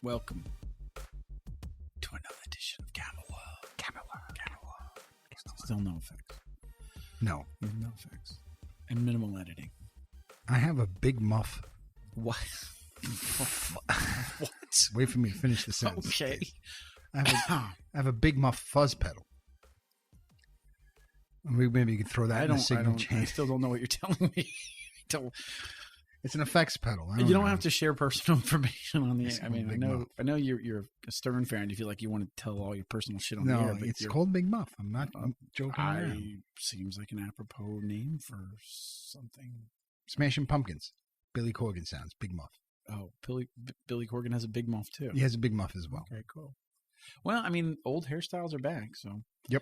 Welcome to another edition of Gamma World. Gamma World. Still no effects. No. No effects. And minimal editing. I have a Big Muff. What? What? Wait for me to finish the sentence. Okay. I have a Big Muff fuzz pedal. Maybe you could throw that in the signal chain. I still don't know what you're telling me. It's an effects pedal. You don't have to share personal information on the air. I mean, Muff. I know you're a Stern fan. You feel like you want to tell all your personal shit on the air. No, it's called Big Muff. I'm not joking around. Seems like an apropos name for something. Smashing Pumpkins. Billy Corgan sounds. Big Muff. Oh, Billy Corgan has a Big Muff too. He has a Big Muff as well. Okay, cool. Well, I mean, old hairstyles are back, so. Yep.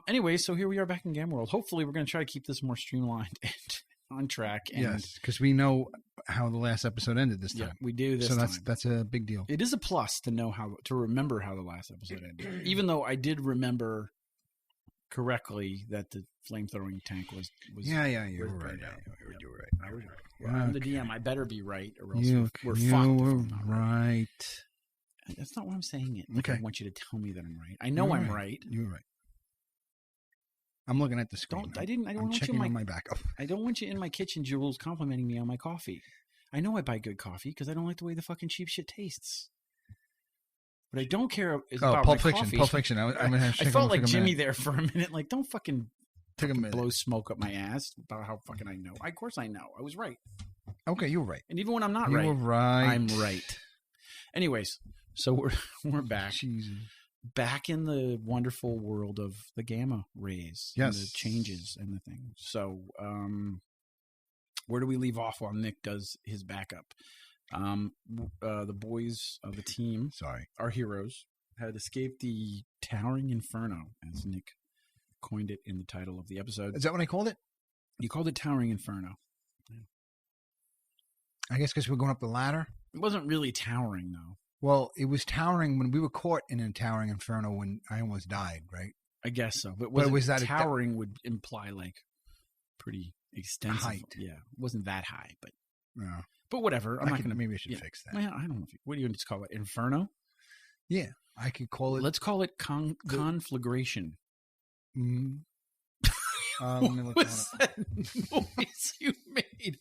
Anyway, so here we are back in Game World. Hopefully, we're going to try to keep this more streamlined and on track. And yes, because we know how the last episode ended this time. Yeah, we do this time. So that's a big deal. It is a plus to remember how the last episode ended. Even though I did remember correctly that the flamethrowing tank was Yeah, you were right. You were right. I was right. Well, I'm the DM. I better be right, or else we're fucked. You were right. That's not why I'm saying it. Okay. I want you to tell me that I'm right. I know I'm right. You're right. I'm looking at the screen. I don't want checking you on my backup. I don't want you in my kitchen, Jules, complimenting me on my coffee. I know I buy good coffee because I don't like the way the fucking cheap shit tastes. But I don't care about Pulp my Fiction. coffee. Pulp Fiction. I felt like Jimmy there for a minute. Like, don't fucking minute. blow smoke up my ass about how fucking I know. Of course I know. I was right. Okay, you were right. And even when I'm not you right, were right. I'm right. Anyways, so we're back. Jesus. Back in the wonderful world of the gamma rays. Yes. And the changes and the things. So, where do we leave off while Nick does his backup? The boys of the team, our heroes, had escaped the Towering Inferno, as Nick coined it in the title of the episode. Is that what I called it? You called it Towering Inferno. Yeah. I guess because we're going up the ladder. It wasn't really towering, though. Well, it was towering when we were caught in a Towering Inferno when I almost died, right? I guess so. But was that towering would imply like pretty extensive height? Yeah, it wasn't that high, but No. But whatever. I'm not going to. Maybe I should fix that. Well, I don't know. What do you just call it? Inferno? Yeah, I could call it. Let's call it conflagration. Let me look What was that noise you made?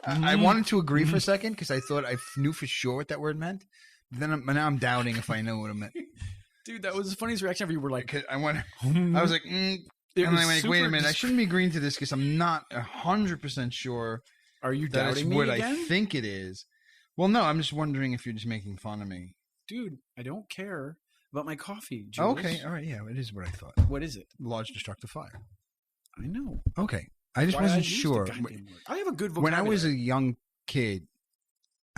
I wanted to agree for a second because I thought I knew for sure what that word meant. But then now I'm doubting if I know what it meant. Dude, that was the funniest reaction ever. You were like, I was like, and I'm like, wait a minute, I shouldn't be agreeing to this because I'm not 100% sure. Are you that doubting it's me what again? I think it is. Well, no, I'm just wondering if you're just making fun of me. Dude, I don't care about my coffee, Jules. Okay, all right, yeah, it is what I thought. What is it? Large destructive fire. I know. Okay, I just wasn't sure. I have a good vocabulary. When I was a young kid,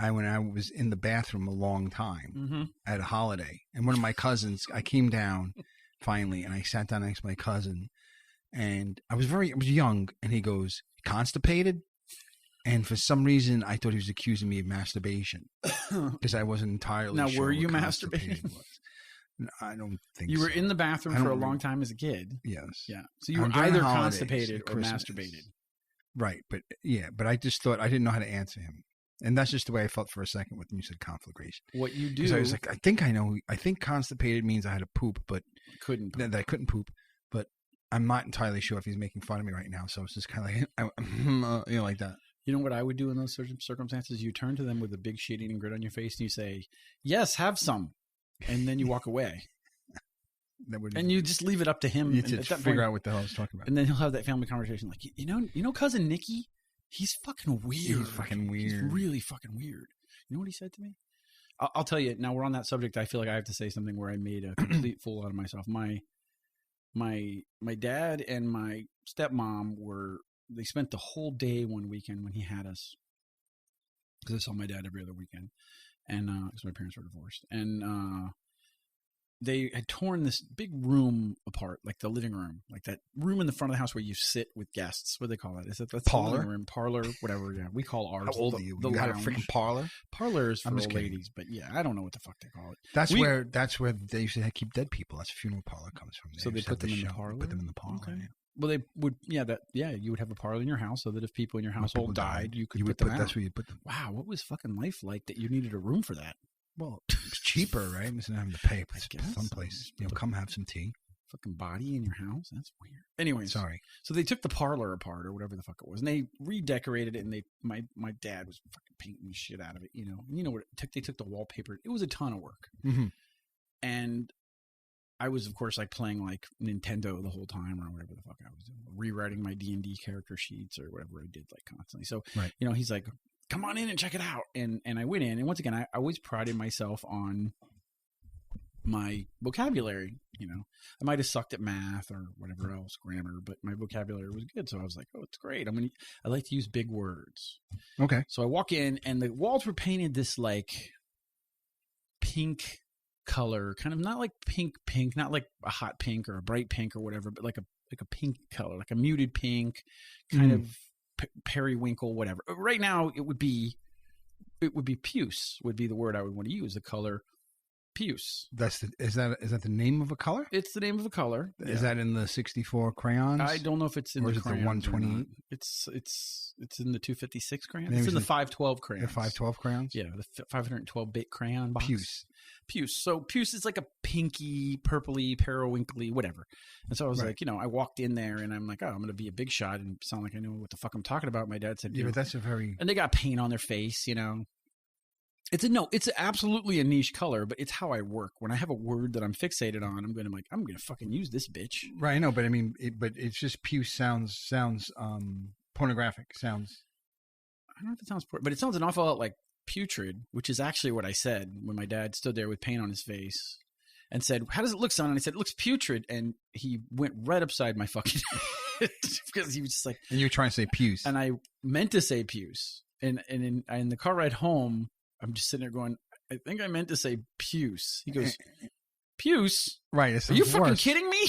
when I was in the bathroom a long time at a holiday, and one of my cousins, I came down finally, and I sat down next to my cousin, and I was young, and he goes, "Constipated?" And for some reason, I thought he was accusing me of masturbation because I wasn't entirely sure. Now, were you masturbating? No, I don't think you were so. in the bathroom for a long time as a kid. Yes. Yeah. So you were either constipated or masturbated. Right. But I just thought I didn't know how to answer him. And that's just the way I felt for a second when you said conflagration. What you do. Because I was like, I think constipated means I had to poop, but couldn't poop. That I couldn't poop. But I'm not entirely sure if he's making fun of me right now. So it's just kind of like, like that. You know what I would do in those circumstances? You turn to them with a big shit-eating grin on your face and you say, "Yes, have some," and then you walk away. And you just leave it up to him. You to figure out what the hell he's talking about. And then he'll have that family conversation, like, you know, cousin Nicky, he's fucking weird. He's fucking weird. He's really fucking weird. You know what he said to me? I'll tell you. Now we're on that subject. I feel like I have to say something where I made a complete fool out of myself. My dad and my stepmom they spent the whole day one weekend when he had us, because I saw my dad every other weekend, and because my parents were divorced, and they had torn this big room apart, like the living room, like that room in the front of the house where you sit with guests. What do they call that? Is it the parlor? Living room, parlor, whatever. Yeah, we call ours. How old are you? The you had a lounge. freaking parlor? Parlor is for old ladies, but yeah, I don't know what the fuck they call it. That's where they used to keep dead people. That's funeral parlor comes from. So they put them in the parlor. Put them in the parlor. Okay. Yeah. Well, they would, you would have a parlor in your house so that if people in your household died, you could put them out. That's where you put them. Wow, what was fucking life like that you needed a room for that? Well, it's cheaper, right? Instead of having to pay someplace. Come have some tea. Fucking body in your house? That's weird. Anyways. Sorry. So they took the parlor apart or whatever the fuck it was, and they redecorated it, and my dad was fucking painting the shit out of it, And you know what it took? They took the wallpaper. It was a ton of work. Mm-hmm. And I was, of course, like playing like Nintendo the whole time or whatever the fuck I was doing. Rewriting my D&D character sheets or whatever I did like constantly. So, right. He's like, come on in and check it out. And I went in, and once again, I always prided myself on my vocabulary. I might have sucked at math or whatever else, grammar, but my vocabulary was good. So I was like, oh, it's great. I like to use big words. Okay. So I walk in, and the walls were painted this like pink color, kind of not like pink, not like a hot pink or a bright pink or whatever, but like a pink color, like a muted pink, kind of periwinkle, whatever. Right now, it would be puce would be the word I would want to use. The color puce. Is that the name of a color? It's the name of a color. Is that in the 64 crayons? I don't know if it's in the crayons. Or is it the 128? It's in the 256 crayons. It's in the 512 crayons. The 512 crayons? Yeah, the 512-bit crayon box. Puce. So puce is like a pinky, purpley, periwinkly, whatever. And so I was like, I walked in there and I'm like, oh, I'm going to be a big shot and sound like I know what the fuck I'm talking about. My dad said, yeah, but that's a very... And they got paint on their face, It's absolutely a niche color, but it's how I work. When I have a word that I'm fixated on, I'm going to fucking use this bitch. Right, I know, but I mean, it's just puce sounds pornographic. I don't know if it sounds, but it sounds an awful lot like putrid, which is actually what I said when my dad stood there with paint on his face and said, "How does it look, son?" And I said, "It looks putrid." And he went right upside my fucking head because he was just like, and you're trying to say puce. And I meant to say puce. And in the car ride home, I'm just sitting there going, I think I meant to say puce. He goes, puce? Right. Are you fucking kidding me?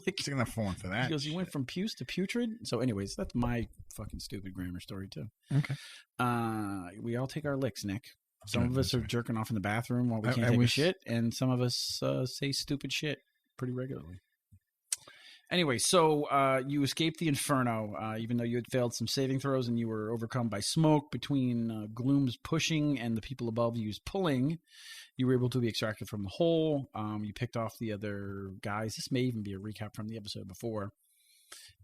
Like, taking the phone for that. He goes, you went from puce to putrid? So anyways, that's my fucking stupid grammar story too. Okay. We all take our licks, Nick. Some of us are jerking off in the bathroom while we can't take a shit, and some of us say stupid shit pretty regularly. Anyway, so you escaped the inferno, even though you had failed some saving throws and you were overcome by smoke. Between Glume's pushing and the people above you's pulling, you were able to be extracted from the hole. You picked off the other guys. This may even be a recap from the episode before.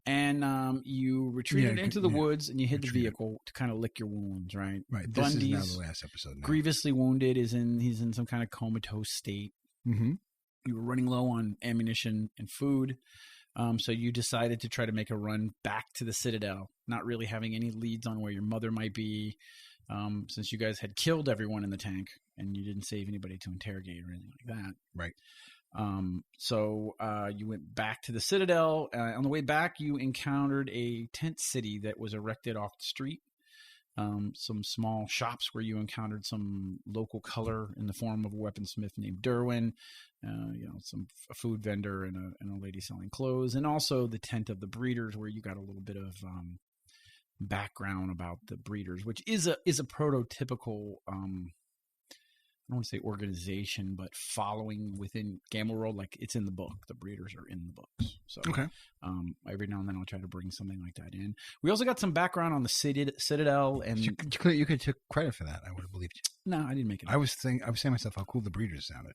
And you retreated into the woods and you hid the vehicle to kind of lick your wounds, right? Right. Bundy's, this is now the last episode. Now. Grievously wounded, he's in some kind of comatose state. Mm-hmm. You were running low on ammunition and food. So you decided to try to make a run back to the Citadel, not really having any leads on where your mother might be, since you guys had killed everyone in the tank and you didn't save anybody to interrogate or anything like that. Right. So you went back to the Citadel. On the way back, you encountered a tent city that was erected off the street. Some small shops where you encountered some local color in the form of a weaponsmith named Derwin, a food vendor and a lady selling clothes, and also the tent of the breeders where you got a little bit of background about the breeders, which is a prototypical I don't want to say organization, but following within Gamma World, like it's in the book. The breeders are in the books. So okay. Every now and then I'll try to bring something like that in. We also got some background on the Citadel, and you could take credit for that. I would have believed you. No, I didn't make it up. I was saying to myself how cool the breeders sounded.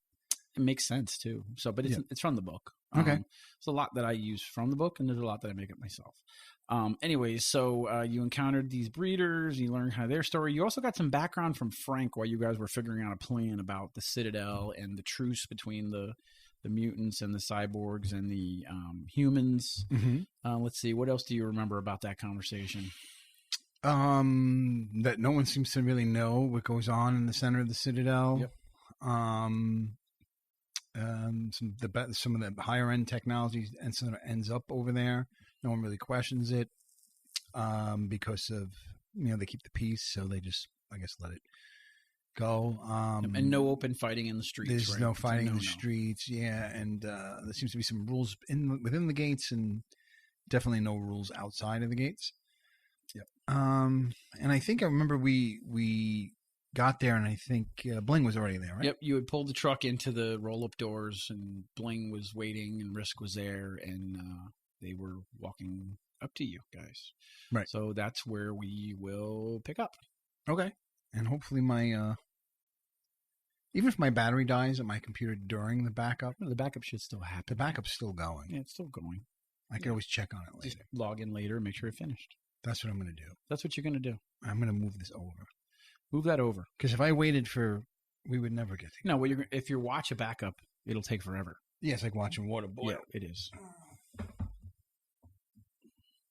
It makes sense too. So, but it's from the book. Okay. There's a lot that I use from the book, and there's a lot that I make up myself. Anyways, so you encountered these breeders, you learned kind of their story. You also got some background from Frank while you guys were figuring out a plan about the Citadel and the truce between the mutants and the cyborgs and the humans. Mm-hmm. Let's see, what else do you remember about that conversation? That no one seems to really know what goes on in the center of the Citadel. Yep. Some of the higher end technology and sort of ends up over there. No one really questions it because of they keep the peace, so they just I guess let it go. And no open fighting in the streets. There's right? no fighting in the streets, and there seems to be some rules within the gates, and definitely no rules outside of the gates. Yep. And I think I remember we got there, and I think Bling was already there, right? Yep, you had pulled the truck into the roll-up doors, and Bling was waiting, and Risk was there, and they were walking up to you guys. Right. So that's where we will pick up. Okay. And hopefully my Even if my battery dies at my computer during the backup, The backup should still the happen. backup's still going. Yeah, it's still going. I can always check on it later. Just log in later and make sure it finished. That's what I'm going to do. That's what you're going to do. I'm going to move this over. Move that over. Because if I waited we would never get together. No, if you watch a backup, it'll take forever. Yeah, it's like watching water boil. Yeah, it is.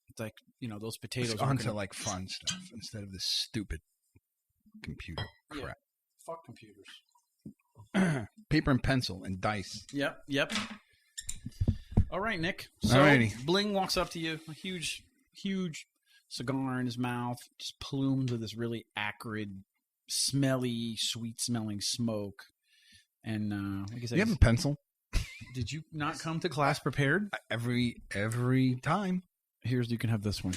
It's like, those potatoes. It's onto like fun stuff instead of this stupid computer crap. Yeah. Fuck computers. Paper and pencil and dice. Yep. All right, Nick. So Alrighty. Bling walks up to you, a huge cigar in his mouth, just plumes of this really acrid, smelly, sweet-smelling smoke. And like I said, You have a pencil? did you not come to class prepared? Every time. You can have this one.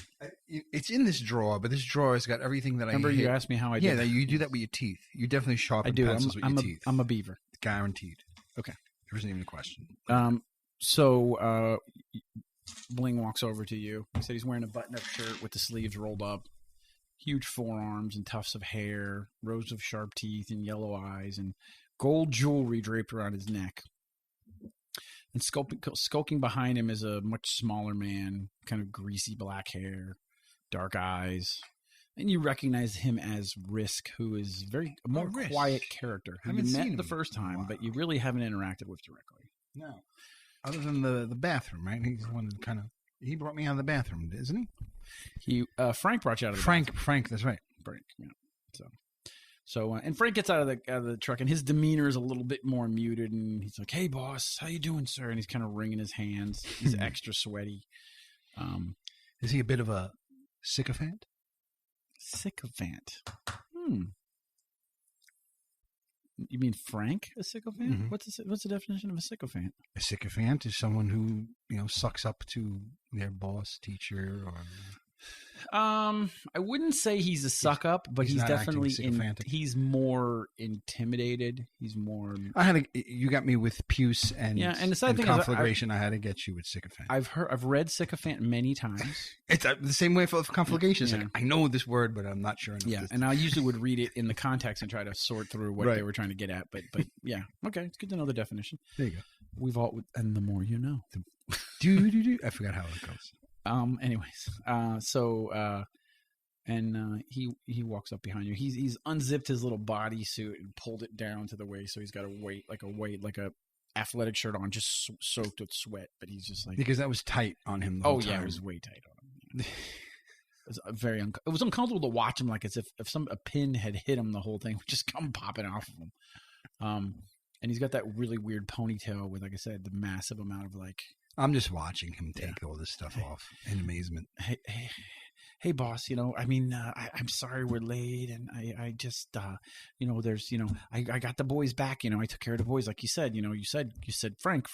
It's in this drawer, but this drawer has got everything that Remember I hate. you asked me how I did Yeah, you do that with your teeth. You definitely sharpen I do. pencils with your teeth. I'm a beaver. Guaranteed. Okay. There isn't even a question. So Bling walks over to you. He said he's wearing a button-up shirt with the sleeves rolled up, huge forearms and tufts of hair, rows of sharp teeth and yellow eyes, and gold jewelry draped around his neck. And skulking behind him is a much smaller man, kind of greasy black hair, dark eyes. And you recognize him as Risk, who is a more quiet character who you met the first time, but you really haven't interacted with directly. No. Other than the bathroom, right? He's the one that he brought me out of the bathroom, isn't he? Frank brought you out of the bathroom. Frank, that's right. Frank, yeah. So, and Frank gets out of the truck, and his demeanor is a little bit more muted, and he's like, "Hey, boss, how you doing, sir?" And he's kind of wringing his hands. He's extra sweaty. Is he a bit of a sycophant? Sycophant. You mean Frank, a sycophant? Mm-hmm. What's the definition of a sycophant? A sycophant is someone who sucks up to their boss, teacher, or. I wouldn't say he's a suck up, but he's definitely he's more intimidated. He's more. You got me with puce and the side thing conflagration. I had to get you with sycophant. I've read sycophant many times. It's the same way for conflagation. It's like, I know this word, but I'm not sure enough. Yeah, and I usually would read it in the context and try to sort through what they were trying to get at. But yeah, okay, it's good to know the definition. There you go. And the more you know. I forgot how it goes. He walks up behind you. He's unzipped his little bodysuit and pulled it down to the waist, so he's got like a athletic shirt on, just soaked with sweat. But he's just like, because that was tight on him. The whole time. It was way tight on him. It was it was uncomfortable to watch him, like as if a pin had hit him. The whole thing would just come popping off of him. And he's got that really weird ponytail with, like I said, the massive amount of like. I'm just watching him take all this stuff off in amazement. Hey, boss, I'm sorry we're late, and I just, there's, I got the boys back, I took care of the boys, like you said, you said, Frank,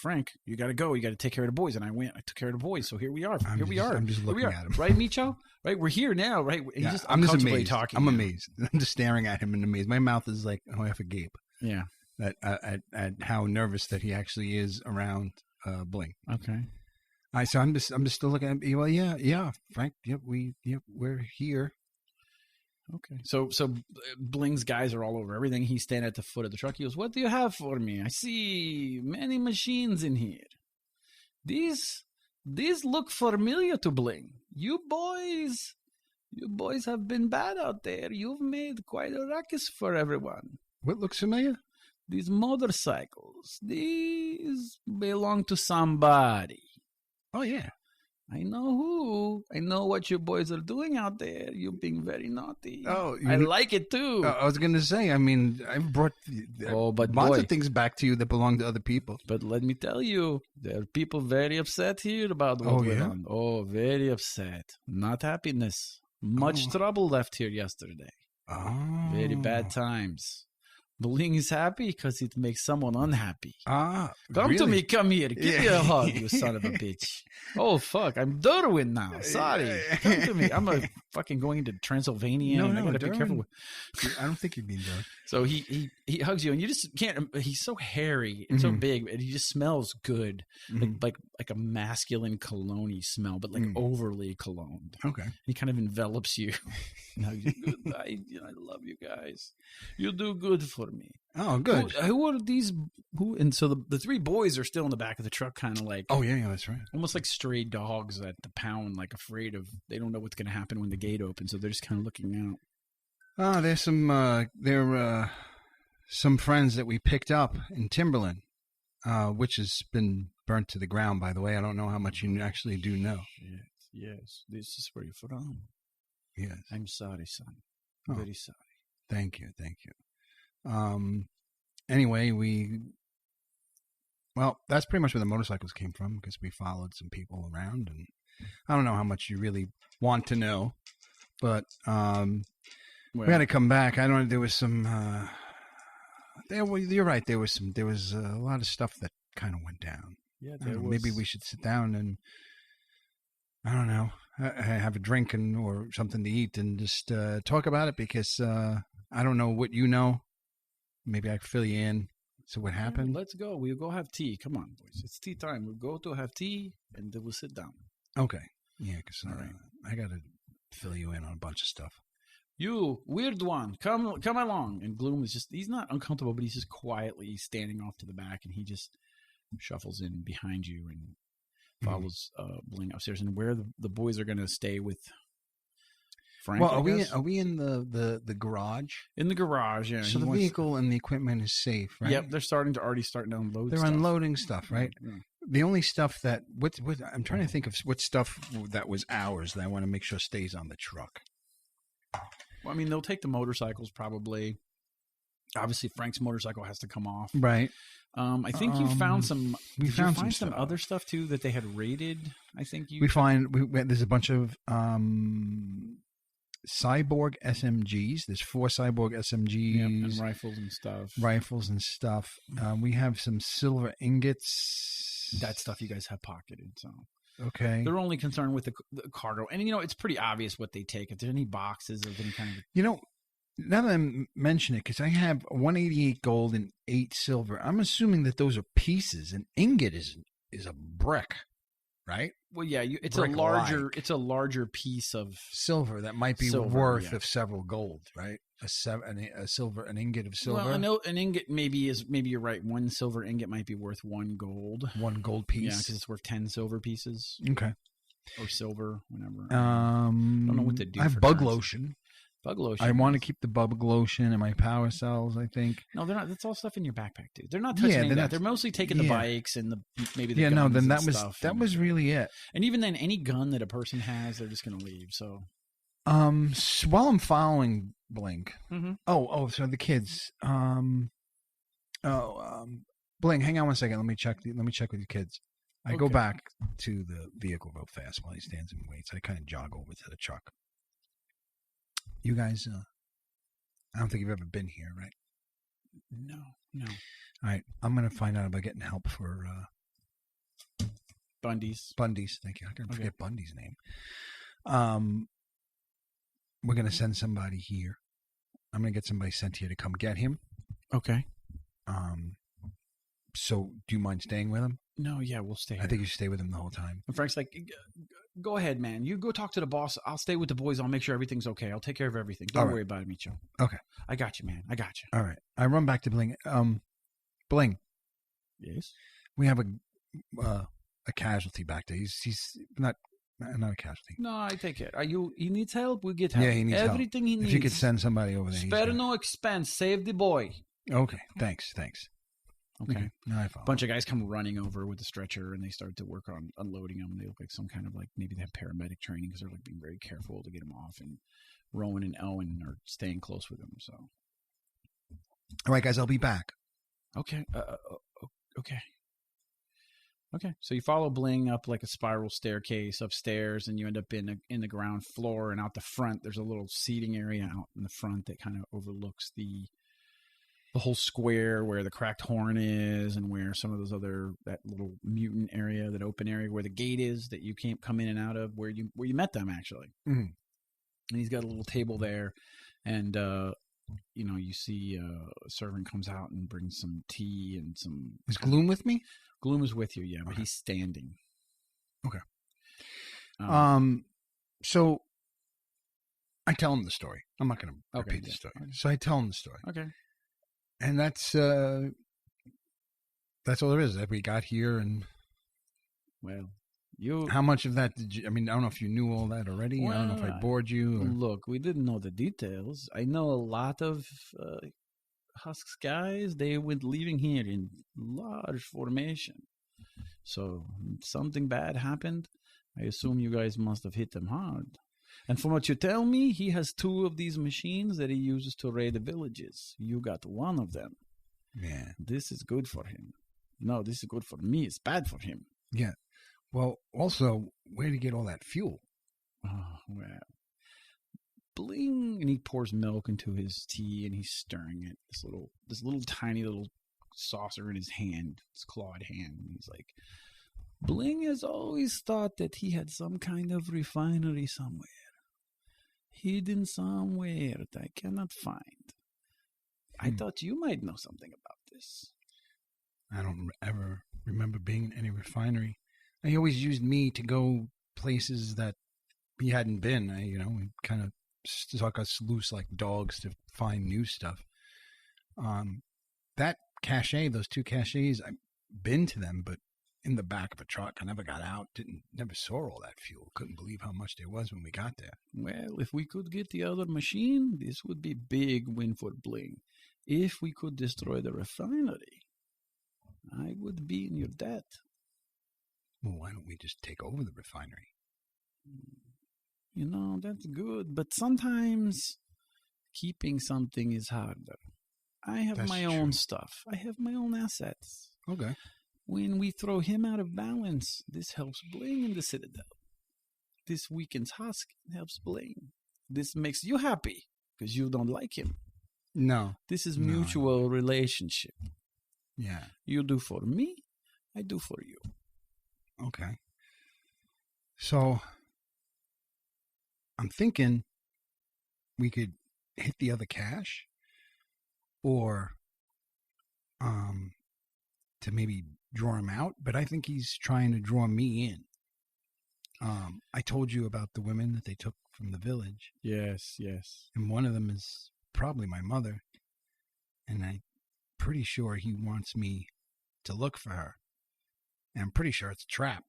you got to go, you got to take care of the boys, and I took care of the boys, so here we are, I'm just looking at him. Right, Meecho? Right, we're here now, right? Yeah, I'm just amazed. I'm amazed. I'm just staring at him in amaze. My mouth is like half agape. Yeah. At how nervous that he actually is around Bling. Okay. So I'm just still looking at him. Well, yeah, Frank. We're here. Okay. So Bling's guys are all over everything. He's standing at the foot of the truck. He goes, "What do you have for me? I see many machines in here. These look familiar to Bling. You boys have been bad out there. You've made quite a ruckus for everyone. What looks familiar? These motorcycles. These belong to somebody. Oh, yeah. I know who. I know what you boys are doing out there. You're being very naughty. Oh, I like it too. I was going to say, I've brought lots of things back to you that belong to other people. But let me tell you, there are people very upset here about what went on. Oh, very upset. Not happiness. Much trouble left here yesterday. Oh. Very bad times. Bling is happy because it makes someone unhappy. Come to me, come here. Give me a hug, you son of a bitch. Oh, fuck. I'm Darwin now. Sorry. Come to me. I'm fucking going into Transylvania. I got to be careful. I don't think you'd be Darwin. So he hugs you, and you just can't. He's so hairy and so big, and he just smells good, like a masculine cologne smell, but like overly cologne. Okay. He kind of envelops you. I love you guys. You do good for to me. Oh, good. Who are these? And so the three boys are still in the back of the truck, kind of like. Oh yeah, that's right. Almost like stray dogs at the pound, like afraid of. They don't know what's going to happen when the gate opens, so they're just kind of looking out. Oh, there's some friends that we picked up in Timberlen, which has been burnt to the ground. By the way, I don't know how much you actually do know. Yes. This is where you're from. Yes. I'm sorry, son. Oh, Very sorry. Thank you. Anyway, that's pretty much where the motorcycles came from because we followed some people around, and I don't know how much you really want to know, but we had to come back. I don't know. There was some. You're right. There was a lot of stuff that kind of went down. Yeah, maybe we should sit down and I don't know, have a drink or something to eat and just talk about it because I don't know what you know. Maybe I can fill you in. So what happened? Let's go. We'll go have tea. Come on, boys. It's tea time. We'll go to have tea and then we'll sit down. Okay. Yeah, because I got to fill you in on a bunch of stuff. You weird one, come along. And Glume is he's not uncomfortable, but he's just quietly standing off to the back, and he just shuffles in behind you and follows Bling upstairs. And where the boys are going to stay with Frank. Well, are we in the garage? In the garage, yeah. So the vehicle and the equipment is safe, right? Yep, they're already starting to unload. They're unloading stuff, right? Yeah. The only stuff that I'm trying to think of what stuff that was ours that I want to make sure stays on the truck. Well, I mean, they'll take the motorcycles probably. Obviously, Frank's motorcycle has to come off. Right. I think you found some. We found some other stuff too that they had raided. I think there's a bunch of cyborg SMGs. There's 4 cyborg SMGs. Yep, and rifles and stuff. We have some silver ingots. That stuff you guys have pocketed. So okay, they're only concerned with the cargo, and it's pretty obvious what they take. If there's any boxes of any kind of, now that I mention it, because I have 188 gold and 8 silver, I'm assuming that those are pieces. An ingot is a brick, right? Well, yeah, it's a larger piece of silver that might be worth of several gold, right? An ingot of silver. Well, I know an ingot maybe you're right. 1 silver ingot might be worth 1 gold. 1 gold piece. Yeah, because it's worth 10 silver pieces. Okay. Or silver, whatever. I don't know what to do. I have bug lotion. Bug lotion. I want to keep the bug lotion and my power cells, I think. No, they're not. That's all stuff in your backpack, dude. They're not touching any of that. They're mostly taking the bikes and maybe the guns then that was really it. And even then, any gun that a person has, they're just going to leave. So, while I'm following Blink, mm-hmm. So the kids, Bling, hang on 1 second. Let me check with the kids. I go back to the vehicle real fast while he stands and waits. I kind of jog over to the truck. You guys, I don't think you've ever been here, right? No. All right, I'm going to find out about getting help for Bundy's. Thank you. I can forget Bundy's name. We're going to send somebody here. I'm going to get somebody sent here to come get him. Okay. So, do you mind staying with him? No, yeah, we'll stay here. I think you should stay with him the whole time. And Frank's like, go ahead, man. You go talk to the boss. I'll stay with the boys. I'll make sure everything's okay. I'll take care of everything. Don't worry about it, Meecho. Okay. I got you, man. I got you. All right. I run back to Bling. Bling. Yes? We have a casualty back there. He's not a casualty. No, I take it. He needs help? We get help. Yeah, he needs everything help. He needs. If you could send somebody over there. Spare no expense. Save the boy. Okay. Thanks. Okay. Now I follow. A bunch of guys come running over with the stretcher, and they start to work on unloading them. They look like some kind of maybe they have paramedic training because they're being very careful to get them off. And Rowan and Owen are staying close with them. So, all right, guys, I'll be back. Okay. Okay. So you follow Bling up like a spiral staircase upstairs, and you end up in the ground floor. And out the front, there's a little seating area out in the front that kind of overlooks the whole square where the cracked horn is, and where some of those that little mutant area, that open area where the gate is that you can't come in and out of, where you met them actually. Mm-hmm. And he's got a little table there, and you see a servant comes out and brings some tea and some. Is Glume with me? Glume is with you, yeah, but he's standing. Okay. So I tell him the story. I'm not going to repeat the story. So I tell him the story. Okay. And that's all there is. That we got here, and Well, how much of that did you? I mean, I don't know if you knew all that already. I don't know if I bored you. Or... Look, we didn't know the details. I know a lot of Husks guys. They were leaving here in large formation. So something bad happened. I assume you guys must have hit them hard. And from what you tell me, he has 2 of these machines that he uses to raid the villages. You got 1 of them. Yeah. This is good for him. No, this is good for me. It's bad for him. Yeah. Well, also, where to get all that fuel? Oh, well. Bling. And he pours milk into his tea and he's stirring it. This little tiny little saucer in his hand, his clawed hand. And he's like, Bling has always thought that he had some kind of refinery somewhere. Hidden somewhere that I cannot find. I thought you might know something about this. I don't ever remember being in any refinery. He always used me to go places that he hadn't been. We kind of stuck us loose like dogs to find new stuff. That cache, those 2 caches, I've been to them, but in the back of a truck. I never got out. Never saw all that fuel. Couldn't believe how much there was when we got there. Well, if we could get the other machine, this would be big win for Bling. If we could destroy the refinery, I would be in your debt. Well, why don't we just take over the refinery? That's good. But sometimes keeping something is harder. I have my own stuff. I have my own assets. Okay. When we throw him out of balance, this helps Bling in the Citadel. This weakens Husk and helps Bling. This makes you happy because you don't like him. No. This is mutual relationship. Yeah. You do for me, I do for you. Okay. So, I'm thinking we could hit the other cache or to maybe draw him out, but I think he's trying to draw me in. I told you about the women that they took from the village. Yes. And one of them is probably my mother. And I'm pretty sure he wants me to look for her. And I'm pretty sure it's a trap.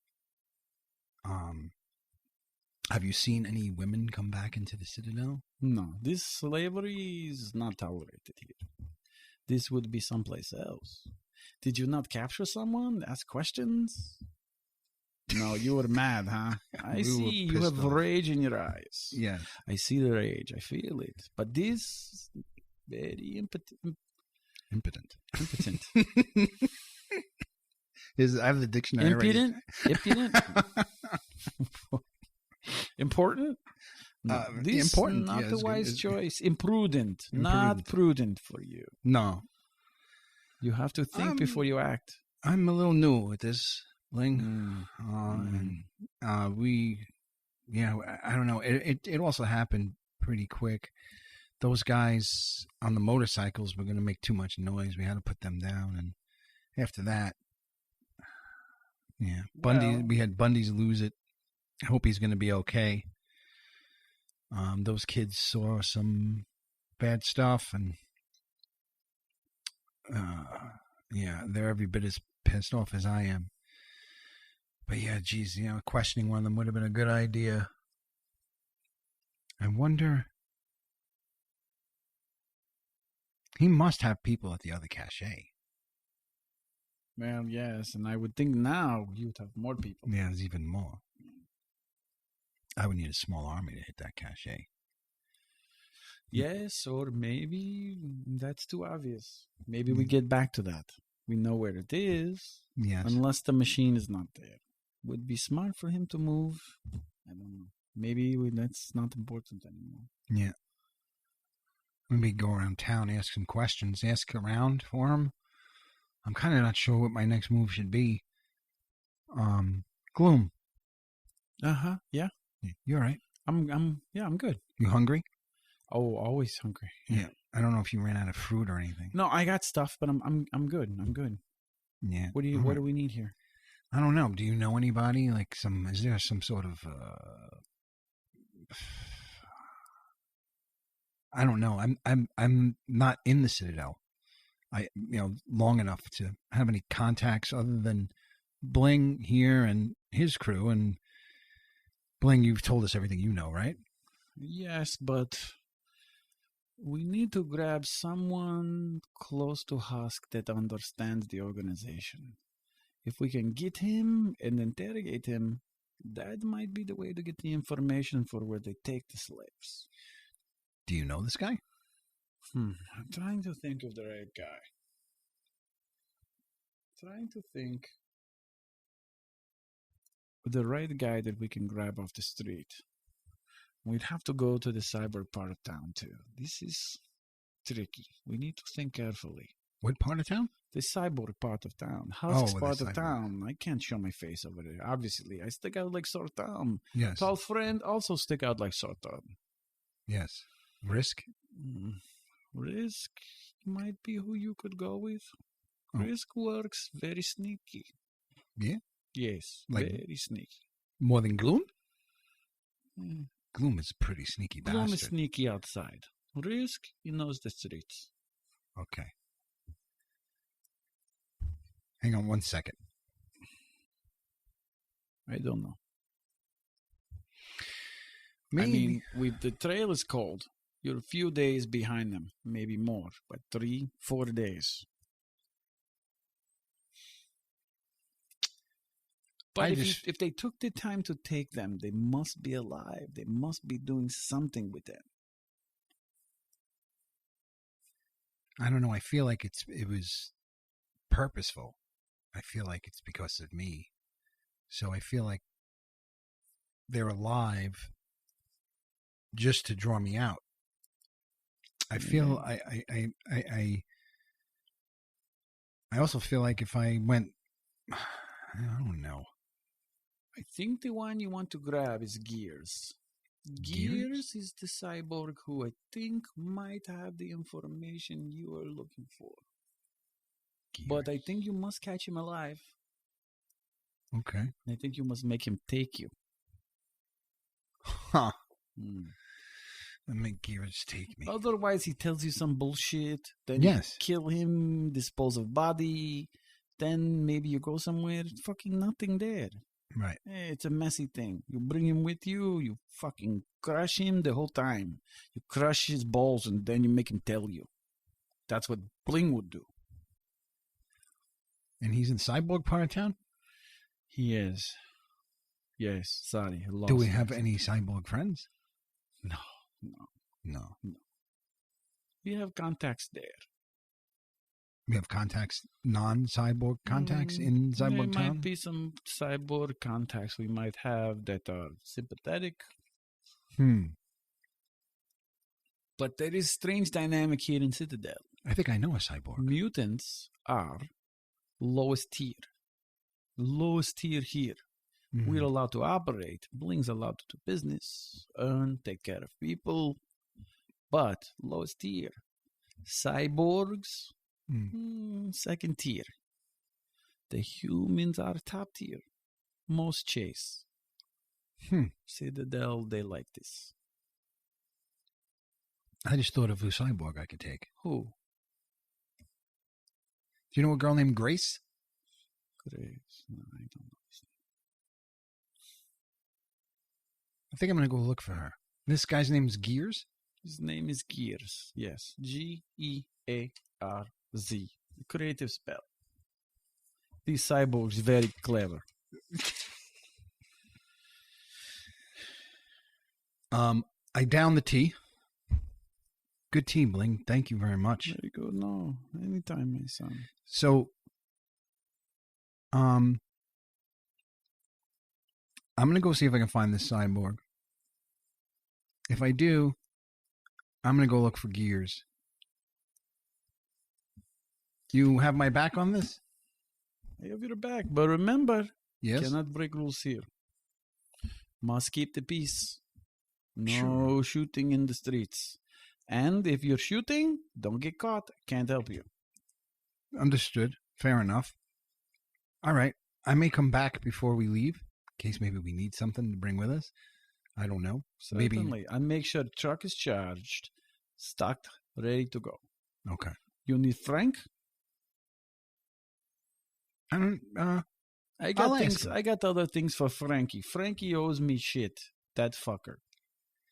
Have you seen any women come back into the Citadel? No, this slavery is not tolerated here. This would be someplace else. Did you not capture someone? Ask questions? No, you were mad, huh? I see you have rage in your eyes. Yeah. I see the rage. I feel it. But this very impotent. I have the dictionary. Impudent. Important? No, this important. Not the wise choice. Imprudent. Not prudent for you. No. You have to think before you act. I'm a little new at this, Bling. I don't know. It also happened pretty quick. Those guys on the motorcycles were going to make too much noise. We had to put them down. And after that, we had Bundy's lose it. I hope he's going to be okay. Those kids saw some bad stuff, and they're every bit as pissed off as I am. But yeah, geez, questioning one of them would have been a good idea. I wonder. He must have people at the other cache. Well, yes, and I would think now you'd have more people. Yeah, there's even more. I would need a small army to hit that cache. Yes, or maybe that's too obvious. Maybe we get back to that. We know where it is. Yes. Unless the machine is not there. Would be smart for him to move. I don't know. Maybe that's not important anymore. Yeah. Maybe go around town, ask some questions, ask around for him. I'm kind of not sure what my next move should be. Glume. Uh-huh. Yeah. You all right? I'm good. You hungry? Oh, always hungry. Yeah. I don't know if you ran out of fruit or anything. No, I got stuff, but I'm good. I'm good. Yeah. What do we need here? I don't know. Do you know anybody? Is there some sort of I don't know. I'm not in the Citadel. long enough to have any contacts other than Bling here and his crew. And Bling, you've told us everything you know, right? Yes, but we need to grab someone close to Husk that understands the organization. If we can get him and interrogate him, that might be the way to get the information for where they take the slaves. Do you know this guy? I'm trying to think of the right guy. Trying to think of the right guy that we can grab off the street. We'd have to go to the cyborg part of town, too. This is tricky. We need to think carefully. What part of town? The cyborg part of town. Husk's part of town. I can't show my face over there. Obviously, I stick out like sore thumb. Yes. Tall friend also stick out like sore thumb. Yes. Risk? Risk might be who you could go with. Risk works very sneaky. Yeah? Yes, like very sneaky. More than Glume? Glume is a pretty sneaky bastard. Glume is sneaky outside. Risk, he knows the streets. Okay. Hang on 1 second. I don't know. Maybe. I mean, the trail is cold. You're a few days behind them, maybe more, but 3-4 days. But if they took the time to take them, they must be alive. They must be doing something with them. I don't know. I feel like it was purposeful. I feel like it's because of me. So I feel like they're alive just to draw me out. I feel I also feel like if I went, I don't know. I think the one you want to grab is Gears. Gears is the cyborg who I think might have the information you are looking for. Gears. But I think you must catch him alive. Okay. I think you must make him take you. Huh. Make Gears take me. Otherwise, he tells you some bullshit. Then you kill him, dispose of body. Then maybe you go somewhere. Fucking nothing there. Right. It's a messy thing. You bring him with you. You fucking crush him the whole time. You crush his balls and then you make him tell you. That's what Bling would do. And he's in Cyborg part of town? He is. Yes. Sorry. Do we have any Cyborg friends? No. We have contacts there. We have contacts, non-cyborg contacts in Cyborg town? There might be some cyborg contacts we might have that are sympathetic. But there is strange dynamic here in Citadel. I think I know a cyborg. Mutants are lowest tier. Lowest tier here. We're allowed to operate. Bling's allowed to do business, earn, take care of people. But lowest tier. Cyborgs, second tier. The humans are top tier. Most chase. Citadel, they like this. I just thought of a cyborg I could take. Who? Do you know a girl named Grace? Grace. No, I don't know. I think I'm going to go look for her. This guy's name is Gears? His name is Gears. Yes. Gearz. Creative spell. These cyborgs very clever. I downed the tea. Good tea, Bling. Thank you very much. Very good. No, anytime, my son. So, I'm going to go see if I can find this cyborg. If I do, I'm going to go look for Gears. You have my back on this? I have your back, but remember, yes? Cannot break rules here. Must keep the peace. No shooting in the streets. And if you're shooting, don't get caught. Can't help you. Understood. Fair enough. All right. I may come back before we leave, in case maybe we need something to bring with us. I don't know. Certainly. Maybe. I make sure the truck is charged, stocked, ready to go. Okay. You need Frank? I don't. I got I'll things. ask him. I got other things for Frankie. Frankie owes me shit. That fucker.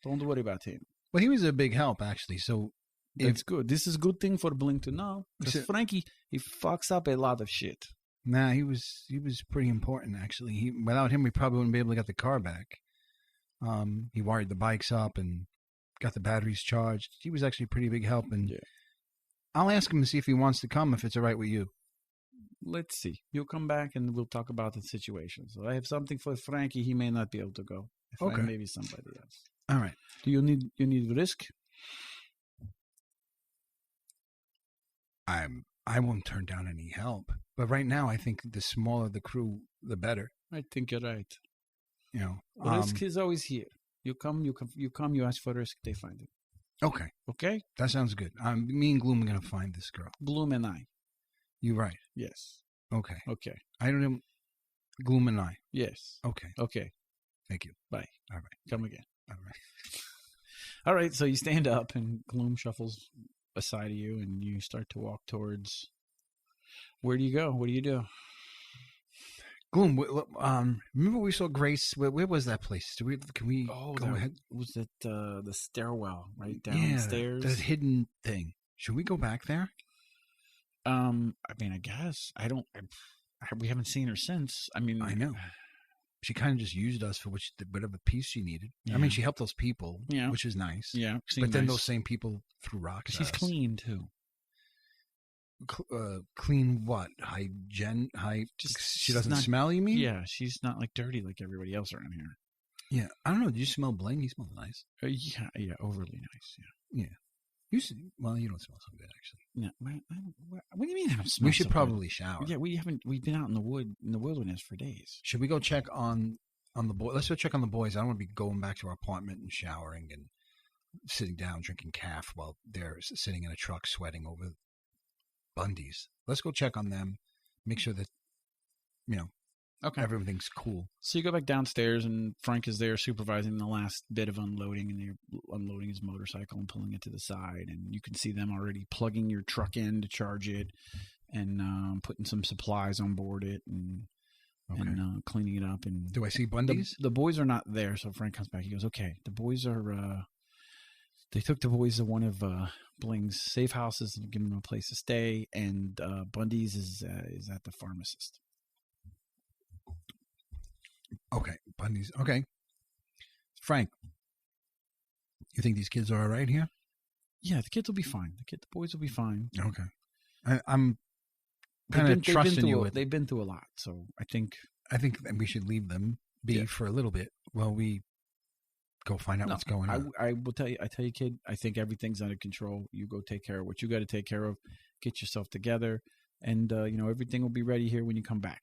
Don't worry about him. Well, he was a big help actually. So That's good. This is a good thing for Bling to know. Because Frankie, he fucks up a lot of shit. nah, he was pretty important actually. Without him, we probably wouldn't be able to get the car back. He wired the bikes up and got the batteries charged. He was actually a pretty big help, and I'll ask him to see if he wants to come, if it's all right with you. Let's see. You'll come back and we'll talk about the situation. So I have something for Frankie. He may not be able to go. Okay. Maybe somebody else. All right. Do you need risk? I won't turn down any help, but right now I think the smaller the crew, the better. I think you're right. You know, Risk is always here. You come. You ask for risk. They find it. Okay. Okay. That sounds good. Me and Glume are gonna find this girl. Glume and I. You right? Yes. Okay. Okay. I don't know. Glume and I. Yes. Okay. Okay. Thank you. Bye. All right. Come again. All right. All right. So you stand up and Glume shuffles aside of you, and you start to walk towards. Where do you go? What do you do? Glume, remember we saw Grace? Where was that place? Can we go ahead? Was it the stairwell right downstairs? Yeah, the hidden thing. Should we go back there? I mean, I guess we haven't seen her since. I mean, I know. She kind of just used us for whatever piece she needed. Yeah. I mean, she helped those people, yeah, which is nice. Yeah, but then those same people threw rocks. She's clean too. Clean what? She doesn't smell, you mean? Yeah, she's not like dirty like everybody else around here. Yeah, I don't know. Do you smell Bling? He smells nice. Yeah, overly nice. Yeah. You don't smell so good actually. Yeah. What do you mean I don't smell? We should so probably good? shower. Yeah, we've been out in the wilderness for days. Should we go check on the boys? Let's go check on the boys. I don't want to be going back to our apartment and showering and sitting down drinking calf while they're sitting in a truck sweating over Bundy's. Let's go check on them. Make sure that everything's cool. So you go back downstairs, and Frank is there supervising the last bit of unloading, and they're unloading his motorcycle and pulling it to the side. And you can see them already plugging your truck in to charge it, and putting some supplies on board it, and cleaning it up. And do I see Bundy's? The boys are not there, so Frank comes back. He goes, "Okay, the boys are. They took the boys to one of Bling's safe houses and given them a place to stay, and Bundy's is at the pharmacist." Okay, Bundy's. Okay. Frank, you think these kids are all right here? Yeah, the kids will be fine. The boys will be fine. Okay. I'm kind of trusting you with. They've been through a lot, so I think that we should leave them be for a little bit while we go find out what's going on. I will tell you. I tell you, kid. I think everything's under control. You go take care of what you got to take care of. Get yourself together, and everything will be ready here when you come back.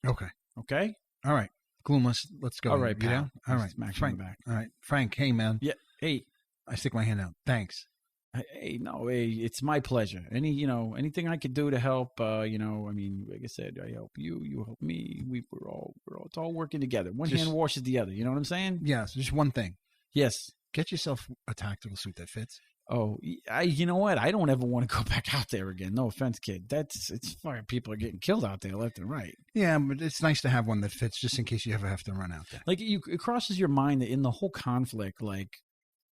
Okay. Okay. All right. Glume, let's go. All right, pal. All right, Frank. Back. All right, Frank. Hey, man. Yeah. Hey. I stick my hand out. Thanks. Hey, it's my pleasure. Anything I could do to help. I mean, like I said, I help you. You help me. It's all working together. One hand washes the other. You know what I'm saying? Yeah. So just one thing. Yes. Get yourself a tactical suit that fits. Oh, you know what? I don't ever want to go back out there again. No offense, kid. It's fine. People are getting killed out there left and right. Yeah, but it's nice to have one that fits just in case you ever have to run out there. Like it crosses your mind that in the whole conflict, like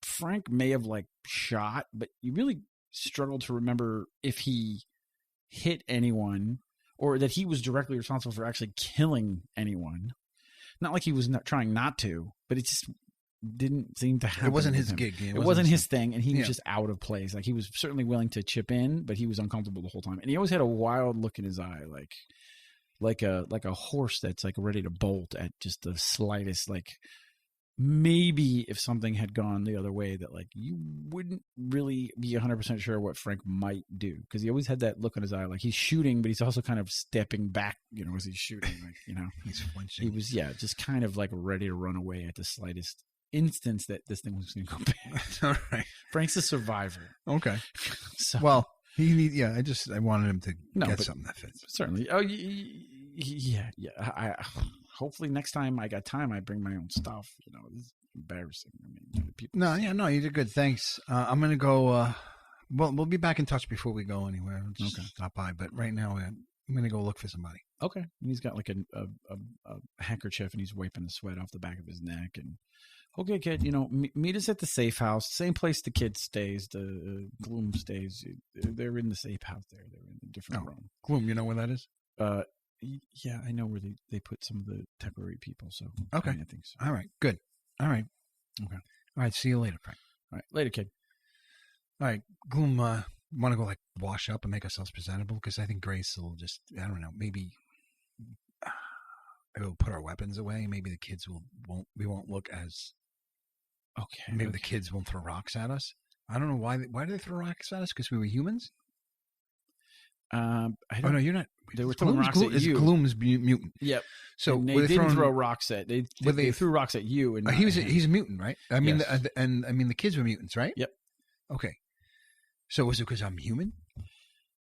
Frank may have shot, but you really struggle to remember if he hit anyone or that he was directly responsible for actually killing anyone. Not like he was not trying not to, but it just didn't seem to happen. It wasn't his gig. It wasn't his thing, and he was just out of place. Like he was certainly willing to chip in, but he was uncomfortable the whole time. And he always had a wild look in his eye, like a horse that's ready to bolt at just the slightest. Maybe if something had gone the other way, that you wouldn't really be 100% sure what Frank might do, because he always had that look in his eye, like he's shooting, but he's also kind of stepping back, as he's shooting, he's flinching. He was just kind of ready to run away at the slightest instance that this thing was going to go bad. All right. Frank's a survivor. Okay. So, well, I wanted him to get something that fits. Certainly. Oh, yeah. Hopefully next time I got time, I bring my own stuff. This is embarrassing. I mean, people. No, you did good. Thanks. I'm going to go. We'll be back in touch before we go anywhere. Just stop by. But right now, I'm gonna go look for somebody. Okay. And he's got like a handkerchief and he's wiping the sweat off the back of his neck. And okay, kid, meet us at the safe house. Same place the kid stays. The Glume stays. They're in the safe house there. They're in a different room. Glume, you know where that is? Yeah, I know where they put some of the temporary people. So okay, I think so. All right, good. All right, okay. All right, see you later, Frank. All right, later, kid. All right, Glume, want to go like wash up and make ourselves presentable? Because I think Grace will just, I don't know, maybe we'll put our weapons away. Maybe the kids we won't look as okay. Maybe the kids won't throw rocks at us. I don't know why. Why do they throw rocks at us? Because we were humans. I don't. Oh no, you're not. They were throwing rocks at you. Glume's mutant. Yep. So and they didn't throw rocks at. They threw rocks at you. And he's a mutant, right? I mean, yes. the kids were mutants, right? Yep. Okay. So was it because I'm human?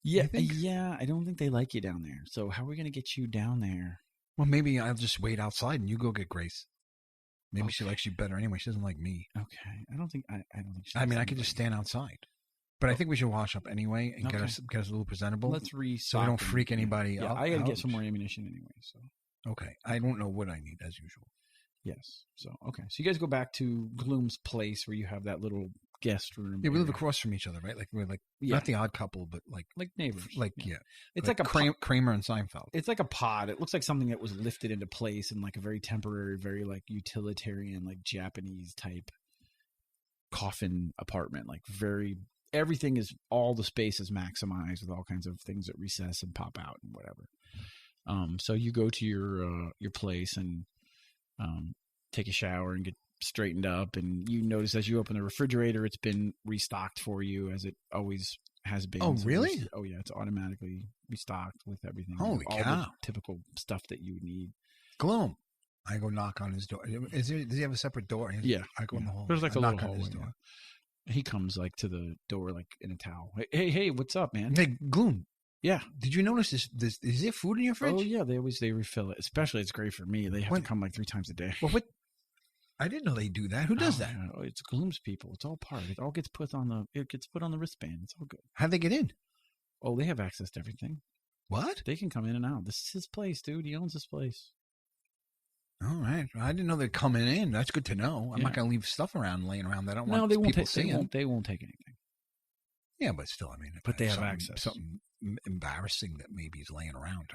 Yeah. Yeah. I don't think they like you down there. So how are we going to get you down there? Well, maybe I'll just wait outside and you go get Grace. Maybe she likes you better anyway. She doesn't like me. Okay. I don't think. I could just stand outside. But I think we should wash up anyway and get us a little presentable. Let's so we don't freak anybody out. I got to get some more ammunition anyway. So okay, I don't know what I need as usual. Yes. So okay, so you guys go back to Glume's place where you have that little guest room. Yeah, we live across from each other, right? Like we're not the odd couple, but like neighbors. It's like a Kramer and Seinfeld. It's like a pod. It looks like something that was lifted into place in like a very temporary, very like utilitarian, like Japanese type coffin apartment. Like very. Everything is, all the space is maximized with all kinds of things that recess and pop out and whatever. So you go to your place and take a shower and get straightened up, and you notice as you open the refrigerator, it's been restocked for you as it always has been. Oh, really? Yeah, it's automatically restocked with everything. Holy all cow! The typical stuff that you would need. Glume. I go knock on his door. Does he have a separate door? Yeah. I go in the hall. There's like a little hallway. He comes like to the door like in a towel. Hey, what's up, man? Hey, Glume. Yeah. Did you notice this? Is there food in your fridge? Oh yeah, they refill it. Especially it's great for me. They have to come like 3 times a day. Well, what? I didn't know they do that. Who does that? Yeah. It's Glume's people. It's all part. It all gets put on the wristband. It's all good. How'd they get in? Oh, they have access to everything. What? They can come in and out. This is his place, dude. He owns this place. All right. I didn't know they're coming in. That's good to know. I'm not going to leave stuff laying around. I don't want people seeing. They won't take anything. Yeah, but still, I mean, but they have access. Something embarrassing that maybe is laying around.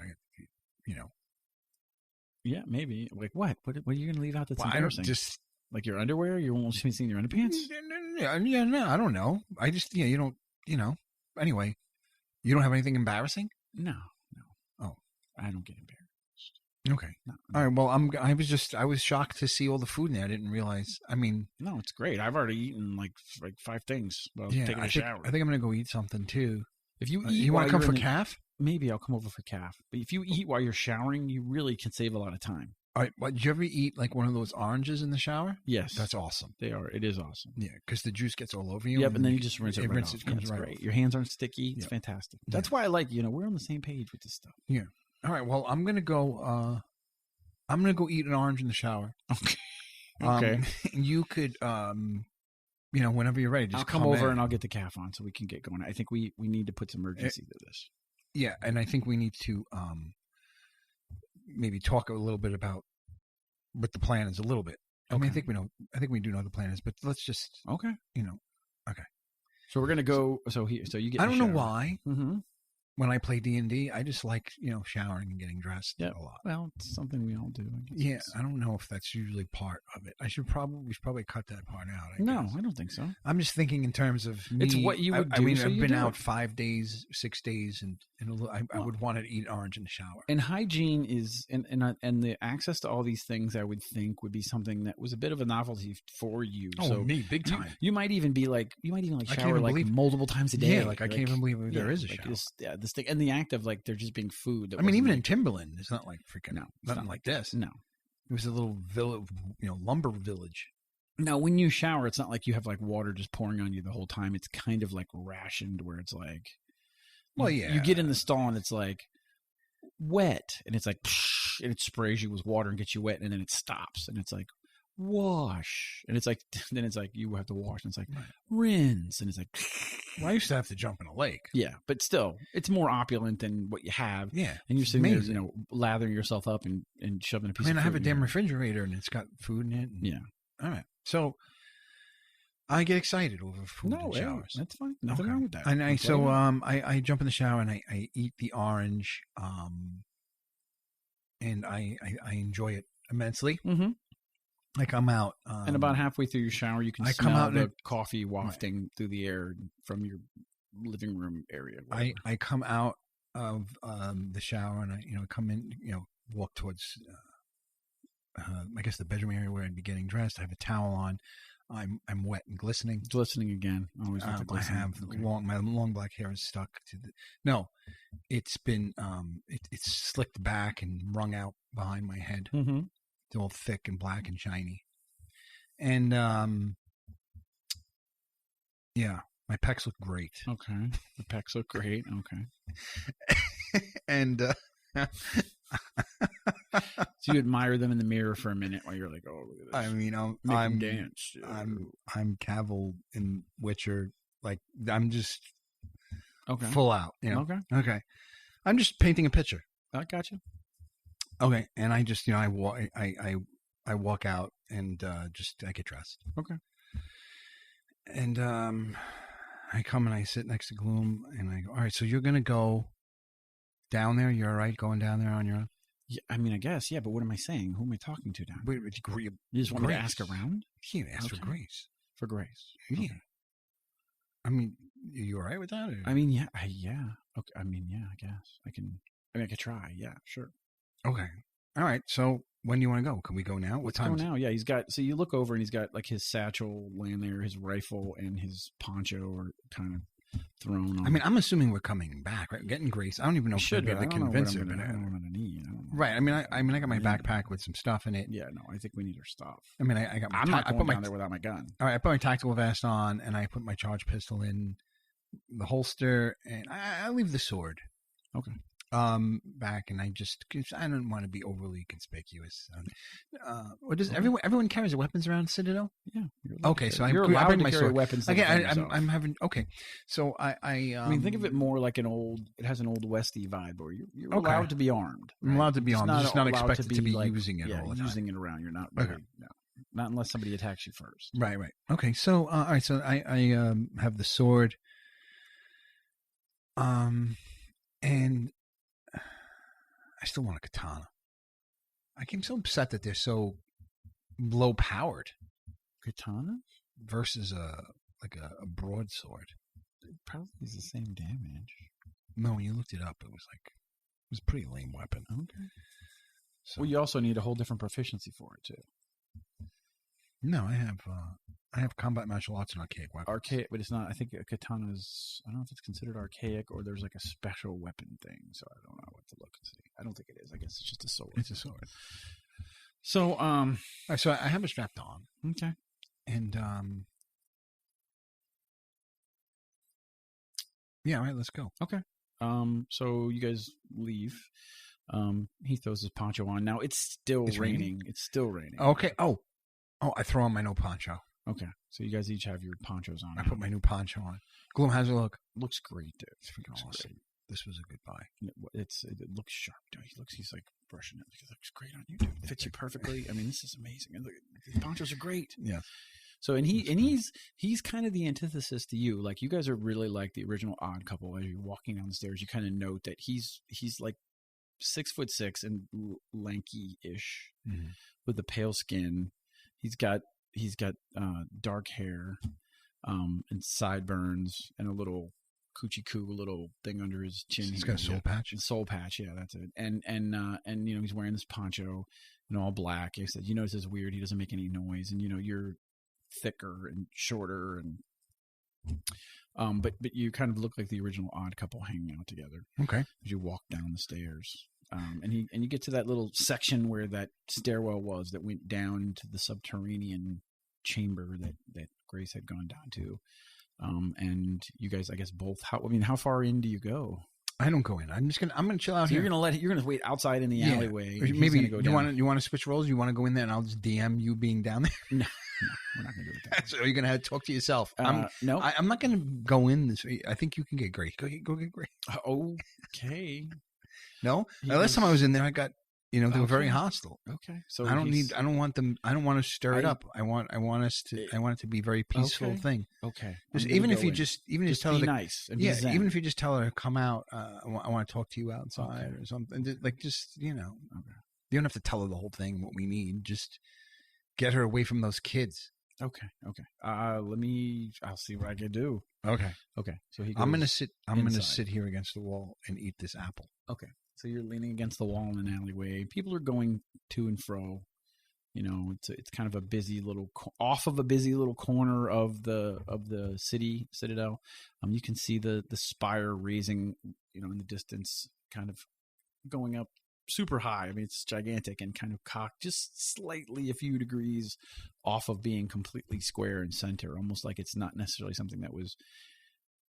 Yeah, maybe. Like what? What are you going to leave out that's embarrassing? Just like your underwear. You won't be seeing your underpants. Yeah, no, I don't know. I just you don't. Anyway, you don't have anything embarrassing. No. Oh, I don't get embarrassed. Okay. No. All right. Well, I was shocked to see all the food in there. I didn't realize. I mean, no, it's great. I've already eaten like 5 things while taking a shower. I think I'm gonna go eat something too. If you eat, you want to come for calf? Maybe I'll come over for calf. But if you eat while you're showering, you really can save a lot of time. All right. Did you ever eat like one of those oranges in the shower? Yes. That's awesome. They are. It is awesome. Yeah, because the juice gets all over you. Yep, and then you just rinse it right off. It comes right great. off. Your hands aren't sticky. It's fantastic. That's why I like. We're on the same page with this stuff. Yeah. All right. Well, I'm gonna go. I'm gonna go eat an orange in the shower. Okay. Okay. You could, whenever you're ready, just I'll come over and I'll get the calf on so we can get going. I think we need to put some urgency to this. Yeah, and I think we need to maybe talk a little bit about what the plan is a little bit. Okay. I mean, I think we do know what the plan is, but let's just okay. Okay. So we're gonna go. So you get. I don't know why. Mm-hmm. When I play D&D, I just like, showering and getting dressed a lot. Well, it's something we all do. Yeah, I don't know if that's usually part of it. We should probably cut that part out. No, I don't think so. I'm just thinking in terms of me. It's what you would do. I mean, I've been out 5 days, 6 days, and I would want to eat orange in the shower. And hygiene is, and the access to all these things, I would think would be something that was a bit of a novelty for you. Oh, so me, big time. You might even shower like multiple times a day. Yeah, like I can't even believe there is a shower. This thing, and the act of like there just being food. I mean, even in Timberlen, it's not like freaking nothing like this. No, it was a little village, lumber village. Now, when you shower, it's not like you have like water just pouring on you the whole time. It's kind of like rationed, where it's like, you get in the stall and it's like wet, and it's like, and it sprays you with water and gets you wet, and then it stops, and it's like, wash, and it's like then it's like you have to wash, and it's like rinse, and it's like. Well, I used to have to jump in a lake. Yeah, but still, it's more opulent than what you have. Yeah, and you're sitting there, you know, lathering yourself up and shoving a piece. I have a damn refrigerator, and it's got food in it. Yeah. All right. So I get excited over food and showers. That's fine. Nothing wrong with that. And I jump in the shower and I eat the orange, and I enjoy it immensely. Mm-hmm. I come out, and about halfway through your shower, you can smell the coffee wafting through the air from your living room area. I come out of the shower and I come in, walk towards I guess the bedroom area where I'd be getting dressed. I have a towel on. I'm wet and glistening. Glistening again. Always with the glistening. I have my long black hair is stuck to the. No, it's been it's slicked back and wrung out behind my head. Mm-hmm. It's all thick and black and shiny, and yeah, my pecs look great. Okay, the pecs look great. Okay, and. So you admire them in the mirror for a minute while you're like, "Oh, look at this!" I mean, I'm dance. I'm Cavill in Witcher. Like I'm just okay, full out. Okay. I'm just painting a picture. I got you. Okay, and I just I walk out and I get dressed. Okay, and I come and I sit next to Glume and I go, all right, so you're gonna go down there? You're all right going down there on your own? Yeah, I mean, I guess, yeah, but what am I saying? Who am I talking to down there? You just want me to ask around? Yeah, ask for Grace. For Grace. Yeah. Okay. I mean, are you all right with that? Or? I mean, yeah. Okay. I mean, yeah, I guess. I could try. Yeah, sure. Okay. All right. So when do you want to go? Can we go now? What time? Go now. Yeah, so you look over and he's got like his satchel laying there, his rifle and his poncho are kind of thrown on. I mean, I'm assuming we're coming back, right? Getting Grace. I don't even know if we'll be able to convince her. I don't know what I'm going to need. Right. I mean, I got my backpack with some stuff in it. Yeah, no, I think we need our stuff. I mean, I got my. I'm not going down there without my gun. All right, I put my tactical vest on and I put my charge pistol in the holster and I leave the sword. Okay. Back and I don't want to be overly conspicuous. What does everyone carries their weapons around Citadel? Yeah. Okay, so you're allowed to carry weapons. Again, I'm having okay. So I mean, think of it more like it has an old Westy vibe, where you're allowed to be armed. Right? I'm allowed to be armed. I'm just not expected to be like, using it all the time. Using it around. You're not really, no. Not unless somebody attacks you first. Right. Okay, so all right, so I have the sword. And I still want a katana. I'm so upset that they're so low powered. Katana versus a broadsword. It probably is the same damage. No, when you looked it up, it was a pretty lame weapon. Okay. So, well, you also need a whole different proficiency for it too. No, I have combat martial arts and archaic weapons. Archaic, but it's not. I think a katana is. I don't know if it's considered archaic or there's like a special weapon thing. So I don't know what to look and see. I don't think it is. I guess it's just a sword. It's a sword. So so I have it strapped on. Okay. And yeah, all right, let's go. Okay. So you guys leave. He throws his poncho on. Now it's still raining. It's still raining. Okay. Oh, I throw on my new poncho. Okay. So you guys each have your ponchos on. I put my new poncho on. Glume, how's it look? Looks great, dude. It's freaking awesome. Great. This was a good buy. It looks sharp, dude. He's like brushing it. It looks great on you, dude. It fits you perfectly. I mean, this is amazing. And look, these ponchos are great. Yeah. So he's kind of the antithesis to you. Like you guys are really like the original Odd Couple. As you're walking down the stairs, you kind of note that he's like 6'6" and lanky-ish, with a pale skin. He's got dark hair, and sideburns, and a little coochie-coo little thing under his chin. He's got a soul patch. Soul patch, yeah, that's it. And he's wearing this poncho in all black. He said, this is weird. He doesn't make any noise, and you're thicker and shorter, and but you kind of look like the original Odd Couple hanging out together. Okay. As you walk down the stairs, and you get to that little section where that stairwell was that went down to the subterranean chamber that Grace had gone down to, and you guys, I guess, both. How far in do you go? I don't go in. I'm gonna chill out So here. you're gonna wait outside in the alleyway. Or maybe you want to switch roles. You want to go in there, and I'll just DM you being down there. No, we're not gonna do it that way. So you're gonna have to talk to yourself. No, I'm not gonna go in this way. I think you can get Grace. Go get Grace. Okay. No, last time I was in there, I got they were very hostile. Okay, so I don't want them. I don't want to stir it up. I want it to be a very peaceful thing. Okay. Even if you just tell her be nice. And be zen. Even if you just tell her come out. I want to talk to you outside or something. Like just You don't have to tell her the whole thing. What we need, just get her away from those kids. Okay. I'll see what I can do. Okay. So I'm gonna sit here against the wall and eat this apple. Okay. So you're leaning against the wall in an alleyway. People are going to and fro. It's kind of a busy little off of a busy little corner of the city Citadel. You can see the spire raising, in the distance, kind of going up super high. I mean, it's gigantic and kind of cocked just slightly a few degrees off of being completely square and center, almost like it's not necessarily something that was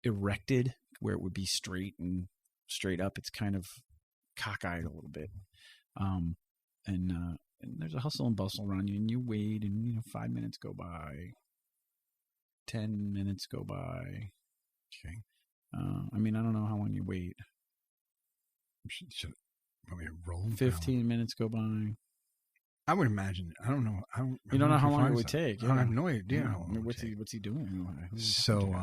erected where it would be straight and straight up. It's kind of cockeyed a little bit. And there's a hustle and bustle around you, and you wait, and 5 minutes go by, 10 minutes go by. Okay. I don't know how long you wait. Should want me to roll? 15 minutes go by. I would imagine. I don't know. You don't know how long it would take. I have no idea. What's he doing? So,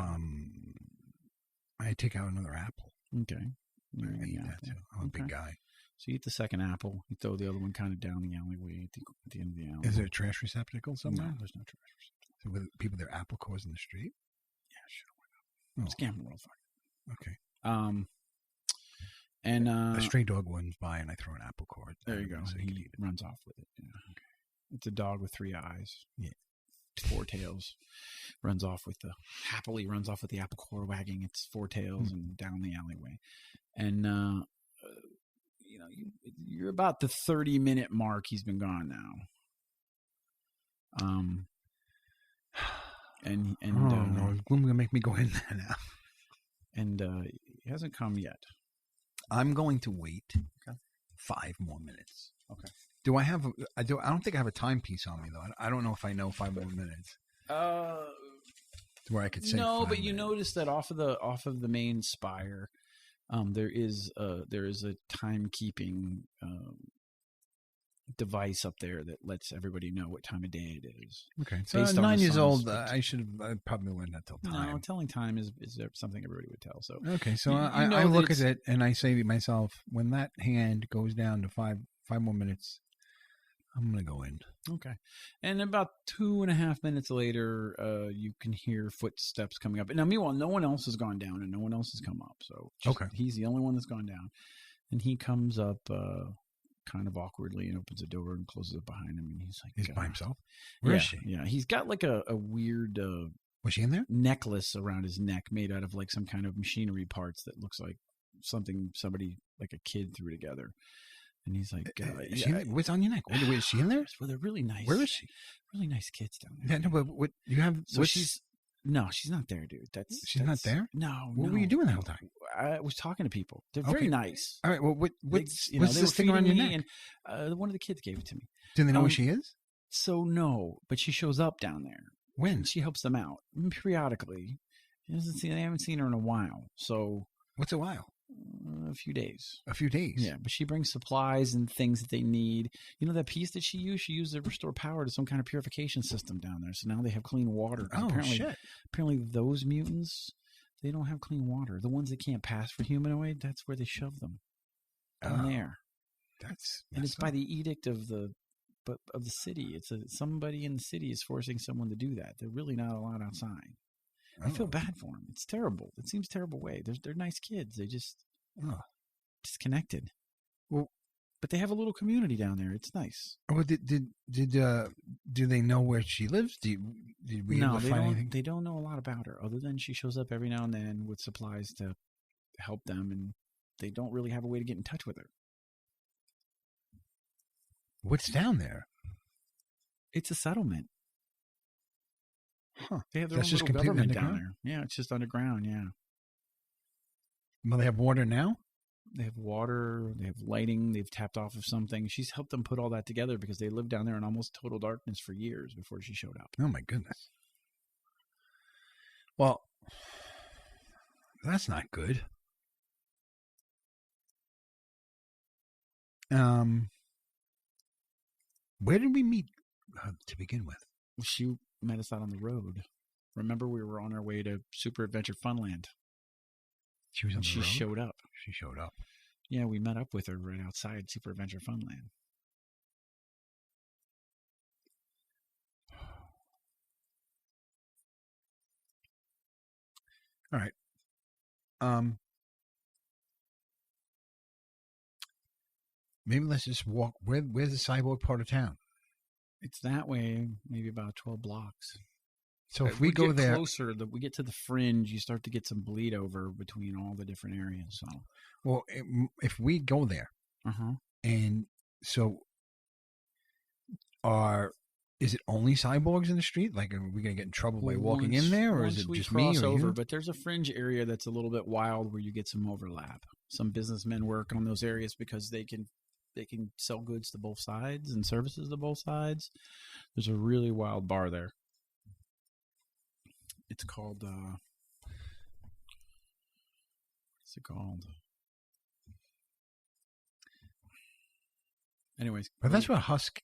I take out another apple. Okay. I eat that too. I'm a big guy. So you eat the second apple. You throw the other one kind of down the alleyway at the end of the alleyway. Is there a trash receptacle somewhere? No, there's no trash receptacle. So with people, their apple cores in the street? Yeah, sure. Why not? It's Gambling World. Okay. And a stray dog runs by, and I throw an apple core. There you go. So he runs off with it. Yeah. Okay. It's a dog with 3 eyes. Yeah. 4 tails. Happily runs off with the apple core wagging its 4 tails and down the alleyway. And you're about the 30-minute mark. He's been gone now. And no, is Glume gonna make me go in there now? And he hasn't come yet. I'm going to wait 5 more minutes. Okay. Do I have? I don't think I have a timepiece on me though. I don't know if I know 5 more minutes. Where I could say no, but you notice that off of the main spire, there is a timekeeping device up there that lets everybody know what time of day it is. Okay, so 9 years old, I probably learned that till time. No, telling time is something everybody would tell. So okay, so I look at it and I say to myself, when that hand goes down to 5 more minutes, I'm gonna go in. Okay, and about 2.5 minutes later, you can hear footsteps coming up. Now, meanwhile, no one else has gone down and no one else has come up. So he's the only one that's gone down, and he comes up kind of awkwardly and opens the door and closes it behind him. And he's by himself. Where is she? Yeah, he's got like a weird. Was she in there? Necklace around his neck made out of like some kind of machinery parts that looks like something somebody like a kid threw together. And he's like, what's on your neck? Wait, is she in there? Well, they're really nice. Where is she? Really nice kids down there. Yeah, no, but what you have? So she's not there, dude. She's not there. No. What were you doing the whole time? I was talking to people. They're very nice. All right. Well, what's this thing around your neck? And one of the kids gave it to me. Do they know where she is? So no, but she shows up down there. When? She helps them out periodically. They haven't seen her in a while. So what's a while? A few days. A few days. Yeah, but she brings supplies and things that they need. You know that piece that she used to restore power to some kind of purification system down there. So now they have clean water. Oh, shit. Apparently those mutants, they don't have clean water. The ones that can't pass for humanoid, that's where they shove them. Down there. And it's by the edict of the city. It's somebody in the city is forcing someone to do that. They're really not allowed outside. I feel bad for them. It's terrible. It seems a terrible way. They're nice kids. They just disconnected. Well, but they have a little community down there. It's nice. Oh, do they know where she lives? Did we find anything? They don't know a lot about her, other than she shows up every now and then with supplies to help them, and they don't really have a way to get in touch with her. What's down there? It's a settlement. Huh. They have their own little government down there. Yeah, it's just underground, yeah. Well, they have water now? They have water. They have lighting. They've tapped off of something. She's helped them put all that together because they lived down there in almost total darkness for years before she showed up. Oh, my goodness. Well, that's not good. Where did we meet to begin with? She met us out on the road. Remember, we were on our way to Super Adventure Funland. She was on the road? Showed up. She showed up. Yeah, we met up with her right outside Super Adventure Funland. All right. Maybe let's just walk. Where's the cyborg part of town? It's that way, maybe about 12 blocks. So if we go there closer, we get to the fringe, you start to get some bleed over between all the different areas. So, well, if we go there, and so is it only cyborgs in the street? Like, are we gonna get in trouble by walking in there, or is it just me or over? you? But there's a fringe area that's a little bit wild where you get some overlap. Some businessmen work on those areas because they can sell goods to both sides and services to both sides. There's a really wild bar there. It's called, what's it called? Anyways. But that's where Husk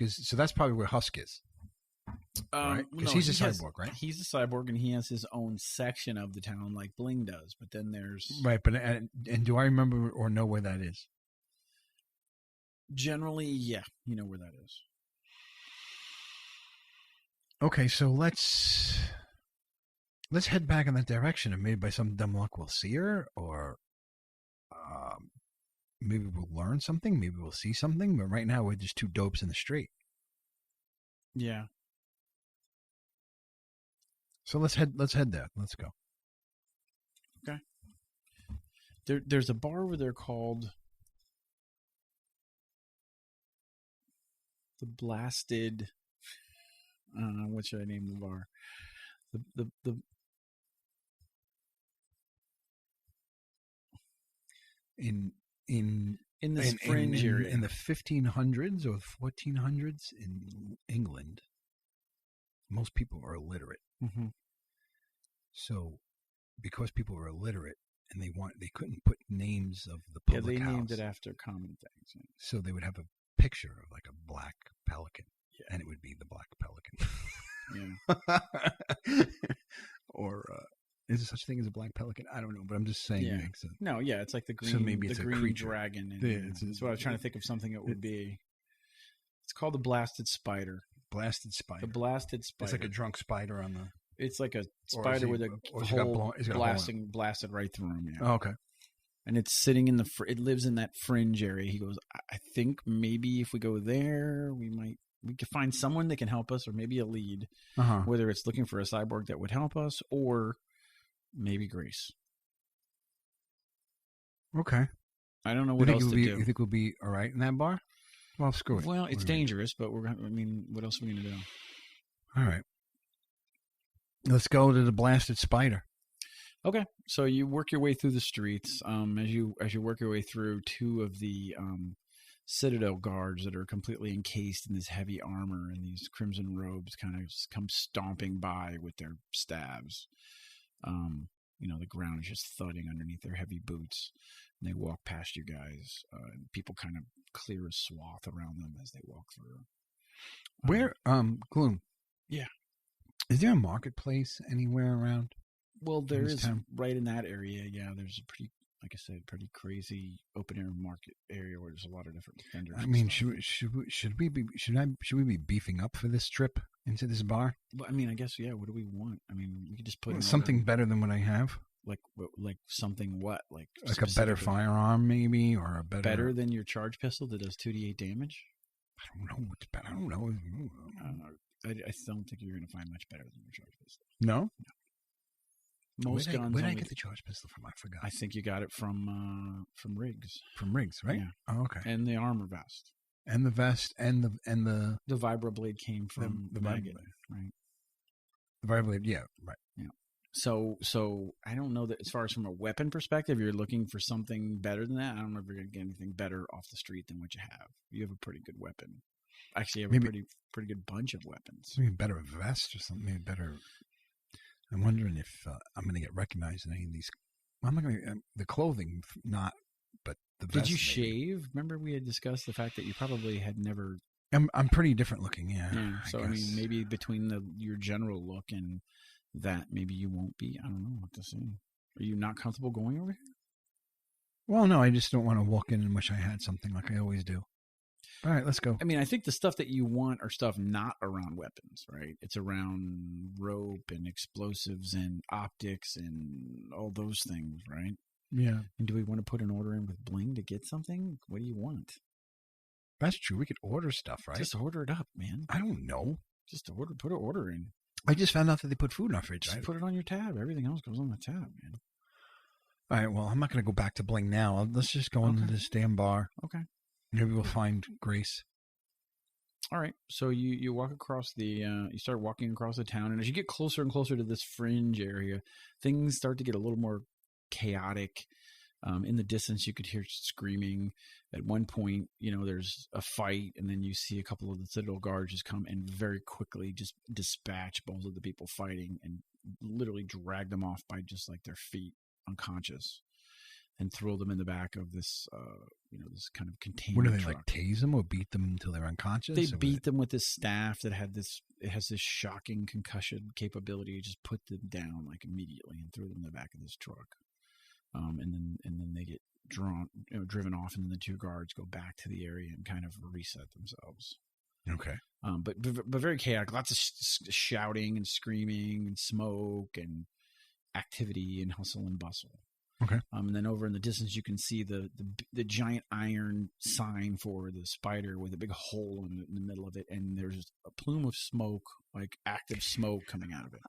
is. So that's probably where Husk is. Right? Because he's a cyborg, right? He's a cyborg and he has his own section of the town like Bling does. But then there's... Right, but and do I remember or know where that is? Generally, yeah. You know where that is. Okay, so let's head back in that direction, and maybe by some dumb luck we'll see her, or maybe we'll learn something, maybe we'll see something. But right now we're just two dopes in the street. Yeah. So let's head there. Let's go. Okay. There's a bar over there called the Blasted. What should I name the bar? The in this fringe area in the 1500s or 1400s in England, most people are illiterate. Mm-hmm. So, because people were illiterate and they couldn't put names of the public house. Named it after common things. Yeah. So they would have a picture of like a black pelican. Yeah. And it would be the black pelican. Yeah. Or is there such a thing as a black pelican? I don't know, but I'm just saying. Yeah. So, no, yeah, it's like the green. So maybe it's the a green creature. Dragon. And, yeah, that's what I was trying to think of something it would be. It's called the Blasted Spider. Blasted Spider. The Blasted Spider. It's like a drunk spider on the. It's like a spider with a hole blasted right through him. Yeah. Oh, okay. And it's sitting in it lives in that fringe area. He goes, I think maybe if we go there, we could find someone that can help us, or maybe a lead, whether it's looking for a cyborg that would help us, or maybe Grace. Okay. I don't know what else to do. You think we'll be all right in that bar? Well, screw it. Well, it's dangerous, but what else are we going to do? All right. Let's go to the Blasted Spider. Okay, so you work your way through the streets. As you work your way through, two of the Citadel guards that are completely encased in this heavy armor and these crimson robes kind of come stomping by with their stabs. The ground is just thudding underneath their heavy boots. And they walk past you guys. And people kind of clear a swath around them as they walk through. Where, Glume? Yeah. Is there a marketplace anywhere around? Well, there is right in that area. Yeah, there's a pretty, like I said, pretty crazy open air market area where there's a lot of different vendors. I mean, should we be beefing up for this trip into this bar? Well, I mean, I guess yeah. What do we want? I mean, we could just put something better than what I have. Like something what? Like a better firearm, maybe, or a better than your charge pistol that does 2d8 damage. I don't know what's better. I don't know. I don't think you're going to find much better than your charge pistol. No. Most guns. Where did I get the charge pistol from? I forgot. I think you got it from Riggs. From Riggs, right? Yeah. Oh, okay. And the armor vest. And the vest and the vibroblade came from the Maggot, right? The vibroblade, yeah, right. Yeah. So I don't know that as far as from a weapon perspective, you're looking for something better than that. I don't know if you're going to get anything better off the street than what you have. You have a pretty good weapon. Actually, you have a pretty good bunch of weapons. Maybe better vest or something. Maybe better. I'm wondering if I'm going to get recognized in any of these. I'm not going to the clothing, not, but the vest. Did you shave? Remember we had discussed the fact that you probably had never. I'm pretty different looking, yeah. So I mean, maybe between your general look and that, maybe you won't be. I don't know what to say. Are you not comfortable going over here? Well, no, I just don't want to walk in and wish I had something like I always do. All right, let's go. I mean, I think the stuff that you want are stuff not around weapons, right? It's around rope and explosives and optics and all those things, right? Yeah. And do we want to put an order in with Bling to get something? What do you want? That's true. We could order stuff, right? Just order it up, man. I don't know. Just put an order in. I just found out that they put food in our fridge. Just put it on your tab. Everything else goes on the tab, man. All right, well, I'm not going to go back to Bling now. Let's just go into this damn bar. Okay. Maybe we'll find Grace. All right. So you walk across you start walking across the town, and as you get closer and closer to this fringe area, things start to get a little more chaotic. In the distance, you could hear screaming. At one point, there's a fight, and then you see a couple of the Citadel guards just come and very quickly just dispatch both of the people fighting and literally drag them off by just like their feet, unconscious, and throw them in the back of this, this kind of container. What do they truck. like? Tase them or beat them until they're unconscious? They beat them with this staff that has this shocking concussion capability. Just put them down like immediately and throw them in the back of this truck. And then they get driven off, and then the two guards go back to the area and kind of reset themselves. Okay. But very chaotic. Lots of shouting and screaming and smoke and activity and hustle and bustle. Okay. And then over in the distance, you can see the giant iron sign for the spider with a big hole in the middle of it, and there's a plume of smoke, like active smoke coming out of it.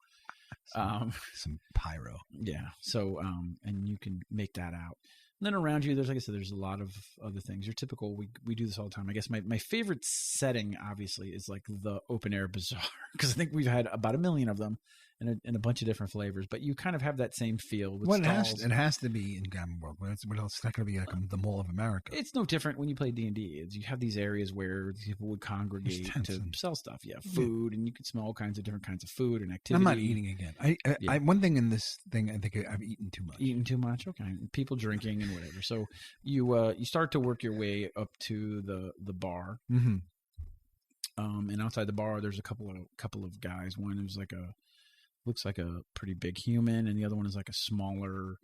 Some pyro. Yeah. So, and you can make that out. And then around you, like I said, there's a lot of other things. Your typical, we do this all the time. I guess my favorite setting, obviously, is like the open air bazaar, because I think we've had about 1 million of them in a bunch of different flavors. But you kind of have that same feel. With stalls. It has to be in Gamma World. What else? It's not going to be like the Mall of America. It's no different when you play D&D. You have these areas where people would congregate to sell stuff. Yeah, food, and you can smell all kinds of different kinds of food and activity. I'm not eating again. I one thing in this thing, I think I've eaten too much. Eaten too much? Okay. People drinking and whatever. So you start to work your way up to the bar. Mm-hmm. And outside the bar, there's a couple of guys. One is looks like a pretty big human, and the other one is like a smaller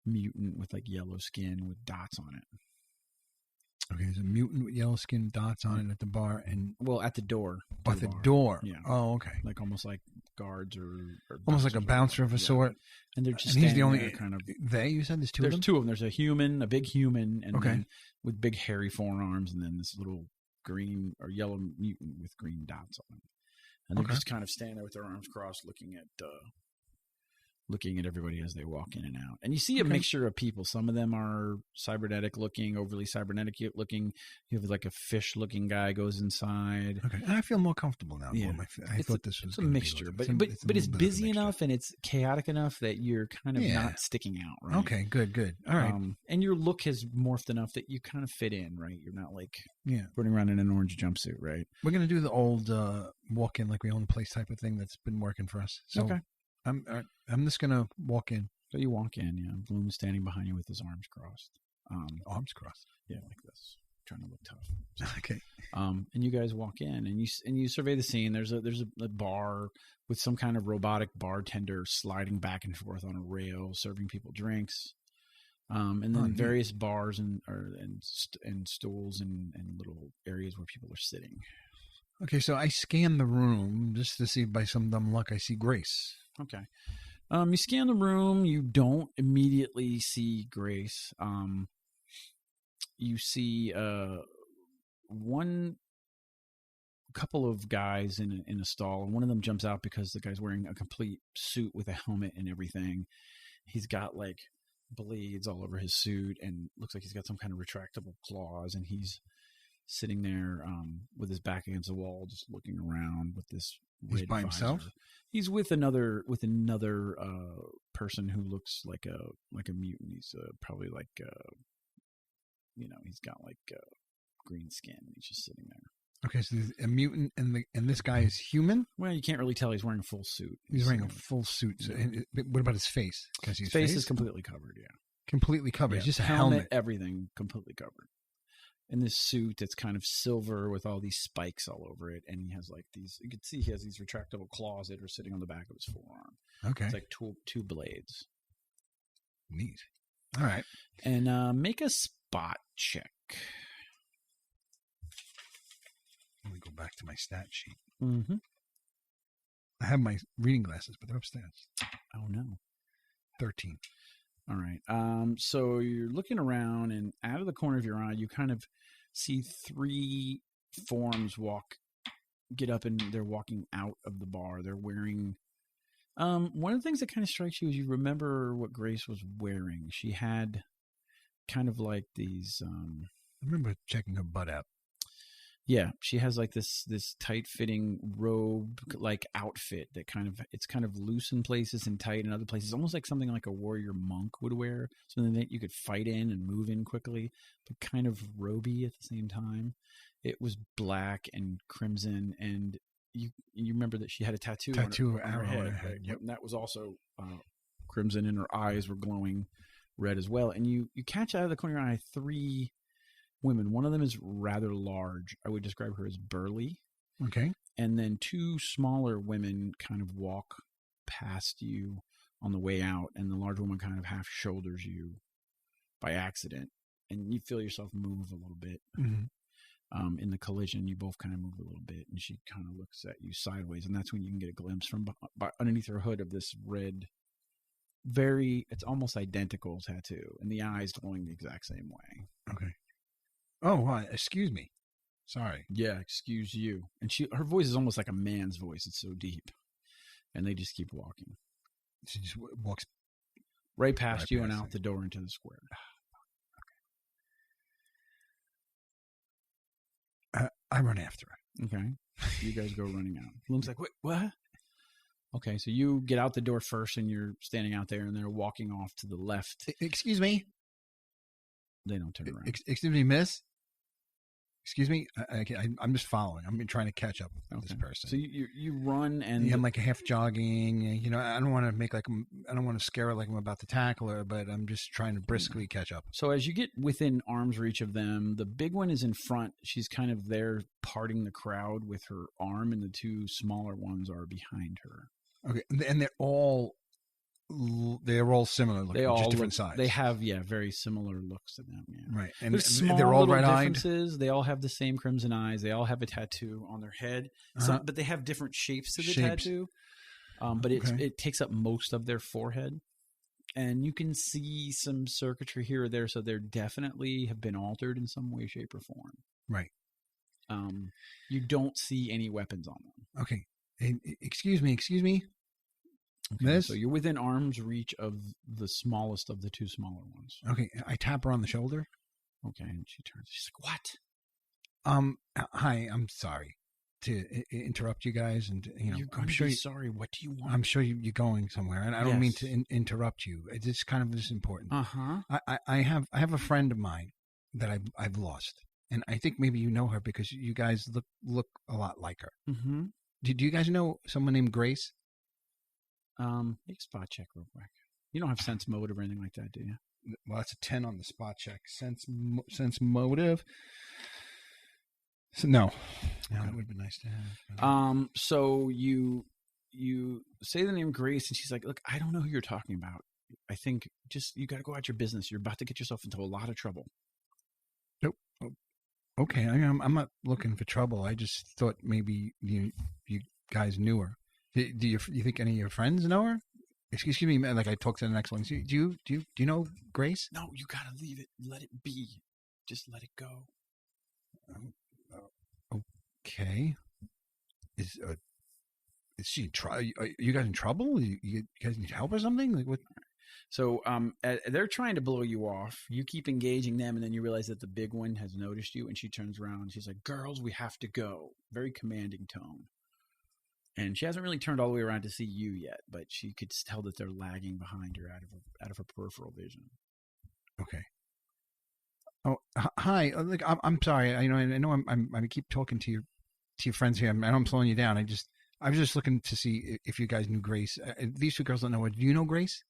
mutant with like yellow skin with dots on it. Okay, there's a mutant with yellow skin, dots on it at the bar, and at the door. At the door. Yeah. Oh, okay. Like almost like guards or almost like a bouncer of a sort. And they're just he's the only kind of. You said there's two of them. There's two of them. There's a human, a big human, and then with big hairy forearms, and then this little green or yellow mutant with green dots on them. And they're just kind of standing there with their arms crossed, looking at everybody as they walk in and out. And you see a mixture of people. Some of them are cybernetic looking, overly cybernetic looking. You have like a fish looking guy goes inside. Okay. And I feel more comfortable now. Yeah. I thought this was a mixture, but it's busy enough and it's chaotic enough that you're kind of not sticking out, right? Okay, good. All right. And your look has morphed enough that you kind of fit in, right? You're not like running around in an orange jumpsuit, right? We're going to do the old walk in like we own the place type of thing that's been working for us. So I'm just going to walk in. So you walk in, Glume is standing behind you with his arms crossed. Arms crossed? Yeah, like this. Trying to look tough. Okay. And you guys walk in and you survey the scene. There's a bar with some kind of robotic bartender sliding back and forth on a rail, serving people drinks. And then various bars and stools and little areas where people are sitting. Okay, so I scan the room just to see if by some dumb luck I see Grace. Okay. You scan the room. You don't immediately see Grace. You see couple of guys in a stall, and one of them jumps out because the guy's wearing a complete suit with a helmet and everything. He's got like blades all over his suit and looks like he's got some kind of retractable claws, and he's sitting there with his back against the wall just looking around with this He's by himself? He's with another person who looks like a mutant. He's probably like he's got like green skin. He's just sitting there. Okay, so there's a mutant, and this guy is human? Well, you can't really tell. He's wearing a full suit. He's wearing a full suit. So, what about his face? His face is completely covered, yeah. Completely covered. Yeah, it's just a helmet. Everything completely covered. And this suit that's kind of silver with all these spikes all over it. And he has like these, you can see he has these retractable claws that are sitting on the back of his forearm. Okay. It's like two blades. Neat. All right. And make a spot check. Let me go back to my stat sheet. Mm-hmm. I have my reading glasses, but they're upstairs. Oh, no. 13. All right. So you're looking around, and out of the corner of your eye, you kind of see 3 forms get up, and they're walking out of the bar. They're wearing. One of the things that kind of strikes you is you remember what Grace was wearing. She had kind of like these. I remember checking her butt out. Yeah, she has like this tight-fitting robe-like outfit that it's kind of loose in places and tight in other places, almost like something like a warrior monk would wear, something that you could fight in and move in quickly, but kind of roby at the same time. It was black and crimson, and you remember that she had a tattoo on her head. Right? Yep. And that was also crimson, and her eyes were glowing red as well. And you catch out of the corner of your eye 3 women. One of them is rather large. I would describe her as burly. Okay. And then 2 smaller women kind of walk past you on the way out, and the large woman kind of half shoulders you by accident, and you feel yourself move a little bit. Mm-hmm. In the collision, you both kind of move a little bit, and she kind of looks at you sideways, and that's when you can get a glimpse from underneath her hood of this red, it's almost identical tattoo, and the eyes glowing the exact same way. Okay. Oh, excuse me. Sorry. Yeah, excuse you. And her voice is almost like a man's voice. It's so deep. And they just keep walking. She just walks right past you and out the door into the square. Okay. I run after her. Okay. You guys go running out. Bloom's like, wait, what? Okay, so you get out the door first, and you're standing out there, and they're walking off to the left. Excuse me? They don't turn around. Excuse me, miss? Excuse me? I'm just following. I'm trying to catch up with this person. So you run, and I'm like half jogging. I don't want to scare her like I'm about to tackle her, but I'm just trying to briskly catch up. So as you get within arm's reach of them, the big one is in front. She's kind of there parting the crowd with her arm, and the 2 smaller ones are behind her. Okay, and they're all similar looking, just different size. They have, very similar looks to them. Yeah. Right. And they're all red-eyed. They all have the same crimson eyes. They all have a tattoo on their head, but they have different shapes to the tattoo. But it takes up most of their forehead. And you can see some circuitry here or there, so they definitely have been altered in some way, shape, or form. Right. You don't see any weapons on them. Okay. Hey, excuse me. Okay, so you're within arm's reach of the smallest of the 2 smaller ones. Okay, I tap her on the shoulder. Okay, and she turns. She's like, "What?" Hi, I'm sorry to interrupt you guys, and I'm sure. Sorry. What do you want? I'm sure you're going somewhere, and I don't mean to interrupt you. It's kind of just important. I have a friend of mine that I've lost, and I think maybe you know her because you guys look a lot like her. Mm-hmm. Do you guys know someone named Grace? Make a spot check real quick. You don't have sense motive or anything like that, do you? Well, that's a 10 on the spot check. Sense motive. So, no. That would have been nice to have. So you say the name Grace, and she's like, "Look, I don't know who you're talking about. I think you got to go out your business. You're about to get yourself into a lot of trouble." Nope. Okay, I'm not looking for trouble. I just thought maybe you guys knew her. Do you think any of your friends know her? Excuse me, like I talked to the next one. Do you know Grace? No, you gotta leave it. Let it be. Just let it go. Okay. Is she in trouble? Are you guys in trouble? You guys need help or something? Like what? So they're trying to blow you off. You keep engaging them, and then you realize that the big one has noticed you, and she turns around and she's like, "Girls, we have to go." Very commanding tone. And she hasn't really turned all the way around to see you yet, but she could tell that they're lagging behind her out of her peripheral vision. Okay. Oh, hi. Like, I'm sorry. I know I keep talking to your friends here. I know I'm slowing you down. I was just looking to see if you guys knew Grace. These two girls don't know her. Do you know Grace?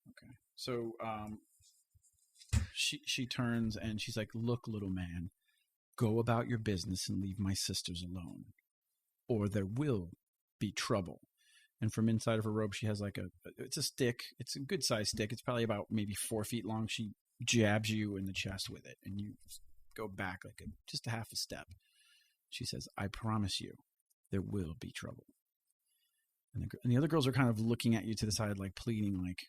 Okay. So, she turns and she's like, "Look, little man, go about your business and leave my sisters alone, or there will be trouble." And from inside of her robe, she has like it's a stick. It's a good sized stick. It's probably about maybe 4 feet long. She jabs you in the chest with it, and you go back like just a half a step. She says, "I promise you, there will be trouble." And the other girls are kind of looking at you to the side, like pleading, like.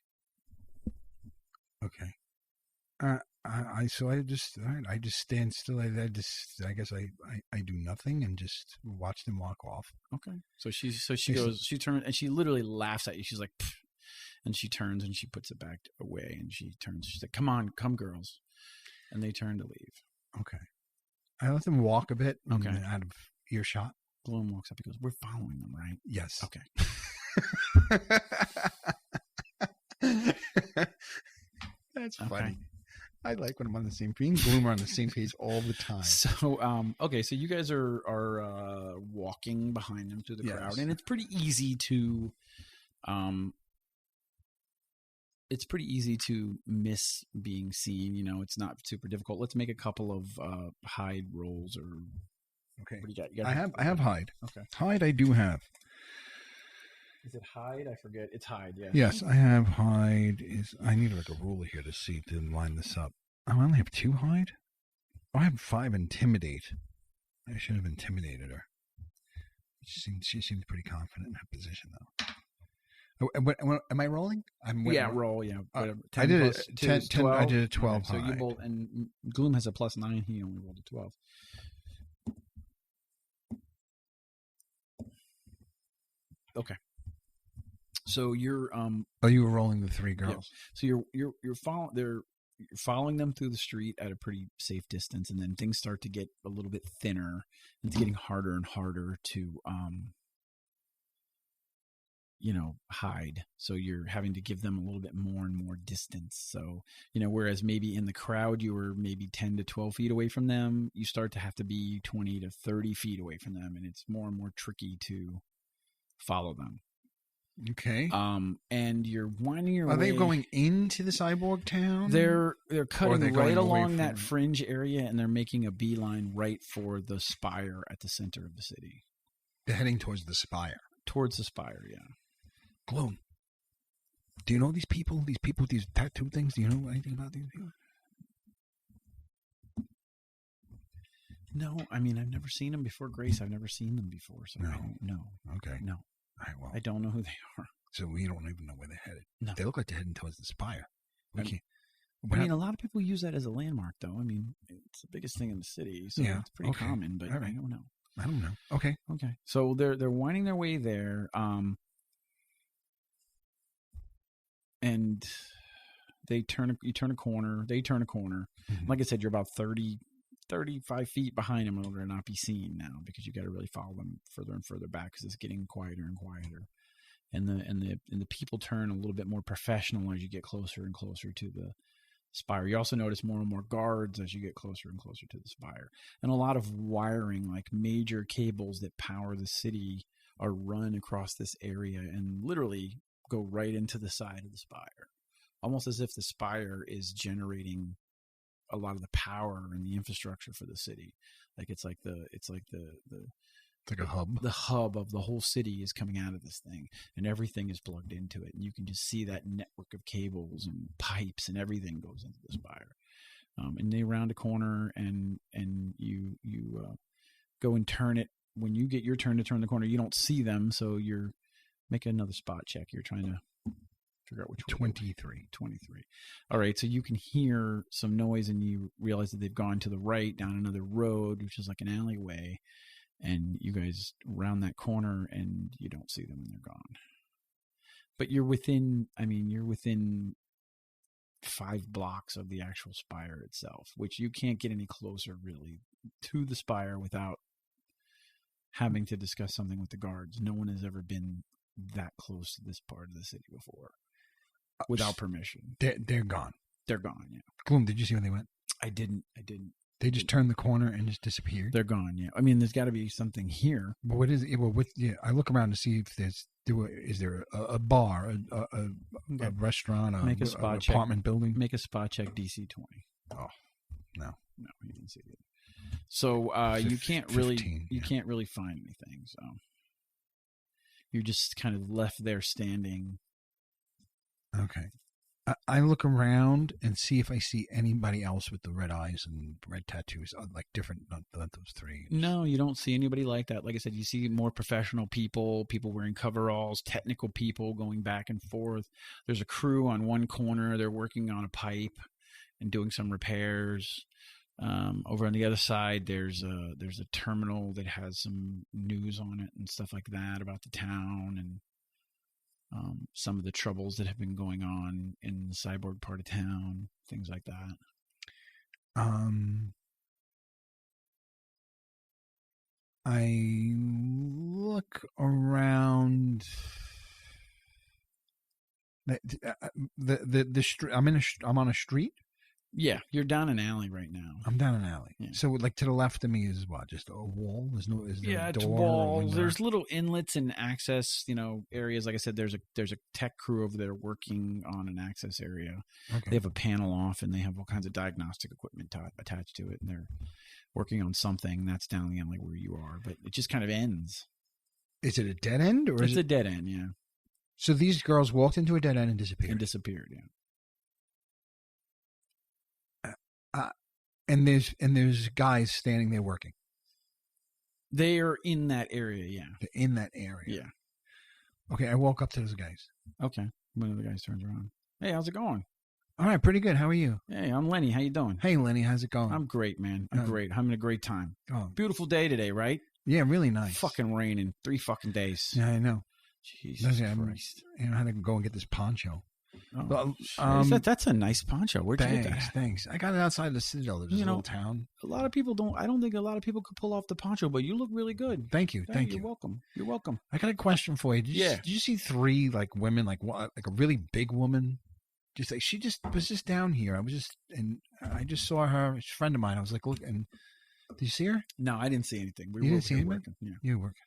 Okay. I just stand still. I guess I do nothing and just watch them walk off. Okay. So she turns and she literally laughs at you. She's like, "Pfft." And she turns and she puts it back away and she turns. She's like, come girls. And they turn to leave. Okay. I let them walk a bit. Okay. Out of earshot. Glume walks up. He goes, "We're following them, right?" Yes. Okay. That's funny. Okay. I like when I'm on the same page. Glume are on the same page all the time. So, okay, so you guys are walking behind them through the crowd, and it's pretty easy to, miss being seen. You know, it's not super difficult. Let's make a couple of hide rolls or. Okay. What do you got? I have hide. Okay. Hide I do have. Is it hide? I forget. It's hide, yeah. Yes, I have hide. I need like a ruler here to see to line this up. Oh, I only have 2 hide? Oh, I have 5 intimidate. I should have intimidated her. She seemed pretty confident in her position, though. Oh, am I rolling? Roll, yeah. I did it 10, 12. I did a 12 okay, so hide. you both, and Glume has a +9. He only rolled a 12. Okay. So you're you were rolling the 3 girls. Yeah. So you're following them through the street at a pretty safe distance, and then things start to get a little bit thinner, and it's getting harder and harder to hide. So you're having to give them a little bit more and more distance. So, whereas maybe in the crowd you were maybe 10 to 12 feet away from them, you start to have to be 20 to 30 feet away from them, and it's more and more tricky to follow them. Okay. And you're winding your way. Are they going into the cyborg town? They're cutting right along that fringe area, and they're making a beeline right for the spire at the center of the city. They're heading towards the spire. Towards the spire, yeah. Glume, do you know these people? These people with these tattoo things? Do you know anything about these people? No, I mean, I've never seen them before, Grace. I've never seen them before, so I don't know. Okay. No. All right, well, I don't know who they are. So we don't even know where they're headed. No. They look like they're heading towards the spire. I mean, a lot of people use that as a landmark, though. I mean, it's the biggest thing in the city, so it's pretty common, but right. I don't know. I don't know. Okay. So they're winding their way there, and you turn a corner. They turn a corner. Mm-hmm. Like I said, you're about 35 feet behind them in order to not be seen now, because you got to really follow them further and further back because it's getting quieter and quieter. And the people turn a little bit more professional as you get closer and closer to the spire. You also notice more and more guards as you get closer and closer to the spire. And a lot of wiring, like major cables that power the city, are run across this area and literally go right into the side of the spire. Almost as if the spire is generating a lot of the power and the infrastructure for the city. Like it's like a hub. The hub of the whole city is coming out of this thing, and everything is plugged into it. And you can just see that network of cables and pipes and everything goes into the spire. And they round a corner, and you go and turn it. When you get your turn to turn the corner, you don't see them, so you're making another spot check. You're trying to figure out which way. 23. All right, so you can hear some noise, and you realize that they've gone to the right down another road, which is like an alleyway. And you guys round that corner, and you don't see them, and they're gone. But you're within 5 blocks of the actual spire itself, which you can't get any closer really to the spire without having to discuss something with the guards. No one has ever been that close to this part of the city before without permission. They're gone. They're gone, yeah. Glume, did you see where they went? I didn't. They just turned the corner and just disappeared? They're gone, yeah. I mean, there's got to be something here. But what is it? Well, I look around to see if is there a bar, a restaurant, Make a spot check. Apartment building? Make a spot check DC 20. Oh, no. No, you didn't see it. So you can't really find anything. So you're just kind of left there standing. Okay. I look around and see if I see anybody else with the red eyes and red tattoos, like different, not those three. No, you don't see anybody like that. Like I said, you see more professional people wearing coveralls, technical people going back and forth. There's a crew on one corner. They're working on a pipe and doing some repairs. Over on the other side, there's a terminal that has some news on it and stuff like that about the town and some of the troubles that have been going on in the cyborg part of town, things like that. I look around. The street. I'm on a street. Yeah, you're down an alley right now. I'm down an alley. Yeah. So, like to the left of me is what? Just a wall? Is there a door? It's walls. There's little inlets and access, areas. Like I said, there's a tech crew over there working on an access area. Okay. They have a panel off, and they have all kinds of diagnostic equipment attached to it, and they're working on something that's down the alley where you are. But it just kind of ends. Is it a dead end, or it's a dead end? Yeah. So these girls walked into a dead end and disappeared. Yeah. And there's guys standing there working. They are in that area, yeah. They're in that area. Yeah. Okay, I walk up to those guys. Okay. One of the guys turns around. Hey, how's it going? All right, pretty good. How are you? Hey, I'm Lenny. How you doing? Hey, Lenny, how's it going? I'm great, man. I'm great. I'm having a great time. Oh, beautiful day today, right? Yeah, really nice. Fucking raining 3 fucking days. Yeah, I know. Jesus Christ. I had to go and get this poncho. Oh, that's a nice poncho. Where'd you get that? Thanks. I got it outside the Citadel. There's a little town. A lot of people don't. I don't think a lot of people could pull off the poncho, but you look really good. Thank you. Thank you. You're welcome. You're welcome. I got a question for you. Did you see 3 like women, like a really big woman? Just like she was just down here. I just saw her. She's a friend of mine. I was like, look, and did you see her? No, I didn't see anything. You didn't see anything? Yeah. You were working.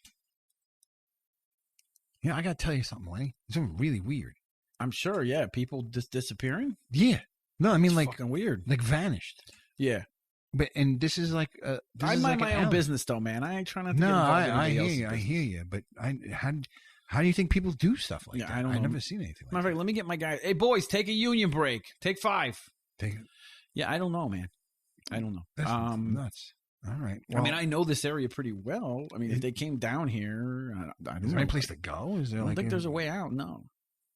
Yeah, I got to tell you something, Lenny. It's something really weird. I'm sure, yeah. People just disappearing? Yeah. No, I mean, it's like fucking weird. Like vanished. Yeah. And this is like I mind my own business though, man. I ain't trying not to get involved in I hear else's you. business. I hear you. But how do you think people do stuff like that? I don't know. I've never seen anything like Matter of fact, let me get my guy. Hey, boys, take a union break. Take 5. Yeah, I don't know, man. I don't know. That's nuts. All right. Well, I mean, I know this area pretty well. I mean, if they came down here, I don't know. Is there any place to go? Is there? I don't think there's a way out. No.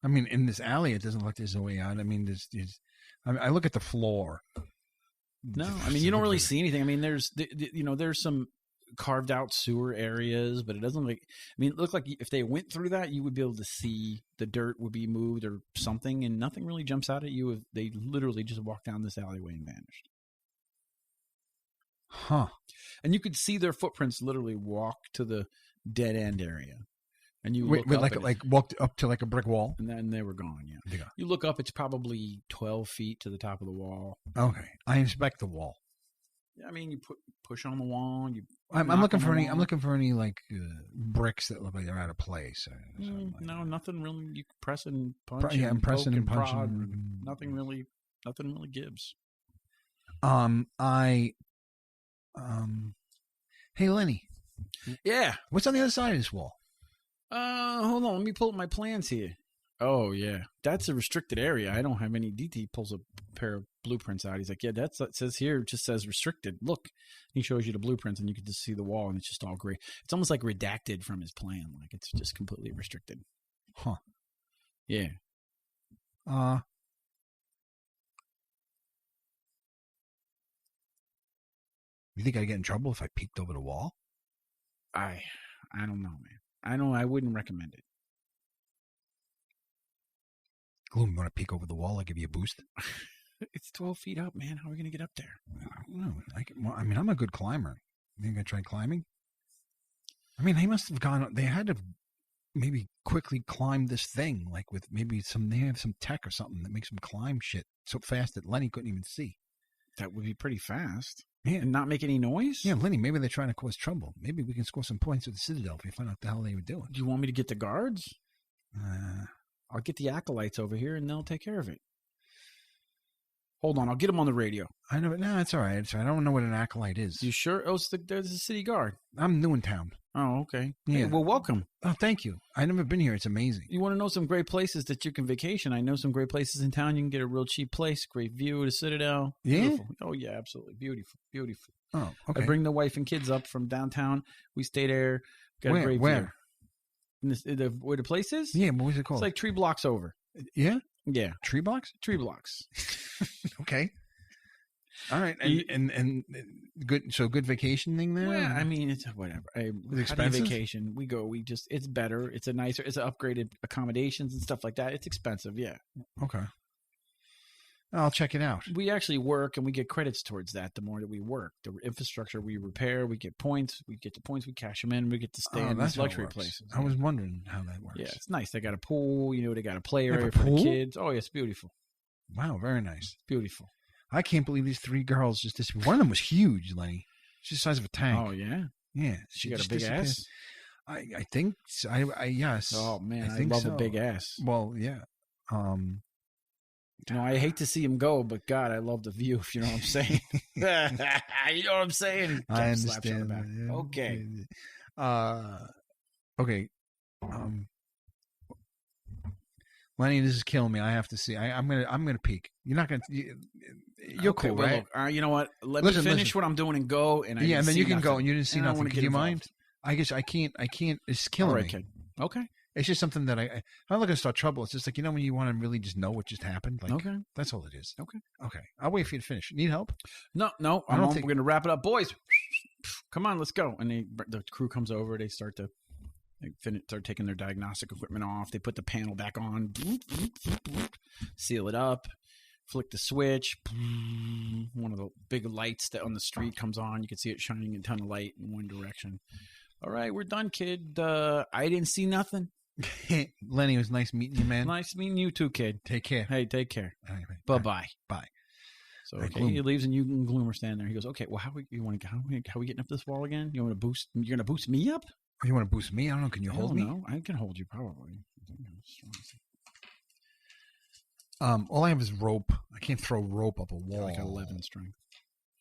I mean, in this alley, it doesn't look like there's a way out. I mean, I look at the floor. No, I mean, you don't really see anything. I mean, there's some carved out sewer areas, but it doesn't look like, I mean, it looked like if they went through that, you would be able to see the dirt would be moved or something, and nothing really jumps out at you if they literally just walked down this alleyway and vanished. Huh. And you could see their footprints literally walk to the dead end area. And you walked up to like a brick wall, and then they were gone. Yeah. You look up; it's probably 12 feet to the top of the wall. Okay, I inspect the wall. Yeah, I mean, you push on the wall. I'm looking for any. I'm looking for any like bricks that look like they're out of place. No, nothing really. You press and punch. Yeah, I'm pressing and punching. Prod, nothing really gives. Hey, Lenny. Yeah. What's on the other side of this wall? Hold on. Let me pull up my plans here. Oh, yeah. That's a restricted area. I don't have any DT. He pulls a pair of blueprints out. He's like, yeah, it says here. It just says restricted. Look. He shows you the blueprints, and you can just see the wall, and it's just all gray. It's almost like redacted from his plan. Like it's just completely restricted. Huh. Yeah. You think I'd get in trouble if I peeked over the wall? I don't know, man. I wouldn't recommend it. Glume, you want to peek over the wall? I'll give you a boost. It's 12 feet up, man. How are we going to get up there? I don't know. I mean, I'm a good climber. You think I try climbing? I mean, they must have gone. They had to maybe quickly climb this thing, like with maybe they have some tech or something that makes them climb shit so fast that Lenny couldn't even see. That would be pretty fast. Yeah. And not make any noise? Yeah, Lenny, maybe they're trying to cause trouble. Maybe we can score some points with the Citadel if we find out what the hell they were doing. Do you want me to get the guards? I'll get the acolytes over here and they'll take care of it. Hold on, I'll get them on the radio. I know, no, it's all right. I don't know what an acolyte is. You sure? Oh, there's the city guard. I'm new in town. Oh, okay. Yeah. Hey, well, welcome. Oh, thank you. I've never been here. It's amazing. You want to know some great places that you can vacation? I know some great places in town. You can get a real cheap place. Great view of the Citadel. Yeah? Beautiful. Oh, yeah, absolutely. Beautiful. Beautiful. Oh, okay. I bring the wife and kids up from downtown. We stay there. Got a great where? view. Where the place is? Yeah, what was it called? It's like 3 blocks over. Yeah? Yeah. Tree blocks? 3 blocks. Okay. All right, and good. So good vacation thing there. Well, I mean, it's whatever. Expensive? Vacation. We go. It's better. It's a nicer. It's upgraded accommodations and stuff like that. It's expensive. Yeah. Okay. I'll check it out. We actually work and we get credits towards that. The more that we work, the infrastructure we repair, we get points. We get the points. We cash them in. We get to stay in these luxury places. I was wondering how that works. Yeah, it's nice. They got a pool. They got a play They have area a for pool? the kids. Oh, yeah, it's beautiful. Wow, very nice. Beautiful. I can't believe these 3 girls just disappeared. One of them was huge, Lenny. She's the size of a tank. Oh, yeah? Yeah. She got a just big disappeared. ass? I think so. Yes. Oh, man, I think love so. a big ass. Well, yeah. I hate to see him go, but God, I love the view, if you know what I'm saying. You know what I'm saying? I Slaps you on the understand. back. Okay. Okay. Lenny, this is killing me. I have to see. I'm gonna peek. You're not gonna. You're okay, cool, well, right? Look, you know what? Let Listen, me finish what I'm doing and go. And and then you can go, nothing. and you didn't see And I nothing. wanna Do get you involved. mind? I guess I can't. It's killing All right, me. kid. Okay. It's just something that I'm not looking to start trouble. It's just like, when you want to really just know what just happened. Like, Okay. That's all it is. Okay. Okay. I'll wait for you to finish. Need help? No. I don't We're think- going to wrap it up, boys. Come on, let's go. And the crew comes over. They start taking their diagnostic equipment off. They put the panel back on, seal it up, flick the switch. One of the big lights that on the street comes on. You can see it shining a ton of light in one direction. All right, we're done, kid. I didn't see nothing. Lenny, it was nice meeting you, man. Nice meeting you too, kid. Take care. Hey, take care. Anyway, Bye-bye. Bye. So Hey, okay, Glume. he leaves and you and Glume are standing there. He goes, "Okay, well, how are we getting up this wall again? You want to boost? You're gonna boost me up? You want to boost me? I don't know. Can you hold me? No, I can hold you probably. All I have is rope. I can't throw rope up a wall. Like 11 strength.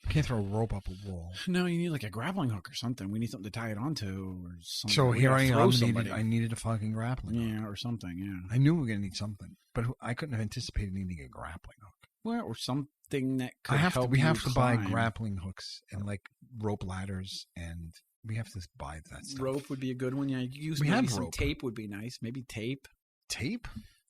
I can't throw rope up a wall. No, you need like a grappling hook or something. We need something to tie it onto or something. So We here gotta I throw am. somebody. I needed a fucking grappling hook. Yeah, or something. Yeah. I knew we were going to need something, but I couldn't have anticipated needing a grappling hook. Well, or something that could help We you have to buy climb. grappling hooks and like rope ladders, and we have to buy that stuff. Rope would be a good one. Yeah, you use We maybe have some rope. tape would be nice. Maybe tape. Tape?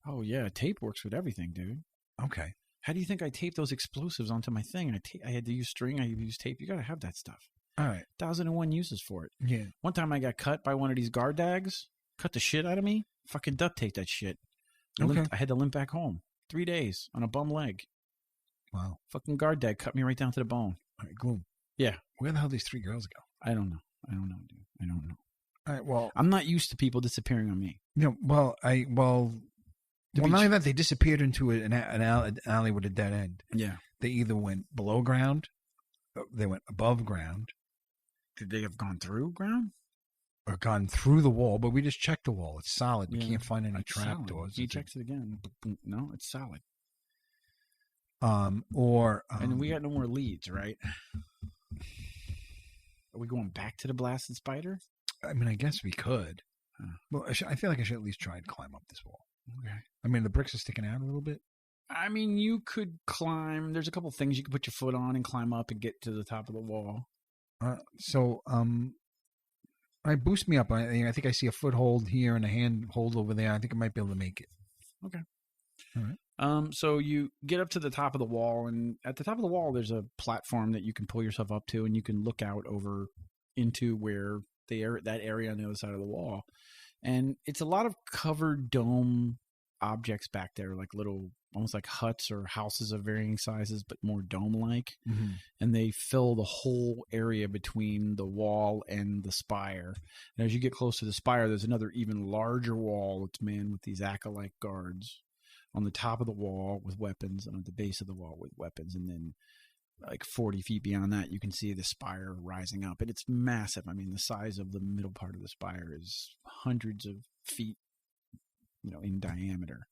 Oh yeah, tape works with everything, dude. Okay. How do you think I taped those explosives onto my thing? I had to use string. I had to use tape. You got to have that stuff. All right. 1,001 uses for it. Yeah. One time I got cut by one of these guard dags. Cut the shit out of me. Fucking duct tape that shit. Okay. I had to limp back home. 3 days on a bum leg. Wow. Fucking guard dag cut me right down to the bone. All right, Glume. Yeah. Where the hell did these 3 girls go? I don't know, dude. I don't know. All right. Well, I'm not used to people disappearing on me. not only that, they disappeared into an alley with a dead end. Yeah. They either went below ground, they went above ground, Could they have gone through ground? or gone through the wall. But we just checked the wall; it's solid. We Yeah. can't find any It's trap solid. doors. He checks it again. No, it's solid. And we got no more leads, right? Are we going back to the blasted spider? I mean, I guess we could. Huh. Well, I feel like I should at least try to climb up this wall. Okay. I mean, the bricks are sticking out a little bit. I mean, you could climb. There's a couple things you could put your foot on and climb up and get to the top of the wall. I boost me up. I think I see a foothold here and a handhold over there. I think I might be able to make it. Okay. All right. So you get up to the top of the wall, and at the top of the wall, there's a platform that you can pull yourself up to, and you can look out over into where that area on the other side of the wall. And it's a lot of covered dome objects back there, like little, almost like huts or houses of varying sizes, but more dome-like. Mm-hmm. And they fill the whole area between the wall and the spire. And as you get close to the spire, there's another even larger wall that's manned with these acolyte guards on the top of the wall with weapons, and at the base of the wall with weapons. And then like 40 feet beyond that, you can see the spire rising up. And it's massive. I mean, the size of the middle part of the spire is hundreds of feet, in diameter.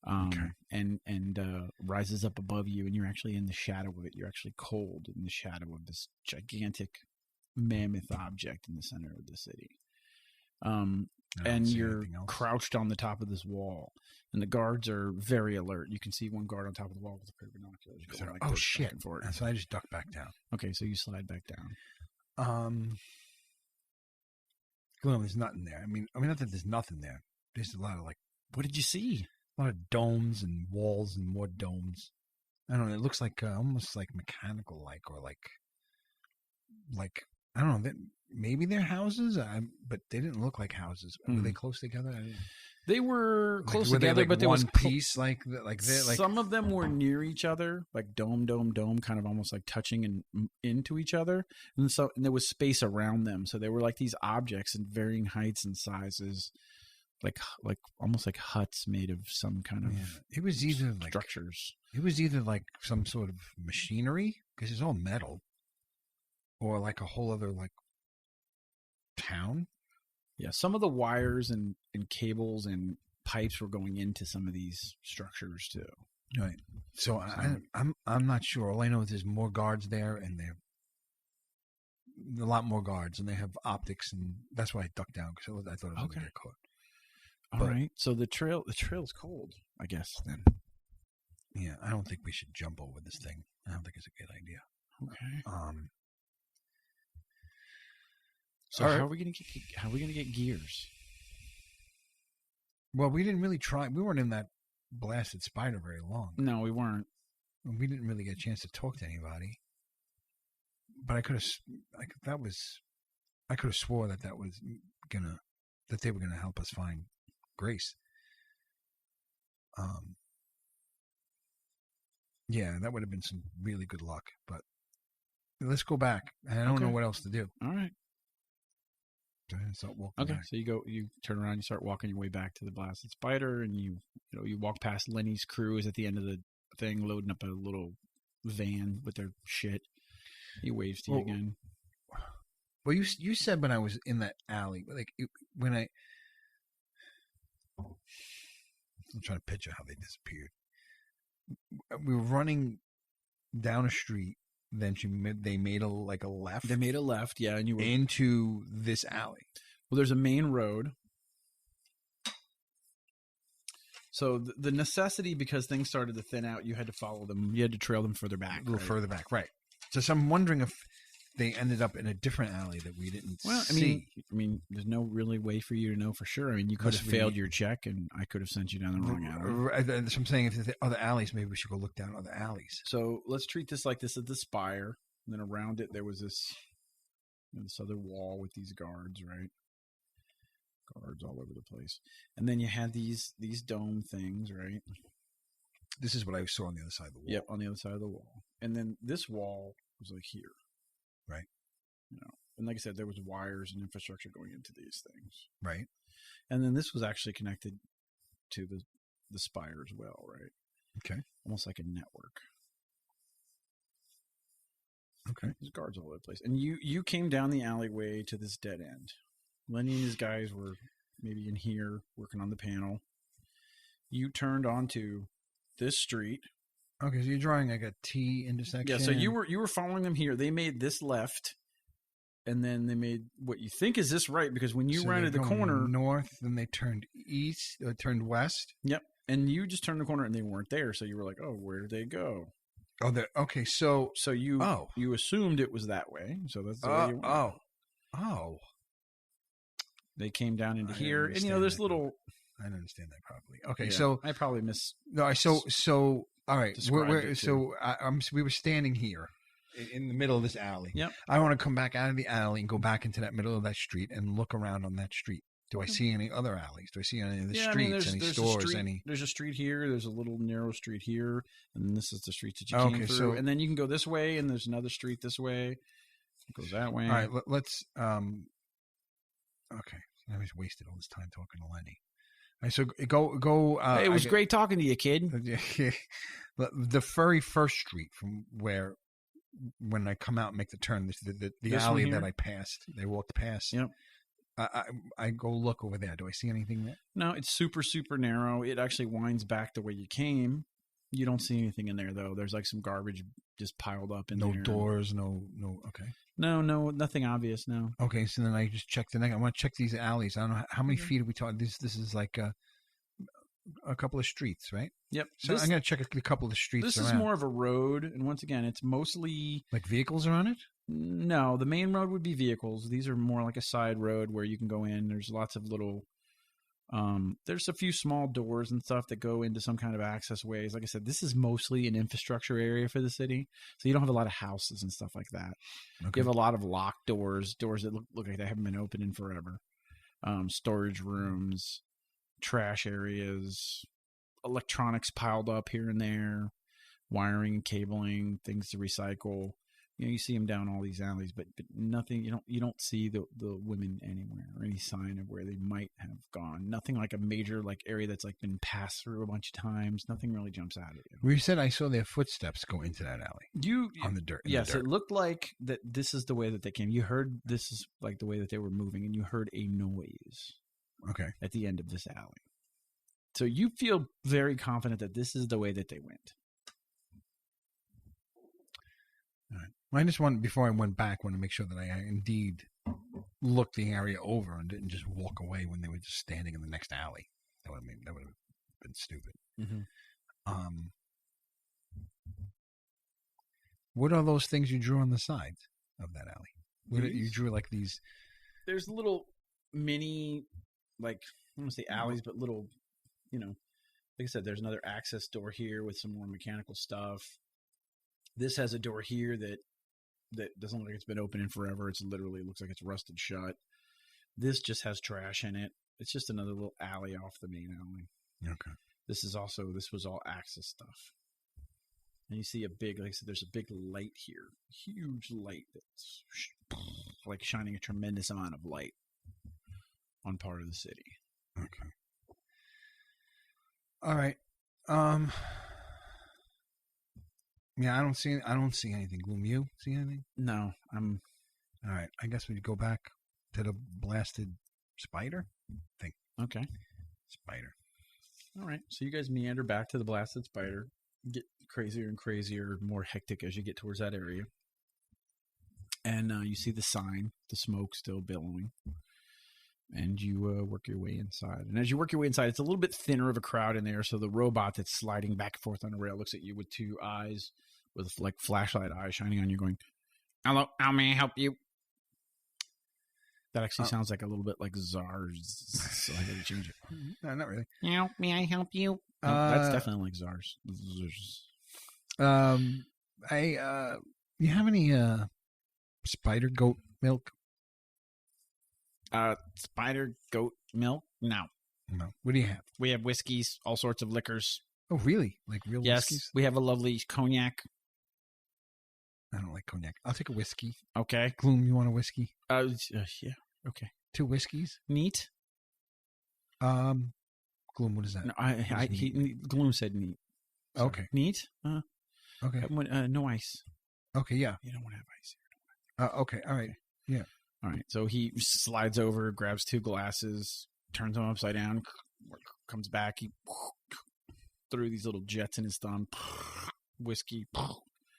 And rises up above you, and you're actually in the shadow of it. You're actually cold in the shadow of this gigantic mammoth object in the center of the city. And you're crouched on the top of this wall, and the guards are very alert. You can see one guard on top of the wall with a pair of binoculars. Oh shit! So I just ducked back down. Okay, so you slide back down. Glume, there's nothing there. I mean, not that there's nothing there. There's a lot of What did you see? A lot of domes and walls and more domes. I don't know. It looks like almost like mechanical, or like I don't know. Maybe they're houses, but they didn't look like houses. Were they close together? They were close together, but there was one piece some of them were near each other, like dome, kind of almost like touching and into each other, and there was space around them. So they were like these objects in varying heights and sizes. Like almost like huts made of some kind of it was either structures. It was either like some sort of machinery, because it's all metal, or like a whole other town. Yeah, some of the wires and cables and pipes were going into some of these structures too. Right. So I'm not sure. All I know is there's more guards there, and they're a lot more guards, and they have optics, and that's why I ducked down, because I thought I was going to get caught. All right. So the trail's cold, I guess, then. Yeah, I don't think we should jump over this thing. I don't think it's a good idea. Okay. So how are we gonna get gears? Well, we didn't really try. We weren't in that blasted spider very long. No, we weren't. We didn't really get a chance to talk to anybody. But I could have swore that they were gonna help us find Grace. Yeah, that would have been some really good luck. But let's go back. I don't know what else to do. All right. Start walking back. So you turn around, you start walking your way back to the blasted spider, and you walk past Lenny's crew is at the end of the thing, loading up a little van with their shit. He waves to you again. Well, you said when I was in that alley, I'm trying to picture how they disappeared. We were running down a street. Then they made a left. They made a left, yeah, and you were into this alley. Well, there's a main road. So the necessity, because things started to thin out, you had to follow them. You had to trail them further back. A little further back, right. So I'm wondering if they ended up in a different alley that we didn't see. I mean, there's no really way for you to know for sure. I mean, you could have failed your check, and I could have sent you down the wrong alley. So I'm saying, if there's other alleys, maybe we should go look down other alleys. So let's treat this like this is the spire. And then around it, there was this other wall with these guards, right? Guards all over the place. And then you had these dome things, right? This is what I saw on the other side of the wall. Yep, on the other side of the wall. And then this wall was like here. Right. And like I said, there was wires and infrastructure going into these things. Right. And then this was actually connected to the spire as well, right? Okay. Almost like a network. Okay. There's guards all over the place. And you came down the alleyway to this dead end. Lenny and his guys were maybe in here working on the panel. You turned onto this street. Okay, so you're drawing like a T intersection. Yeah, so you were following them here. They made this left, and then they made what you think is this right, because when you rounded the corner north, then they turned east, or turned west. Yep, and you just turned the corner and they weren't there, so you were like, "Oh, where did they go?" Oh, okay. So you assumed it was that way, so that's the way you went. Oh. They came down into here, and there's little. I didn't understand that properly. Okay, yeah, so I probably missed. No, so all right. We were standing here in the middle of this alley. Yep. I want to come back out of the alley and go back into that middle of that street and look around on that street. Do I see any other alleys? Do I see any of the Yeah, streets, any stores, There's a street here. There's a little narrow street here, and then this is the street that you came through. So, and then you can go this way, and there's another street this way. It goes that way. All right, let's. Okay, I was wasted all this time talking to Lenny. All right, so go. Hey, it was great talking to you, kid. The very first street from where, when I come out and make the turn, the alley that I passed, they walked past. Yep. I go look over there. Do I see anything there? No, it's super, super narrow. It actually winds back the way you came. You don't see anything in there, though. There's like some garbage just piled up in there. No doors, no. Okay. No, nothing obvious. No. Okay, so then I just check the next. I want to check these alleys. I don't know how many feet are we talking. This is like a couple of streets, right? Yep. So I'm going to check a couple of the streets. This is more of a road, and once again, it's mostly like vehicles are on it. No, the main road would be vehicles. These are more like a side road where you can go in. There's lots of little. There's a few small doors and stuff that go into some kind of access ways. Like I said, this is mostly an infrastructure area for the city, so you don't have a lot of houses and stuff like that. Okay. You have a lot of locked doors that look like they haven't been open in forever. Storage rooms, trash areas, electronics piled up here and there, wiring and cabling, things to recycle. You see them down all these alleys, but nothing. You don't see the women anywhere or any sign of where they might have gone. Nothing like a major area that's been passed through a bunch of times. Nothing really jumps out at you. Well, you said I saw their footsteps go into that alley. On the dirt. Yes, it looked like that. This is the way that they came. You heard this is like the way that they were moving, and you heard a noise. Okay. At the end of this alley, so you feel very confident that this is the way that they went. All right. I just wanted, before I went back, want to make sure that I indeed looked the area over and didn't just walk away when they were just standing in the next alley. That would have been stupid. Mm-hmm. What are those things you drew on the sides of that alley? You drew like these. There's little mini, I don't want to say alleys, but little, like I said, there's another access door here with some more mechanical stuff. This has a door here that doesn't look like it's been open in forever. It's literally looks like it's rusted shut. This just has trash in it. It's just another little alley off the main alley. Okay. This was all access stuff. And you see like I said, there's a big light here. Huge light that's like shining a tremendous amount of light on part of the city. Okay. All right. Yeah, I don't see anything. Glume, you see anything? No, I'm. All right, I guess we go back to the blasted spider thing. Okay. Spider. All right, so you guys meander back to the blasted spider. Get crazier and crazier, more hectic as you get towards that area. And you see the sign, the smoke still billowing. And you work your way inside. And as you work your way inside, it's a little bit thinner of a crowd in there. So the robot that's sliding back and forth on a rail looks at you with two eyes, with flashlight eyes shining on you, going, "Hello, how may I help you?" That actually sounds like a little bit like Czars. So I gotta change it. No, not really. May I help you? No, that's definitely like Czars. You have any spider goat milk? Spider goat milk? No. What do you have? We have whiskeys, all sorts of liquors. Oh, really? Like real whiskeys? Yes, we have a lovely cognac. I don't like cognac. I'll take a whiskey. Okay. Glume, you want a whiskey? Yeah. Okay. 2 whiskeys? Neat. Glume, what is that? No, Glume said neat. Sorry. Okay. Neat? Okay. No ice. Okay, yeah. You don't want to have ice here. Okay, all right. Yeah. All right. So he slides over, grabs 2 glasses, turns them upside down, comes back. He threw these little jets in his thumb. Whiskey.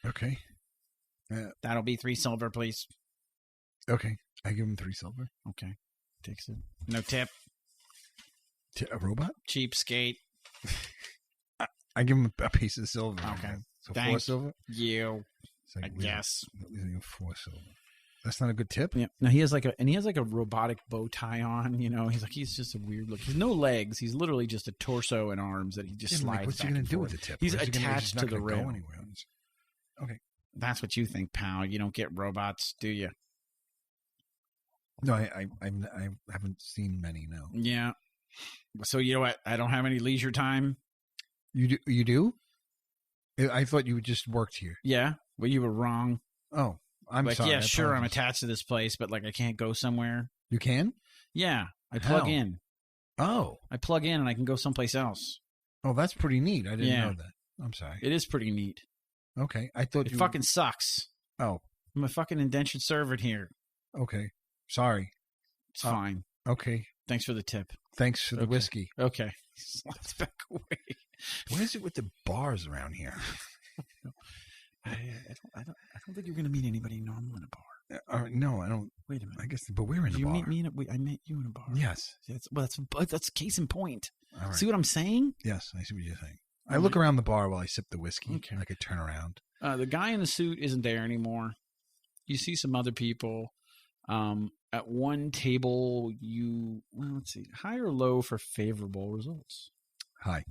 Okay. That'll be 3 silver, please. Okay. I give him 3 silver. Okay. Takes it. No tip. A robot? Cheapskate. I give him a piece of silver. Okay. So 4 silver? You. I guess. 4 silver. That's not a good tip. Yeah. Now he has like a robotic bow tie on. He's just a weird look. He's no legs. He's literally just a torso and arms that he just slides. What's he going to do with the tip? He's attached to the rail. Okay. That's what you think, pal. You don't get robots, do you? No, I haven't seen many. No. Yeah. So you know what? I don't have any leisure time. You do? I thought you just worked here. Yeah. Well, you were wrong. Oh, I'm like, sorry. Yeah, sure. I'm attached to this place, but like I can't go somewhere. You can? Yeah. I plug How? in. Oh. I plug in and I can go someplace else. Oh, that's pretty neat. I didn't know that. I'm sorry. It is pretty neat. Okay. I thought it fucking sucks. Oh. I'm a fucking indentured servant here. Okay. Sorry. It's fine. Okay. Thanks for the tip. Thanks for the whiskey. Okay. Slides back away. What is it with the bars around here? I don't think you're going to meet anybody normal in a bar. No, I don't. Wait a minute. I guess, but we're in a bar. You meet me I met you in a bar. Yes. That's case in point. All right. See what I'm saying? Yes, I see what you're saying. I look around the bar while I sip the whiskey. Okay. I could turn around. The guy in the suit isn't there anymore. You see some other people. At one table, let's see, high or low for favorable results? High.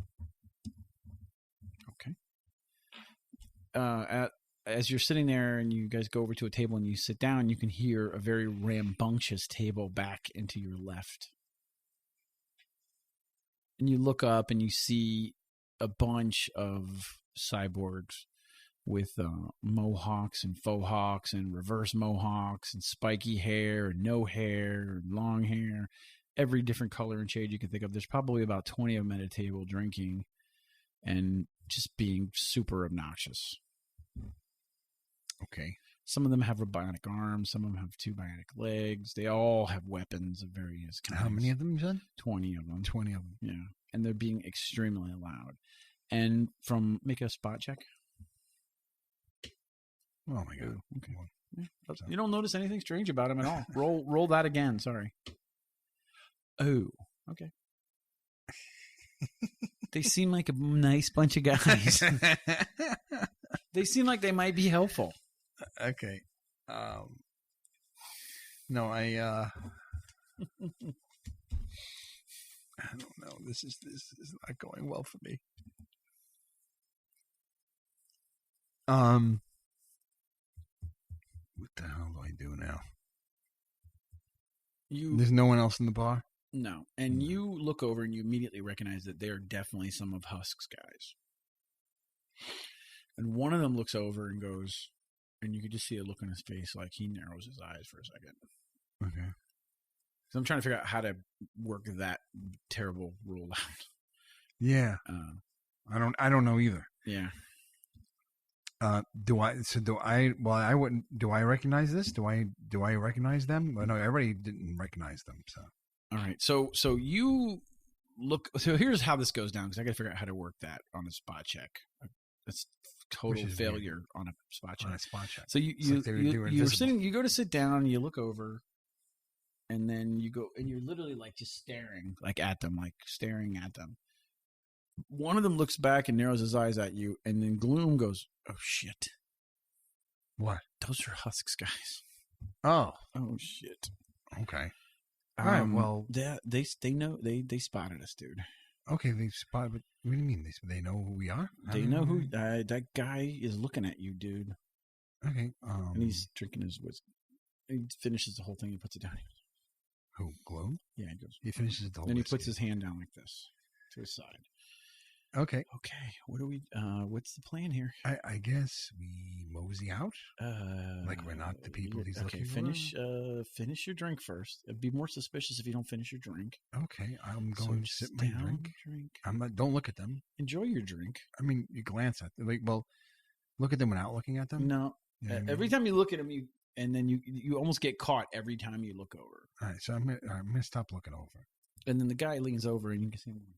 Okay. As you're sitting there and you guys go over to a table and you sit down, you can hear a very rambunctious table back into your left. And you look up and you see a bunch of cyborgs with mohawks and faux hawks and reverse mohawks and spiky hair and no hair and long hair, every different color and shade you can think of. There's probably about 20 of them at a table drinking and just being super obnoxious. Okay. Some of them have robotic arms. Some of them have 2 bionic legs. They all have weapons of various kinds. How many of them, you said? 20 of them. 20 of them. Yeah. And they're being extremely loud. And make a spot check. Oh, my God. Okay. Yeah. You don't notice anything strange about them at all. Roll that again. Sorry. Oh, okay. They seem like a nice bunch of guys. They seem like they might be helpful. Okay. No, I don't know. This is not going well for me. What the hell do I do now? There's no one else in the bar? No. And you look over and you immediately recognize that they are definitely some of Husk's guys. And one of them looks over and goes, and you can just see a look on his face, like he narrows his eyes for a second. Okay. So I'm trying to figure out how to work that terrible rule out. Yeah. I don't know either. Yeah. Do I recognize this? Do I recognize them? Well, no, I already didn't recognize them. So. All right. So you look, so here's how this goes down, because I got to figure out how to work that on a spot check. That's total failure weird. On a spot check. On a spot check. So you're sitting, you go to sit down, you look over, and then you go, and you're literally like just staring at them. One of them looks back and narrows his eyes at you, and then Glume goes, "Oh shit! What? Those are Husk's guys." Oh shit! Okay. All right. Well, they know they spotted us, dude. Okay, they spotted. What do you mean they know who we are? They know who that guy is looking at you, dude. Okay. And he's drinking his whiskey. He finishes the whole thing. He puts it down. Who, Glume? Yeah, he goes. He finishes the whole. Then he puts his hand down like this to his side. Okay. What do we? What's the plan here? I guess we mosey out. Like we're not the people he's looking for. Finish your drink first. It'd be more suspicious if you don't finish your drink. Okay, I'm going to sip my drink. I'm not. Don't look at them. Enjoy your drink. I mean, you glance at them. Look at them without looking at them. No. Every time you look at them, you almost get caught every time you look over. All right, so I'm gonna stop looking over. And then the guy leans over, and you can see him.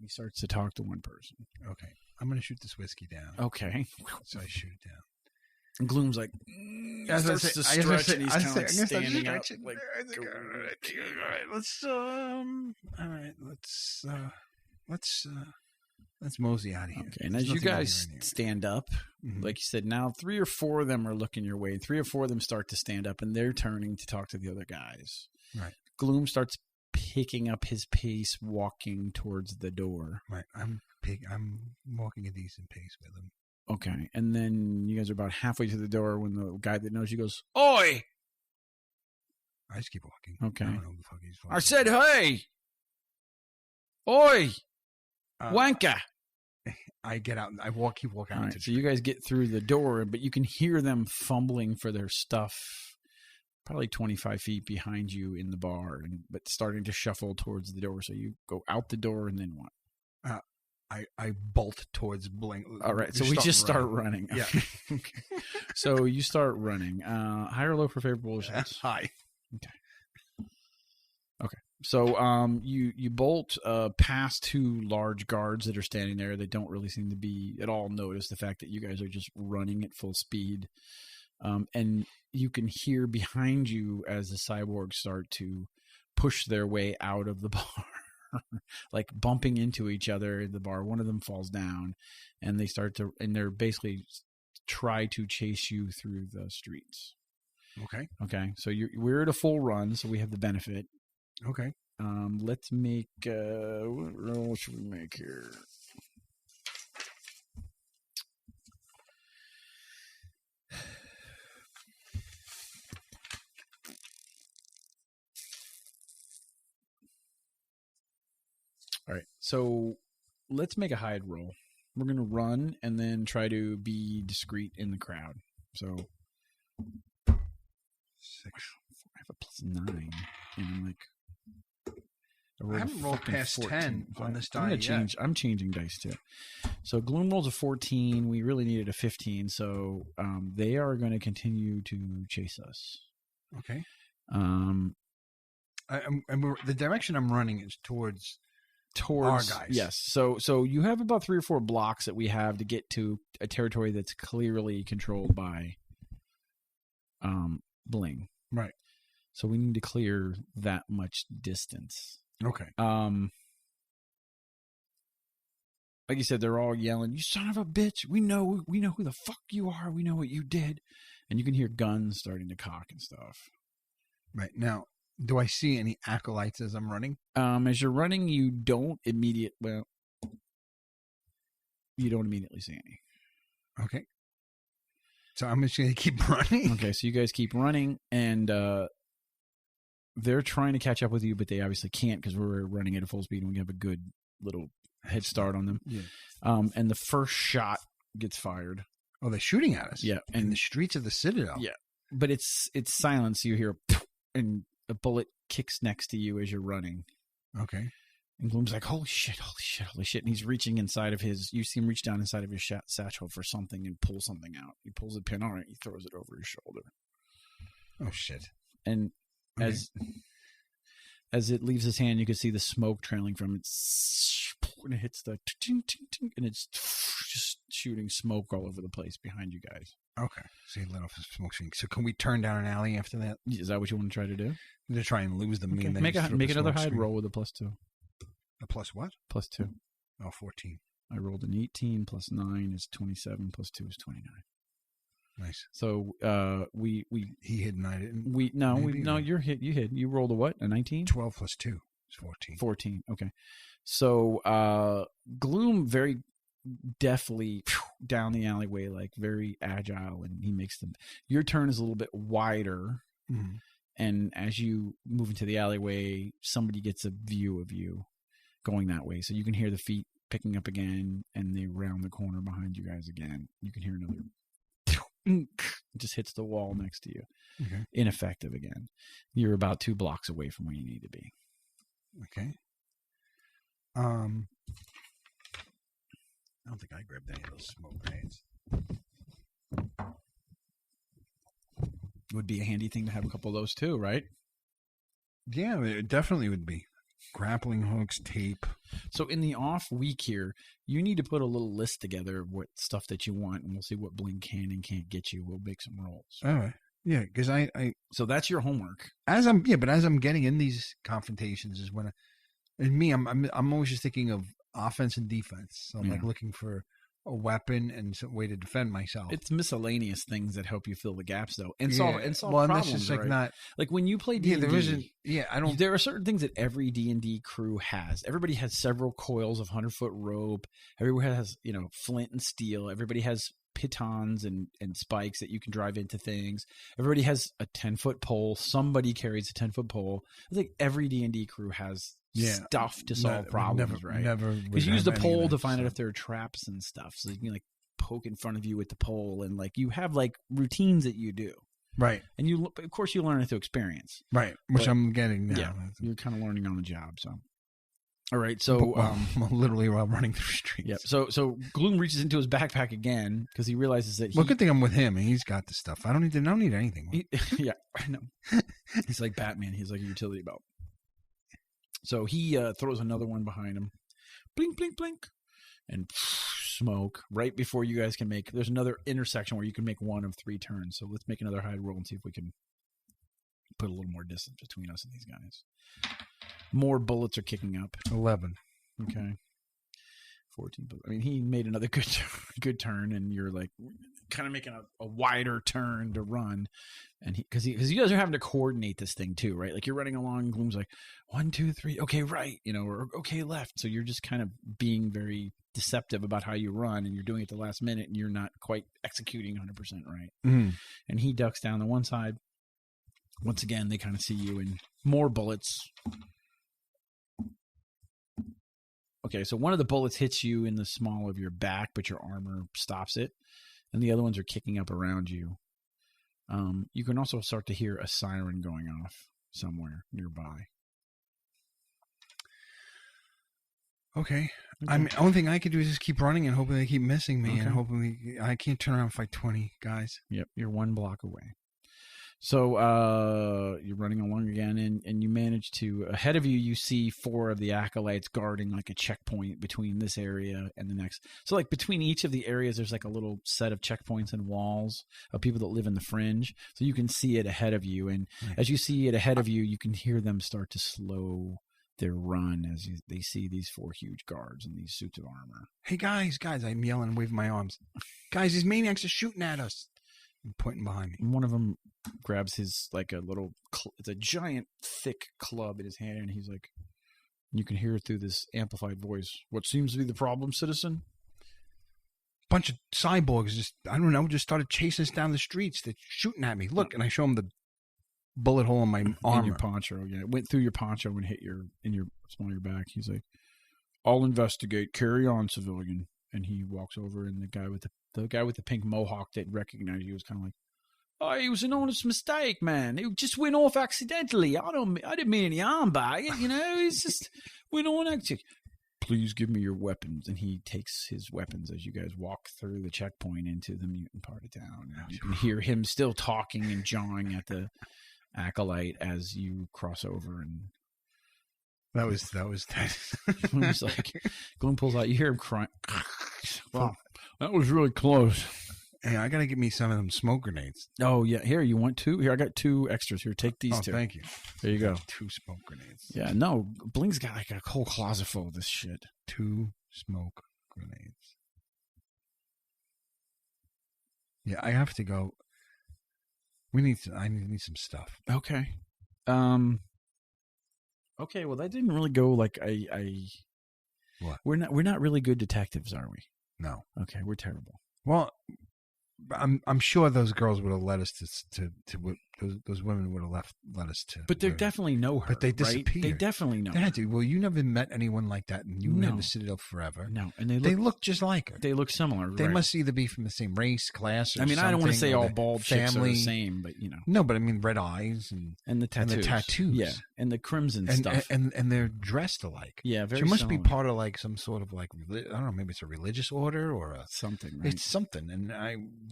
He starts to talk to one person. Okay. I'm going to shoot this whiskey down. Okay. So I shoot it down. And Glume's like, starts to stretch, and he's kind of standing up. Like, let's mosey out of here. Okay. And as you guys stand up, like you said, now 3 or 4 of them are looking your way. 3 or 4 of them start to stand up, and they're turning to talk to the other guys. Right. Glume starts picking up his pace, walking towards the door. Right. I'm walking a decent pace with him. Okay. And then you guys are about halfway to the door when the guy that knows you goes, "Oi!" I just keep walking. Okay. I don't know who the fuck he's talking. I said, hey! Oi! Wanker! I get out. Keep walking out. Right, so you guys get through the door, but you can hear them fumbling for their stuff probably 25 feet behind you in the bar, but starting to shuffle towards the door. So you go out the door and then what? I bolt towards Bling. All right, so we just start running. Yeah. Okay. So you start running. High or low for favorable results? High. Okay. So you bolt past two large guards that are standing there. They don't really seem to be at all notice the fact that you guys are just running at full speed. And you can hear behind you as the cyborgs start to push their way out of the bar. Like bumping into each other in the bar. One of them falls down and they're basically try to chase you through the streets. Okay. So we're at a full run, so we have the benefit. Okay. Let's make what roll should we make here? All right, so let's make a hide roll. We're going to run and then try to be discreet in the crowd. So 6. I have a +9, and I'm like, I haven't rolled past 14. 10 on this die yet. I'm changing dice too. So Glume rolls a 14. We really needed a 15, so they are going to continue to chase us. Okay. The direction I'm running is towards our guys. Yes. So you have about 3 or 4 blocks that we have to get to a territory that's clearly controlled by Bling. Right. So we need to clear that much distance. Okay. Like you said, they're all yelling, "You son of a bitch! We know who the fuck you are. We know what you did." And you can hear guns starting to cock and stuff. Right. Now, do I see any acolytes as I'm running? As you're running, you don't immediately see any. Okay. So I'm just going to keep running. Okay, so you guys keep running, and they're trying to catch up with you, but they obviously can't because we're running at a full speed and we have a good little head start on them. Yeah. And the first shot gets fired. Oh, they're shooting at us. Yeah, in the streets of the Citadel. Yeah, but it's silent, so you hear and a bullet kicks next to you as you're running. Okay. And Glume's like, holy shit. And he's reaching inside of you see him reach down inside of his satchel for something and pull something out. He pulls a pin on it. He throws it over his shoulder. Oh, shit. And as it leaves his hand, you can see the smoke trailing from it. And it hits the and it's just shooting smoke all over the place behind you guys. Okay. So he let off his smoke screen. So can we turn down an alley after that? Is that what you want to try to do? To try and lose them. Okay. Make another hide roll with a +2. A plus what? +2. Oh, 14. I rolled an 18 +9 is 27 +2 is 29. Nice. So he hid and I didn't. You hid. You rolled a what? A 19? 12 + 2 is 14. 14. Okay. So Glume very deftly down the alleyway, like very agile, and he makes them. Your turn is a little bit wider, and as you move into the alleyway, somebody gets a view of you going that way, so you can hear the feet picking up again, and they round the corner behind you guys again. You can hear another. It just hits the wall next to you. Okay. Ineffective again. You're about 2 blocks away from where you need to be. Okay. I don't think I grabbed any of those smoke grenades. Would be a handy thing to have a couple of those too, right? Yeah, it definitely would be. Grappling hooks, tape. So in the off week here, you need to put a little list together of what stuff that you want, and we'll see what Bling can and can't get you. We'll make some rolls. All right. Yeah, because I. So that's your homework. As I'm getting in these confrontations is when, I'm always just thinking of offense and defense. So I'm like looking for a weapon and some way to defend myself. It's miscellaneous things that help you fill the gaps, though, and solve problems. That's just right? not like when you play D&D. Yeah, there isn't. Yeah, I don't. There are certain things that every D&D crew has. Everybody has several coils of 100-foot rope. Everyone has flint and steel. Everybody has pitons and spikes that you can drive into things. Everybody has a 10-foot pole. Somebody carries a 10-foot pole. I think every D&D crew has stuff to solve problems, right? Never. Because you use the pole to find out if there are traps and stuff. So you can like poke in front of you with the pole, and like you have like routines that you do. Right. And of course you learn it through experience. Right. Which I'm getting now. Yeah. You're kind of learning on the job. So, all right. So, literally while running through streets. Yeah. So Glume reaches into his backpack again because he realizes that good thing I'm with him and he's got the stuff. I don't need anything. Yeah, I know. He's like Batman. He's like a utility belt. So he throws another one behind him. Blink, blink, blink. And smoke right before you guys can make. There's another intersection where you can make one of 3 turns. So let's make another hide roll and see if we can put a little more distance between us and these guys. More bullets are kicking up. 11. Okay. 14. I mean, he made another good turn, and you're like kind of making a wider turn to run, and because you guys are having to coordinate this thing too, right? Like you're running along, and Glume's like 1, 2, 3, okay, right, or okay, left. So you're just kind of being very deceptive about how you run, and you're doing it the last minute, and you're not quite executing 100% right. Mm. And he ducks down the one side. Once again, they kind of see you, and more bullets. Okay, so one of the bullets hits you in the small of your back, but your armor stops it, and the other ones are kicking up around you. You can also start to hear a siren going off somewhere nearby. Okay. I mean, only thing I could do is just keep running and hoping they keep missing me, and hoping I can't turn around and fight 20 guys. Yep, you're 1 block away. So you're running along again, and you manage to, ahead of you, you see 4 of the acolytes guarding like a checkpoint between this area and the next. So like between each of the areas, there's like a little set of checkpoints and walls of people that live in the fringe. So you can see it ahead of you. And as you see it ahead of you, you can hear them start to slow their run as they see these 4 huge guards in these suits of armor. Hey, guys, I'm yelling and waving my arms. Guys, these maniacs are shooting at us. I'm pointing behind me. And one of them grabs his, like a little, it's a giant, thick club in his hand, and he's like, you can hear it through this amplified voice. What seems to be the problem, citizen? Bunch of cyborgs just started chasing us down the streets. They're shooting at me. Look, and I show them the bullet hole in my armor. In your poncho, yeah. It went through your poncho and hit in your small of your back. He's like, I'll investigate. Carry on, civilian. And he walks over, and the guy with the pink mohawk that recognized you was kind of like, oh, it was an honest mistake, man. It just went off accidentally. I didn't mean any harm by it, It's just went on accidentally. Please give me your weapons. And he takes his weapons as you guys walk through the checkpoint into the mutant part of town. And you can hear him still talking and jawing at the acolyte as you cross over. And that was Glume's like, Glume pulls out. You hear him crying. Wow, that was really close. Hey, I gotta get me some of them smoke grenades. Oh yeah, here, you want 2? Here, I got 2 extras. Here, take these 2. Thank you. There you go. 2 smoke grenades. Yeah, no, Bling's got like a whole closet full of this shit. 2 smoke grenades. Yeah, I have to go. I need some stuff. Okay. Okay, well that didn't really go like What? We're not really good detectives, are we? No. Okay, we're terrible. Well, I'm sure those girls would have led us to those women would have let us to. But they definitely know her. But they disappeared. Right? They definitely know. Her. Well, you never met anyone like that, and you were in the Citadel forever. No, and they look just like her. They look similar. They must either be from the same race, class, or I mean, I don't want to say all bald family chicks are the same, but No, but I mean, red eyes and the tattoos. Yeah, and the crimson stuff, and they're dressed alike. Yeah, very. She must similar. be part of like some sort of like I don't know, maybe it's a religious order or something. Right? It's something, and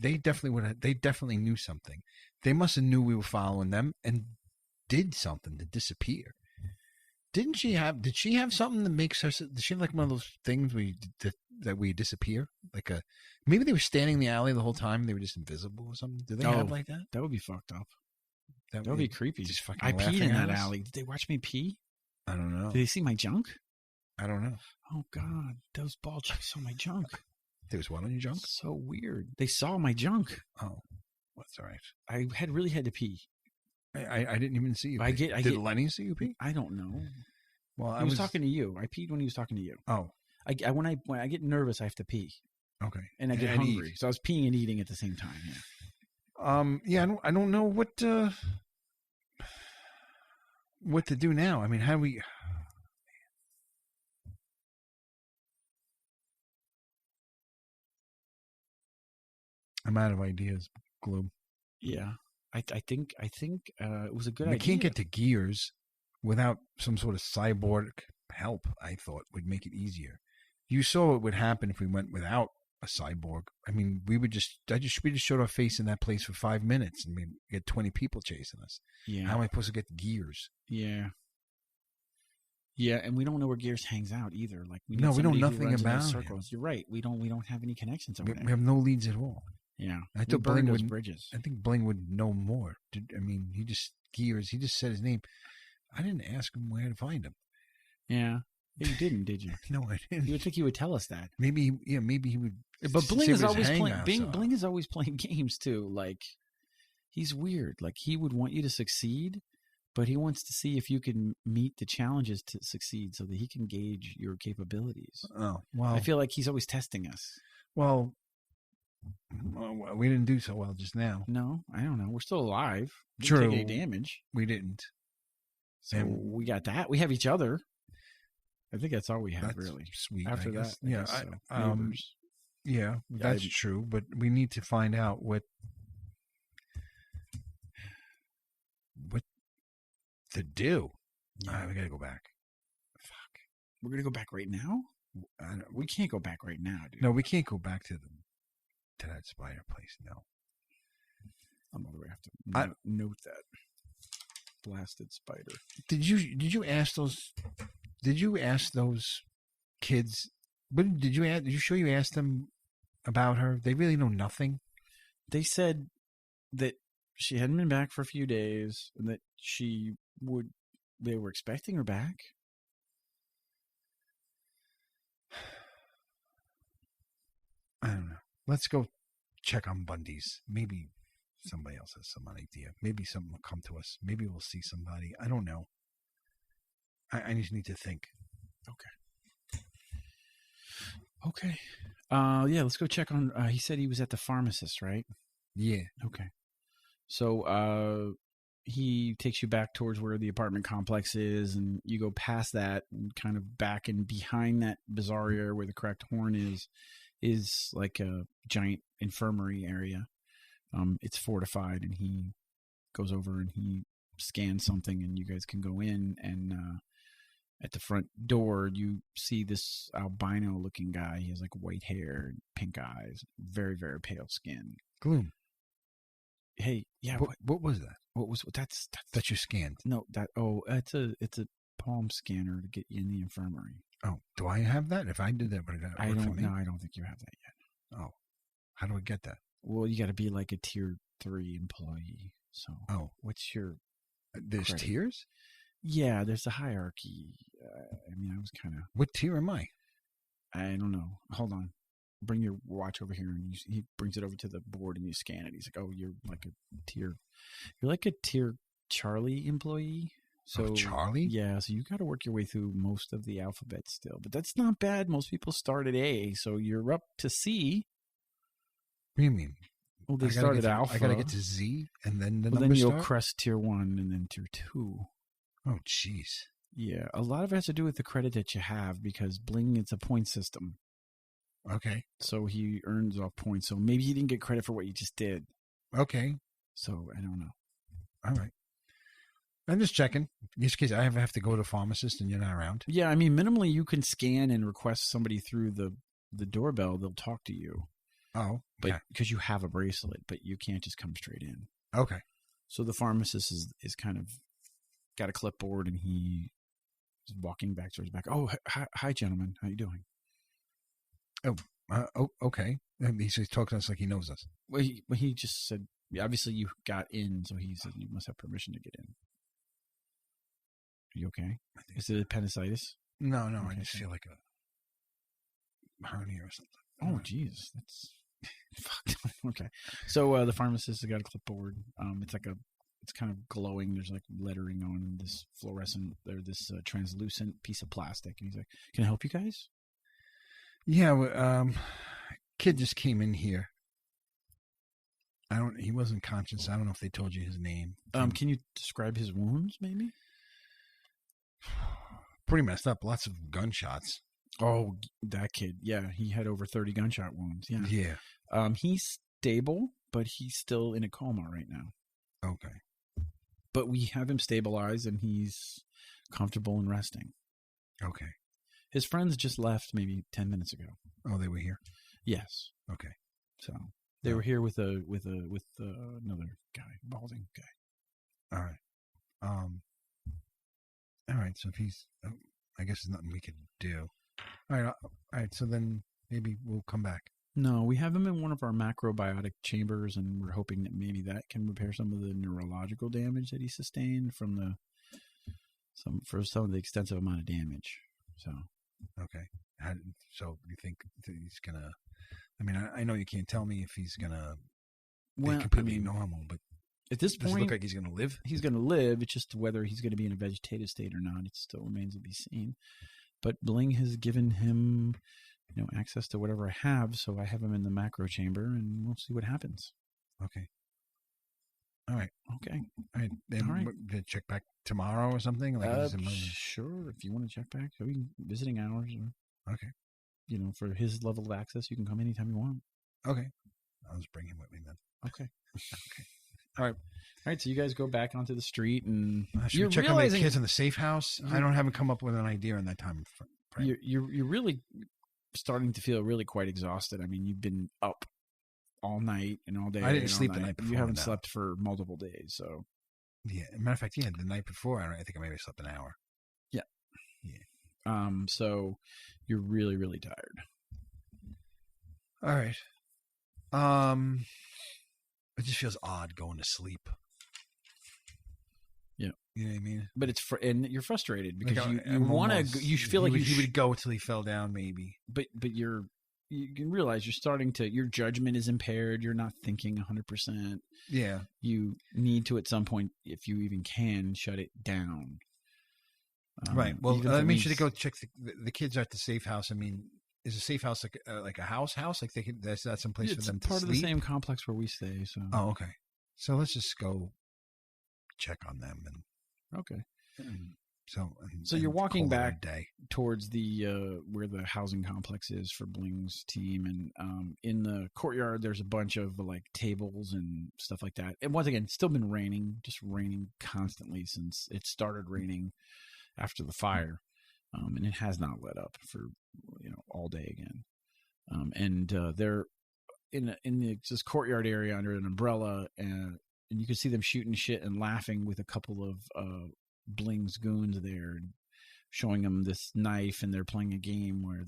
they definitely knew something. They must have knew we were following them and did something to disappear. Did she have something that makes her? Did she have like one of those things that we disappear? Like maybe they were standing in the alley the whole time. They were just invisible or something. Do they have like that? That would be fucked up. That would be creepy. Just fucking I peed in that alley. Did they watch me pee? I don't know. Did they see my junk? I don't know. Oh God, those bald chicks saw my junk. There was one on your junk? So weird. They saw my junk. Oh, that's all right. I really had to pee. I didn't even see you pee. Did Lenny see you pee? I don't know. Well, I was talking to you. I peed when he was talking to you. Oh. When I get nervous, I have to pee. Okay. And I get hungry. So I was peeing and eating at the same time. Yeah. I don't know what to do now. I mean, how do we... I'm out of ideas, Glume. Yeah. I think it was a good idea. We can't get to gears without some sort of cyborg help, I thought, would make it easier. You saw what would happen if we went without a cyborg. I mean, we just showed our face in that place for 5 minutes, and we had 20 people chasing us. Yeah. How am I supposed to get to gears? Yeah. Yeah, and we don't know where Gears hangs out either. Like we know nothing about circles. You're right. We don't have any connections over there. We have no leads at all. Yeah, I thought Bling would bridges. I think Bling would know more. He just said his name. I didn't ask him where to find him. Yeah, you didn't, did you? No, I didn't. You would think he would tell us that. Maybe he would. But Bling is always playing. Bling is always playing games too. Like he's weird. Like he would want you to succeed, but he wants to see if you can meet the challenges to succeed, so that he can gauge your capabilities. Oh well, I feel like he's always testing us. Well, we didn't do so well just now. No, I don't know. We're still alive. We True. didn't take any damage. We didn't. So we got that. We have each other. I think that's all we have, that's really. Sweet. After that, yeah. Neighbors. Yeah, that's true. But we need to find out what to do. Yeah. We got to go back. Fuck. We're gonna go back right now. We can't go back right now, dude. No, we can't go back to that spider place. No. I'm all the way. I have to note that. Blasted spider. Did you ask those? Did you ask those kids? What did you ask? Did you sure you asked them about her? They really know nothing. They said that she hadn't been back for a few days, and that they were expecting her back. I don't know. Let's go check on Bundy's. Maybe somebody else has some idea. Maybe something will come to us. Maybe we'll see somebody. I don't know. I just need to think. Okay. Yeah, let's go check on... he said he was at the pharmacist, right? Yeah. Okay. So he takes you back towards where the apartment complex is, and you go past that and kind of back, and behind that bizarre area where the cracked horn is like a giant infirmary area. It's fortified, and he goes over and he scans something, and you guys can go in, and at the front door you see this albino looking guy. He has like white hair and pink eyes, very, very pale skin. Glume. Hey, yeah. What was that? What was that's that you scanned? No, it's a palm scanner to get you in the infirmary. Oh, do I have that? If I did that, would it I don't know. I don't think you have that yet. Oh, how do I get that? Well, you got to be like a tier 3 employee. So, what's your? There's credit? tiers. Yeah, there's a hierarchy. I was kind of. What tier am I? I don't know. Hold on. Bring your watch over here, and he brings it over to the board, and you scan it. He's like, "Oh, you're like a tier. You're like a tier Charlie employee." So Charlie? Yeah, so you got to work your way through most of the alphabet still, but that's not bad. Most people start at A, so you're up to C. What do you mean? Well, they start at Alpha. I got to get to Z, and then the then numbers you'll start? crest tier 1 and then tier 2. Oh, jeez. Yeah, a lot of it has to do with the credit that you have, because Bling, it's a point system. Okay. So he earns off points. So maybe he didn't get credit for what you just did. Okay. So I don't know. All right. I'm just checking. In this case, I have to go to a pharmacist and you're not around. Yeah, minimally you can scan and request somebody through the doorbell. They'll talk to you. Oh, but because you have a bracelet, but you can't just come straight in. Okay. So the pharmacist is kind of got a clipboard, and he is walking back towards back. Oh, hi, gentlemen. How you doing? Oh, okay. He's talking to us like he knows us. Well, he just said, obviously you got in, so he said you must have permission to get in. Are you okay? Is it appendicitis? No, okay. I just feel like a hernia or something. Oh, jeez. That's fucked. Okay. So the pharmacist has got a clipboard. It's kind of glowing. There's like lettering on this fluorescent, or this translucent piece of plastic. And he's like, "Can I help you guys?" Yeah. kid just came in here. He wasn't conscious. I don't know if they told you his name. Can you describe his wounds, maybe? Pretty messed up. Lots of gunshots. Oh, that kid. Yeah, he had over 30 gunshot wounds. Yeah. Yeah. He's stable, but he's still in a coma right now. Okay. But we have him stabilized, and he's comfortable and resting. Okay. His friends just left maybe 10 minutes ago. Oh, they were here? Yes. Okay. So they were here with another guy, balding guy. All right. All right. So if he's, I guess there's nothing we could do. All right. So then maybe we'll come back. No, we have him in one of our macrobiotic chambers, and we're hoping that maybe that can repair some of the neurological damage that he sustained from some of the extensive amount of damage. So, okay. So you think that he's gonna? I mean, I know you can't tell me if he's gonna be completely normal, but at this point, does it look like he's gonna live? He's gonna live. It's just whether he's going to be in a vegetative state or not. It still remains to be seen. But Bling has given him, access to whatever I have, so I have him in the macro chamber, and we'll see what happens. Okay. All right. Okay. All right. Then all right. Check back tomorrow or something? Sure. If you want to check back, visiting hours. Or, okay. For his level of access, you can come anytime you want. Okay. I'll just bring him with me then. Okay. Okay. All right. All right. So you guys go back onto the street, and should we check on the kids in the safe house? I haven't come up with an idea in that time. You're really starting to feel really quite exhausted. I mean, you've been up all night and all day. I didn't sleep the night before. You haven't slept for multiple days, so. Yeah. As a matter of fact, the night before, I think I maybe slept an hour. Yeah. Yeah. So you're really, really tired. All right. It just feels odd going to sleep. Yeah. You know what I mean? But and you're frustrated because you want to. You feel like he would go until he fell down, maybe. But you can realize you're starting to. Your judgment is impaired. You're not thinking 100%. Yeah. You need to at some point, if you even can, shut it down. Right. Well, should they go check the kids are at the safe house? I mean, is a safe house like a house? Like that's some place for them to sleep? It's part of the same complex where we stay. So. Oh, okay. So let's just go check on them and. Okay. So you're walking back towards the where the housing complex is for Bling's team, and in the courtyard there's a bunch of like tables and stuff like that. And once again, it's still been raining, just raining constantly since it started raining after the fire, and it has not let up for all day again. And they're in this courtyard area under an umbrella, and you can see them shooting shit and laughing with a couple of Bling's goons there, and showing them this knife, and they're playing a game where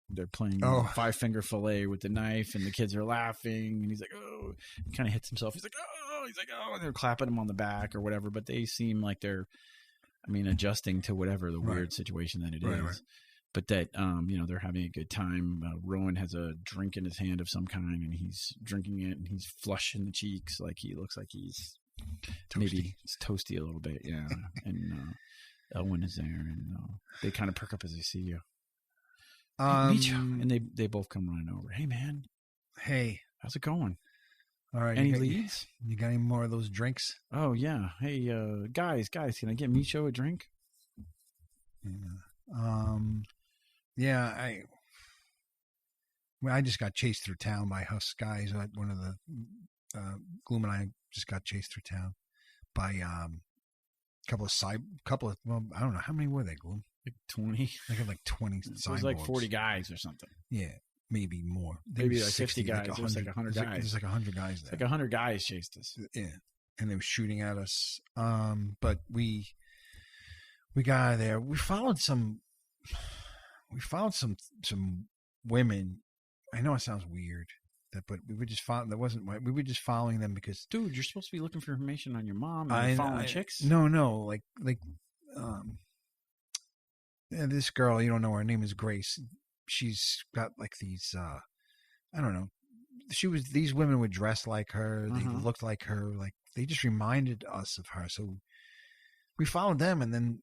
they're playing 5-finger fillet with the knife, and the kids are laughing, and he's like, oh, he kind of hits himself. He's like, oh, and they're clapping him on the back or whatever, but they seem like they're, adjusting to whatever the weird situation that it is. Right. But that, they're having a good time. Rowan has a drink in his hand of some kind, and he's drinking it, and he's flush in the cheeks. Like he looks like he's toasty. Maybe it's toasty a little bit. Yeah. And Elwyn is there, and they kind of perk up as they see you. Meecho. And they both come running over. Hey, man. Hey. How's it going? All right. Any leads? You got any more of those drinks? Oh, yeah. Hey, guys, can I get Meecho a drink? Yeah. I just got chased through town by Huss guys. One of the Glume and I just got chased through town by a couple of well, I don't know how many were they, Glume? Like 20. I got like 20 cyborgs. It was like 40 guys or something. Yeah, maybe more. Maybe like 50 guys. It was like 100 guys. There's like 100 guys there. Like 100 guys chased us. Yeah, and they were shooting at us. But we got out of there. We followed some women. I know it sounds weird, but we were just following. We were just following them because, dude, you're supposed to be looking for information on your mom and following chicks. No, like this girl, you don't know her name is Grace. She's got like these, I don't know. These women would dress like her. They looked like her. Like they just reminded us of her. So we followed them, and then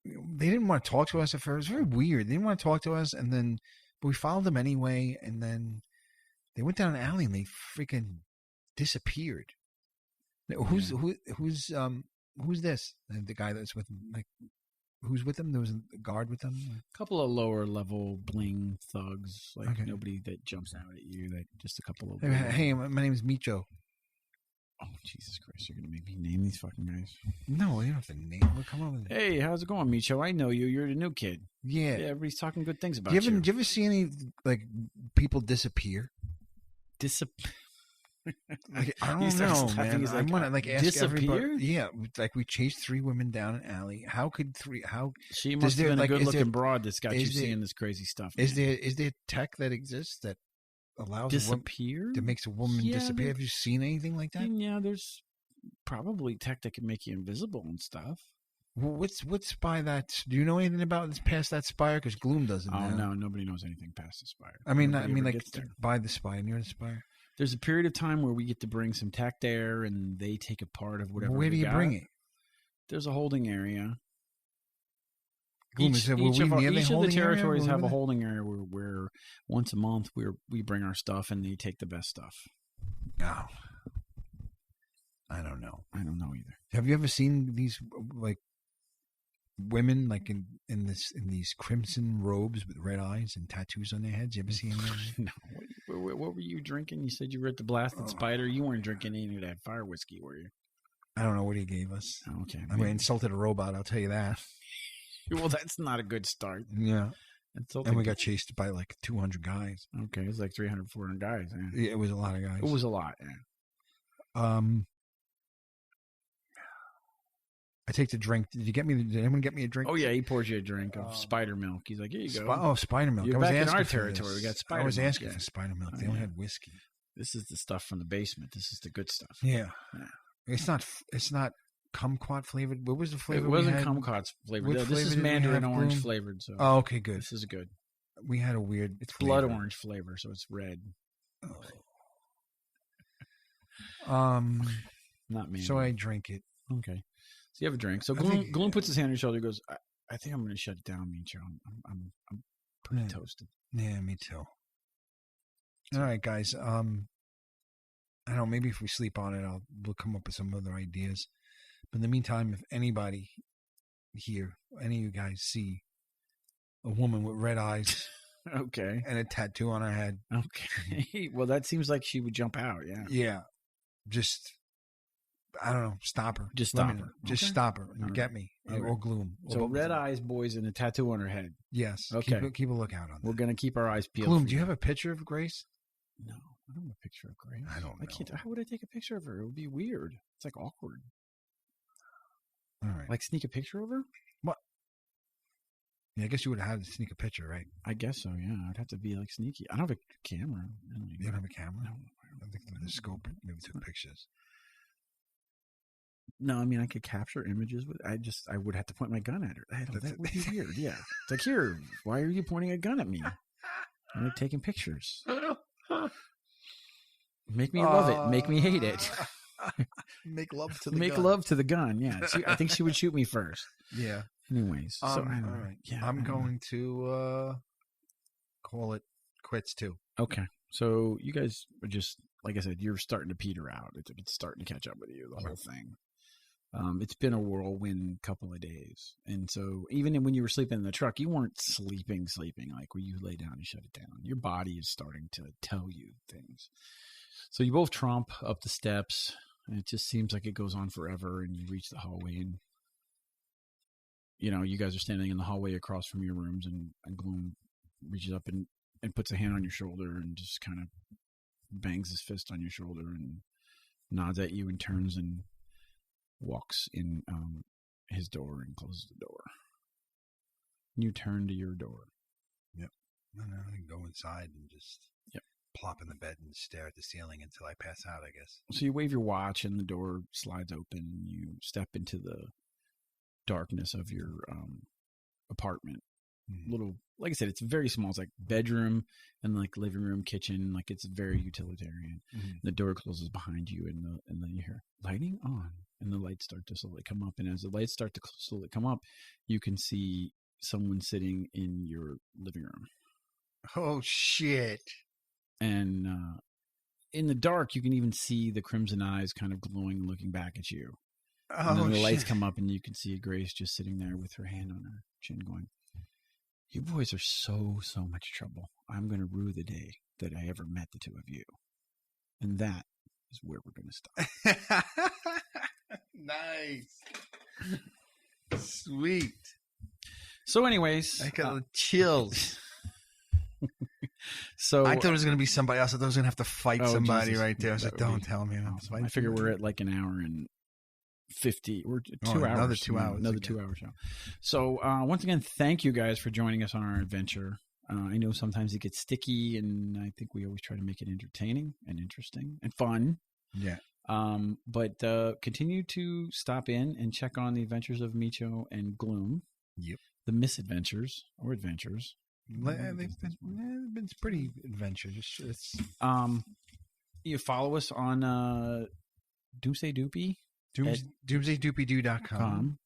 they didn't want to talk to us at first. It was very weird. They didn't want to talk to us, and then But we followed them anyway, and then they went down an alley and they freaking disappeared. Who's this? The guy that's with him, like, who's with them? There was a guard with them. A couple of lower level bling thugs, like nobody that jumps out at you. That just a couple of. Hey, my name is Meecho. Oh, Jesus Christ! You're gonna make me name these fucking guys. No, you don't have to name. Well, come on. Hey, how's it going, Meecho? I know you. You're the new kid. Yeah. Everybody's talking good things about you. Do you ever see any like people disappear? Like, I don't know, man. I want to ask everybody. Yeah, like we chased 3 women down an alley. How could 3? How she must have been a good-looking broad that's got you seeing this crazy stuff. Man. Is there tech that exists that allows disappear? That makes a woman disappear? Have you seen anything like that? Yeah, there's probably tech that can make you invisible and stuff. What's by that? Do you know anything about this past that spire? Because Glume doesn't. Oh no, nobody knows anything past the spire. I mean, like by the spire, near the spire. There's a period of time where we get to bring some tech there, and they take a part of whatever. Where do you bring it? There's a holding area. Each of the territories have a holding area where once a month we bring our stuff, and they take the best stuff. Oh, I don't know. I don't know either. Have you ever seen these like women like in these crimson robes with red eyes and tattoos on their heads? You ever seen them? No. What were you drinking? You said you were at the Blasted Spider. You weren't drinking any of that fire whiskey, were you? I don't know what he gave us. Okay. I mean, insulted a robot, I'll tell you that. Well, that's not a good start. Yeah. And we got chased by like 200 guys. Okay. It was like 300, 400 guys. Yeah, it was a lot of guys. It was a lot, yeah. I take the drink. Did anyone get me a drink? Oh, yeah. He pours you a drink of spider milk. He's like, here you go. Spider milk. You're back in our territory. We got spider milk. I was asking for spider milk. They only had whiskey. This is the stuff from the basement. This is the good stuff. Yeah. It's not kumquat flavored. What was the flavor? It wasn't kumquat flavored. No, this is mandarin orange flavored. So oh, okay, good. This is good. We had a weird. It's blood orange flavor, so it's red. Not me. So I drink it. Okay. So you have a drink. So Glume puts his hand on your shoulder and goes, I think I'm going to shut it down, Meecho. I'm pretty toasted. Yeah, me too. All right, guys. I don't know. Maybe if we sleep on it, we'll come up with some other ideas. But in the meantime, if anybody here, any of you guys see a woman with red eyes, okay, and a tattoo on her head, okay, well, that seems like she would jump out. Yeah. Yeah. Just. I don't know. Stop her. Just stop her. Just stop her and get me. Or Glume. So red eyes, boys, and a tattoo on her head. Yes. Okay. Keep a lookout on that. We're going to keep our eyes peeled. Glume, do you have a picture of Grace? No. I don't have a picture of Grace. I don't know. How would I take a picture of her? It would be weird. It's like awkward. All right. Like sneak a picture of her? What? Yeah, I guess you would have had to sneak a picture, right? I guess so, yeah. I'd have to be like sneaky. I don't have a camera. You don't have a camera? No. I think the scope maybe took pictures. No, I mean I could capture images with. I would have to point my gun at her. That would be weird. Yeah, it's like here. Why are you pointing a gun at me? I'm taking pictures. Make me love it. Make me hate it. Make love to the gun. Love to the gun. Yeah, I think she would shoot me first. Yeah. Anyways, so all right. Yeah, I'm going to call it quits too. Okay. So you guys are just like I said. You're starting to peter out. It's starting to catch up with you. The whole thing. It's been a whirlwind couple of days. And so even when you were sleeping in the truck, you weren't sleeping like where you lay down and shut it down. Your body is starting to tell you things. So you both tromp up the steps, and it just seems like it goes on forever, and you reach the hallway, and you guys are standing in the hallway across from your rooms, and Glume reaches up and puts a hand on your shoulder and just kind of bangs his fist on your shoulder and nods at you and turns and walks in his door and closes the door. You turn to your door. Yep. And I can go inside and just plop in the bed and stare at the ceiling until I pass out, I guess. So you wave your watch and the door slides open and you step into the darkness of your apartment. Mm-hmm. Little, like I said, it's very small. It's like bedroom and like living room, kitchen. Like it's very utilitarian. Mm-hmm. The door closes behind you and then you hear lighting on. And the lights start to slowly come up. And as the lights start to slowly come up, you can see someone sitting in your living room. Oh, shit. And in the dark, you can even see the crimson eyes kind of glowing, looking back at you. And then the lights come up, and you can see Grace just sitting there with her hand on her chin going, you boys are so much trouble. I'm going to rue the day that I ever met the two of you. And that is where we're going to stop. Nice. Sweet. So anyways. I got chills. So I thought it was going to be somebody else. I thought I was going to have to fight somebody Jesus. right there. I was like, don't tell me. I figure we're at like an hour and 50. We're 2 hours. Another 2 hours. Another 2 hours now. So once again, thank you guys for joining us on our adventure. I know sometimes it gets sticky, and I think we always try to make it entertaining and interesting and fun. Yeah. But continue to stop in and check on the adventures of Meecho and Glume. Yep. The misadventures or adventures. They've been pretty adventures. You follow us on Doomsday Doopy. DoomsdayDoopyDoo.com.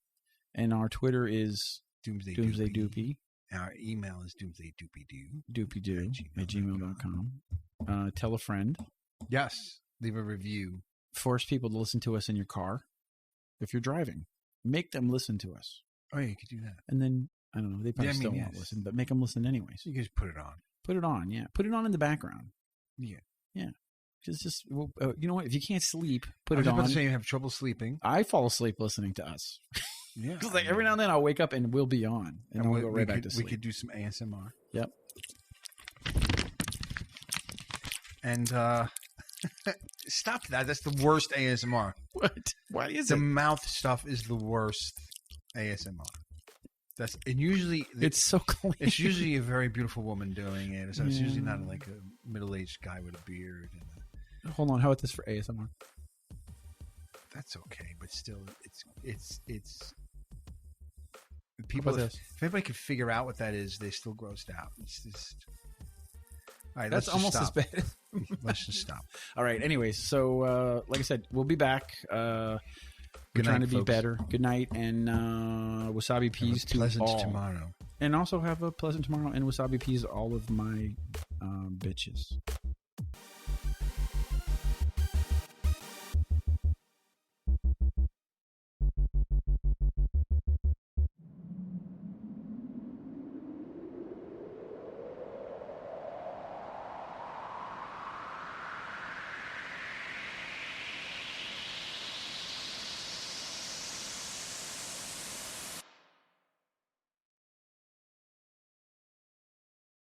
And our Twitter is Doomsday Doopy. Our email is doomsdaydoopydoo at gmail.com. Tell a friend. Yes. Leave a review. Force people to listen to us in your car. If you're driving, make them listen to us. Oh, yeah, you could do that. And then, I don't know, they probably still won't listen, but make them listen anyways. So you just put it on. Put it on, yeah. Put it on in the background. Yeah. Yeah. Just you know what? If you can't sleep, put it on. I was about to say you have trouble sleeping. I fall asleep listening to us. Yeah. Because like every now and then I'll wake up and we'll be on. And we'll go right back to sleep. We could do some ASMR. Yep. And stop that. That's the worst ASMR. What? Why is the mouth stuff is the worst ASMR. Usually it's so clean. It's usually a very beautiful woman doing it. So it's usually not like a middle-aged guy with a beard. Hold on, how about this for ASMR? That's okay, but still, it's people. If anybody could figure out what that is, they still grossed out. It's just. All right, that's almost as bad. Let's just stop. All right. Anyways, so like I said, we'll be back. We're trying to be better. Good night, and wasabi peas to pleasant all. Tomorrow. And also have a pleasant tomorrow, and wasabi peas all of my bitches.